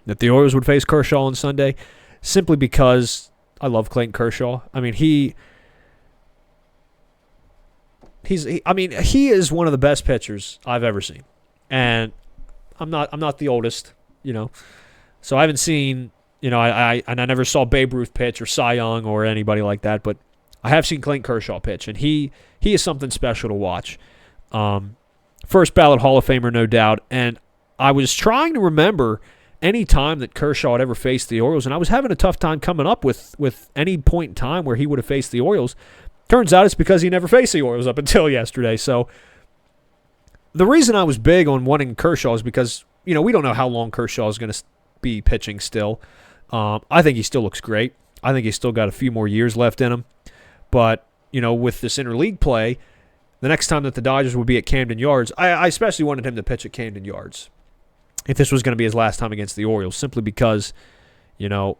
[SPEAKER 2] that the Orioles would face Kershaw on Sunday, simply because I love Clayton Kershaw. I mean, he is one of the best pitchers I've ever seen. And I'm not the oldest, so I haven't seen, I never saw Babe Ruth pitch or Cy Young or anybody like that, but I have seen Clayton Kershaw pitch, and he is something special to watch. First ballot Hall of Famer, no doubt. And I was trying to remember any time that Kershaw had ever faced the Orioles, and I was having a tough time coming up with any point in time where he would have faced the Orioles. Turns out it's because he never faced the Orioles up until yesterday. So the reason I was big on wanting Kershaw is because, we don't know how long Kershaw is going to be pitching still. I think he still looks great. I think he's still got a few more years left in him. But, with this interleague play, the next time that the Dodgers would be at Camden Yards, I especially wanted him to pitch at Camden Yards if this was going to be his last time against the Orioles, simply because, I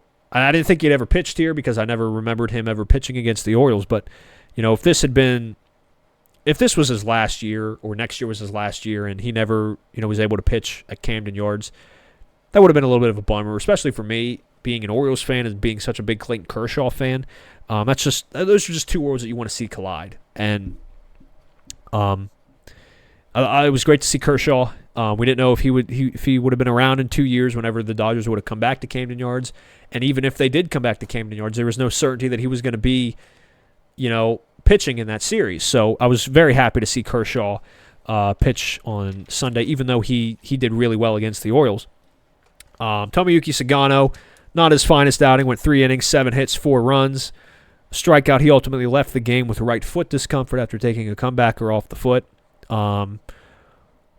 [SPEAKER 2] didn't think he'd ever pitched here because I never remembered him ever pitching against the Orioles. But, if this was his last year or next year was his last year and he never, was able to pitch at Camden Yards, that would have been a little bit of a bummer, especially for me, being an Orioles fan and being such a big Clayton Kershaw fan. Those are just two worlds that you want to see collide. And it was great to see Kershaw. We didn't know if he would have been around in 2 years whenever the Dodgers would have come back to Camden Yards. And even if they did come back to Camden Yards, there was no certainty that he was going to be, pitching in that series. So I was very happy to see Kershaw pitch on Sunday, even though he did really well against the Orioles. Tomoyuki Sagano, not his finest outing, went 3 innings, 7 hits, 4 runs. Strikeout, he ultimately left the game with right foot discomfort after taking a comebacker off the foot.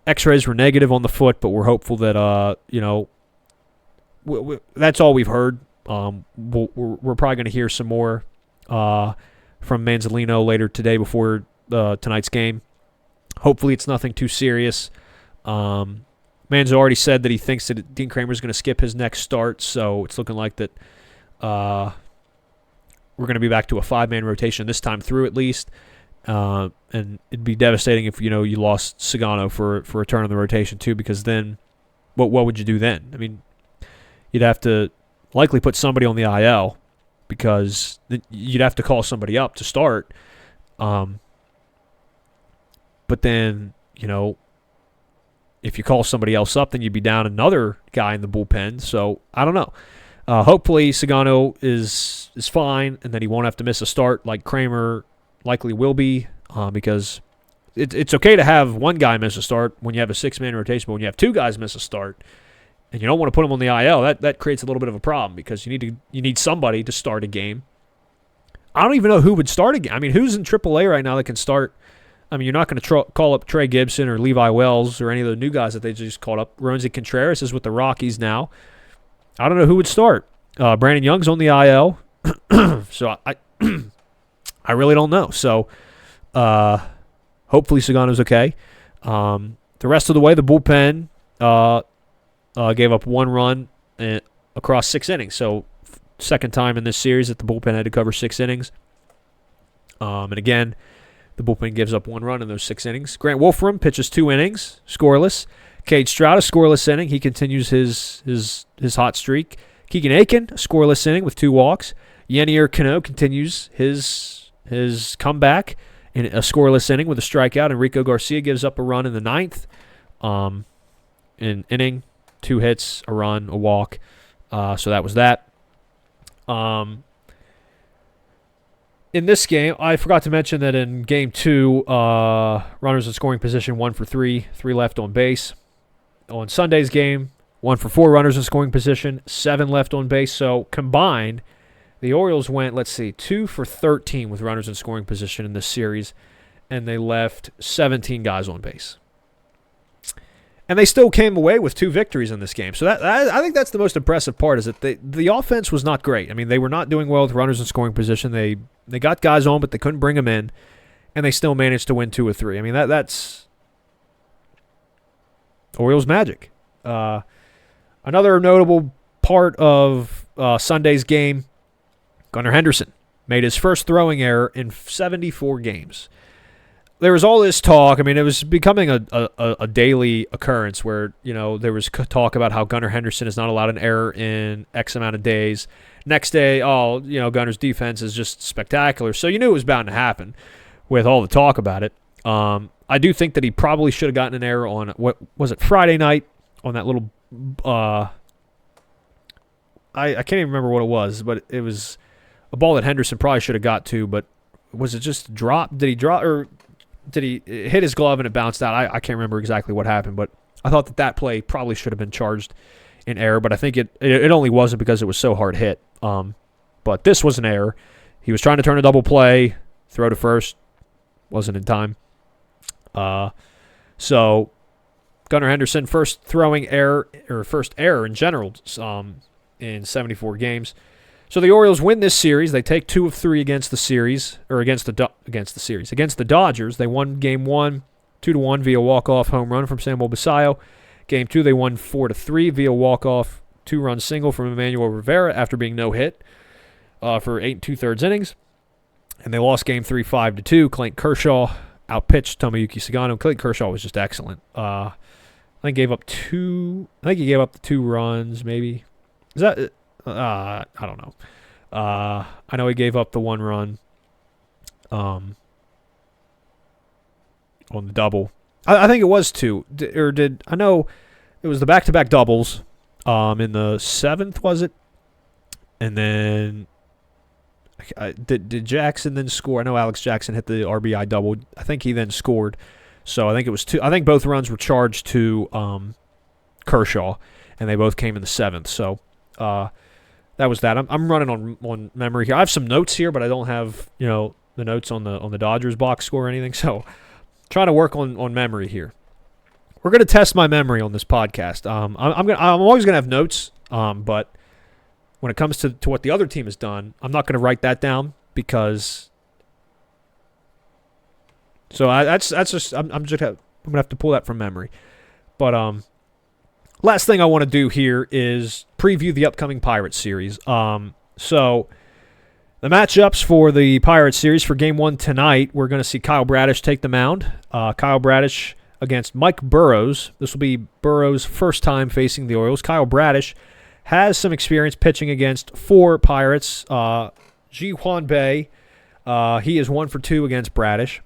[SPEAKER 2] X-rays were negative on the foot, but we're hopeful that, that's all we've heard. We're probably going to hear some more from Manzolino later today before tonight's game. Hopefully it's nothing too serious. Manzo already said that he thinks that Dean Kramer's going to skip his next start, so it's looking like that we're going to be back to a 5-man rotation this time through at least. And it'd be devastating if, you lost Sagano for a turn in the rotation too, because then what would you do then? I mean, you'd have to likely put somebody on the IL because you'd have to call somebody up to start. But then, if you call somebody else up, then you'd be down another guy in the bullpen. So I don't know. Hopefully Sagano is fine and that he won't have to miss a start like Kramer likely will be, because it's okay to have one guy miss a start when you have a 6-man rotation, but when you have 2 guys miss a start and you don't want to put them on the IL, that creates a little bit of a problem because you need somebody to start a game. I don't even know who would start a game. I mean, who's in AAA right now that can start? I mean, you're not going to call up Trey Gibson or Levi Wells or any of the new guys that they just called up. Roansy Contreras is with the Rockies now. I don't know who would start. Brandon Young's on the IL, so I really don't know. So hopefully Sagano's okay. The rest of the way, the bullpen gave up 1 run across 6 innings. So second time in this series that the bullpen had to cover 6 innings. And again, the bullpen gives up 1 run in those 6 innings. Grant Wolfram pitches 2 innings, scoreless. Cade Stroud, a scoreless inning. He continues his hot streak. Keegan Aiken, a scoreless inning with 2 walks. Yenier Cano continues his comeback in a scoreless inning with a strikeout. Enrico Garcia gives up a run in the 9th. An inning, 2 hits, a run, a walk. So that was that. In this game, I forgot to mention that in Game 2, runners in scoring position 1 for 3, 3 left on base. On Sunday's game, 1 for 4 runners in scoring position, 7 left on base. So combined, the Orioles went, 2 for 13 with runners in scoring position in this series, and they left 17 guys on base. And they still came away with 2 victories in this game. So I think that's the most impressive part, is that the offense was not great. I mean, they were not doing well with runners in scoring position. They got guys on, but they couldn't bring them in, and they still managed to win 2 or 3. I mean, that's Orioles magic. Another notable part of Sunday's game, Gunnar Henderson made his first throwing error in 74 games. There was all this talk. I mean, it was becoming a daily occurrence where, there was talk about how Gunnar Henderson is not allowed an error in X amount of days. Next day, Gunner's defense is just spectacular. So you knew it was bound to happen with all the talk about it. I do think that he probably should have gotten an error on, what was it, Friday night, on that little, I can't even remember what it was, but it was a ball that Henderson probably should have got to, but was it just drop? Did he drop, or did he hit his glove and it bounced out? I can't remember exactly what happened, but I thought that play probably should have been charged in error, but I think it only wasn't because it was so hard hit. But this was an error. He was trying to turn a double play, throw to first, wasn't in time. So Gunnar Henderson, first throwing error, or first error in general, in 74 games. So the Orioles win this series. They take 2 of 3 against the series, or against the Dodgers. They won Game 1, 2-1 via walk-off home run from Samuel Basallo. Game 2, they won 4-3 via walk-off 2-run single from Emmanuel Rivera after being no-hit for 8 2/3 innings. And they lost Game 3, 5-2. Clayton Kershaw outpitched Tomoyuki Sagano. Clayton Kershaw was just excellent. I think he gave up the 2 runs, maybe. Is that? I don't know. I know he gave up the 1 run on the double. I think it was 2. I know it was the back-to-back doubles in the 7th, was it? And then did Jackson then score? I know Alex Jackson hit the RBI double. I think he then scored. So I think it was 2. I think both runs were charged to Kershaw, and they both came in the 7th. So that was that. I'm running on memory here. I have some notes here, but I don't have the notes on the Dodgers box score or anything. So trying to work on memory here. We're gonna test my memory on this podcast. I'm always gonna have notes, but when it comes to what the other team has done, I'm not gonna write that down because. So I'm gonna have to pull that from memory, but last thing I want to do here is preview the upcoming Pirates series. So the matchups for the Pirates series for Game 1 tonight, we're going to see Kyle Bradish take the mound. Kyle Bradish against Mike Burrows. This will be Burrows' first time facing the Orioles. Kyle Bradish has some experience pitching against 4 Pirates. Ji Hwan Bae, he is 1 for 2 against Bradish.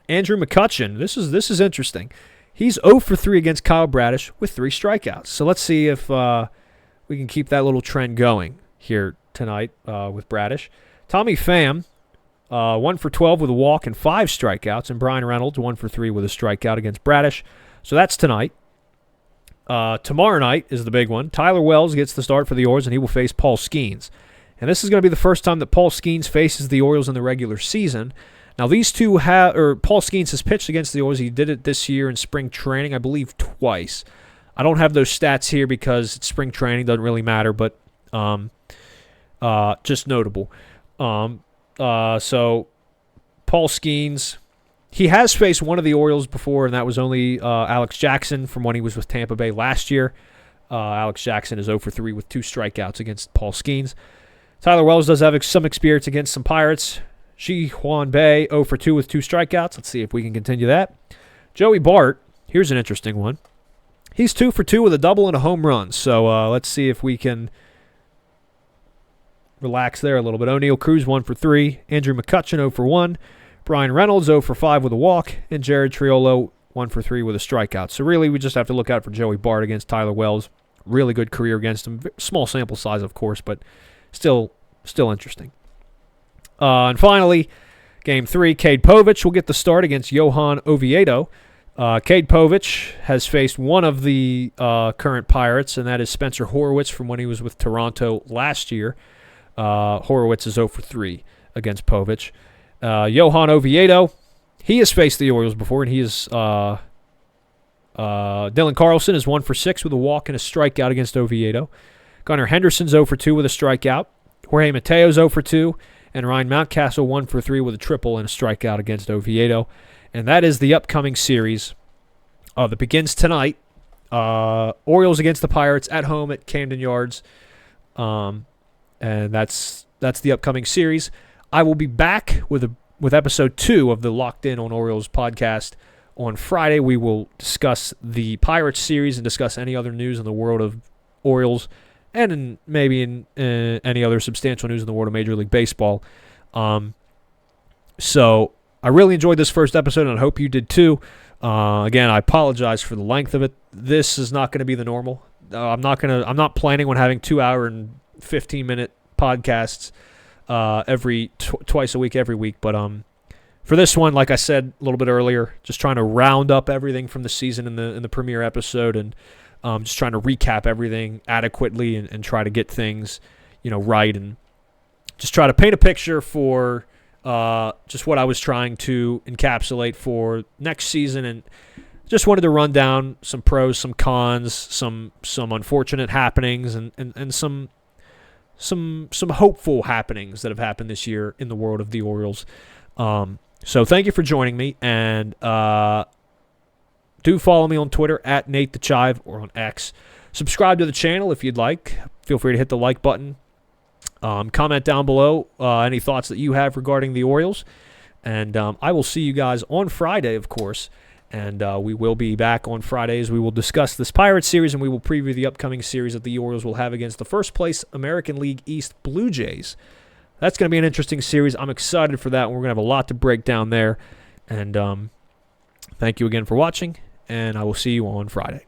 [SPEAKER 2] Andrew McCutchen, this is interesting. He's 0 for 3 against Kyle Bradish with 3 strikeouts. So let's see if we can keep that little trend going here tonight with Bradish. Tommy Pham, 1 for 12 with a walk and 5 strikeouts. And Brian Reynolds, 1 for 3 with a strikeout against Bradish. So that's tonight. Tomorrow night is the big one. Tyler Wells gets the start for the Orioles, and he will face Paul Skeens. And this is going to be the first time that Paul Skeens faces the Orioles in the regular season. Now, these two Paul Skeens has pitched against the Orioles. He did it this year in spring training, I believe, twice. I don't have those stats here because it's spring training, doesn't really matter, but just notable. So, Paul Skeens, he has faced one of the Orioles before, and that was only Alex Jackson from when he was with Tampa Bay last year. Alex Jackson is 0 for 3 with 2 strikeouts against Paul Skeens. Tyler Wells does have some experience against some Pirates. Ji Hwan Bae, 0 for 2 with 2 strikeouts. Let's see if we can continue that. Joey Bart, here's an interesting one. He's 2 for 2 with a double and a home run. So let's see if we can relax there a little bit. O'Neal Cruz 1 for 3. Andrew McCutchen 0 for 1. Brian Reynolds 0 for 5 with a walk. And Jared Triolo 1 for 3 with a strikeout. So really we just have to look out for Joey Bart against Tyler Wells. Really good career against him. Small sample size, of course, but still interesting. And finally, Game 3, Cade Povich will get the start against Johan Oviedo. Cade Povich has faced one of the current Pirates, and that is Spencer Horwitz from when he was with Toronto last year. Horwitz is 0 for 3 against Povich. Johan Oviedo, he has faced the Orioles before, and he is Dylan Carlson is 1 for 6 with a walk and a strikeout against Oviedo. Gunnar Henderson's 0 for 2 with a strikeout. Jorge Mateo's 0 for 2. And Ryan Mountcastle 1 for 3 with a triple and a strikeout against Oviedo. And that is the upcoming series that begins tonight. Orioles against the Pirates at home at Camden Yards. And that's the upcoming series. I will be back with episode 2 of the Locked In on Orioles podcast on Friday. We will discuss the Pirates series and discuss any other news in the world of Orioles and maybe in any other substantial news in the world of Major League Baseball. So I really enjoyed this first episode, and I hope you did too. Again, I apologize for the length of it. This is not going to be the normal. I'm not planning on having 2-hour and 15-minute podcasts twice a week, every week. But for this one, like I said a little bit earlier, just trying to round up everything from the season in the premiere episode, and just trying to recap everything adequately and try to get things, right, and just try to paint a picture for just what I was trying to encapsulate for next season, and just wanted to run down some pros, some cons, some unfortunate happenings, and some hopeful happenings that have happened this year in the world of the Orioles. So thank you for joining me, and do follow me on Twitter at Nate the Chive or on X. Subscribe to the channel if you'd like. Feel free to hit the like button. Comment down below any thoughts that you have regarding the Orioles. And I will see you guys on Friday, of course. And we will be back on Fridays. We will discuss this Pirates series, and we will preview the upcoming series that the Orioles will have against the first-place American League East Blue Jays. That's going to be an interesting series. I'm excited for that. We're going to have a lot to break down there. And thank you again for watching, and I will see you on Friday.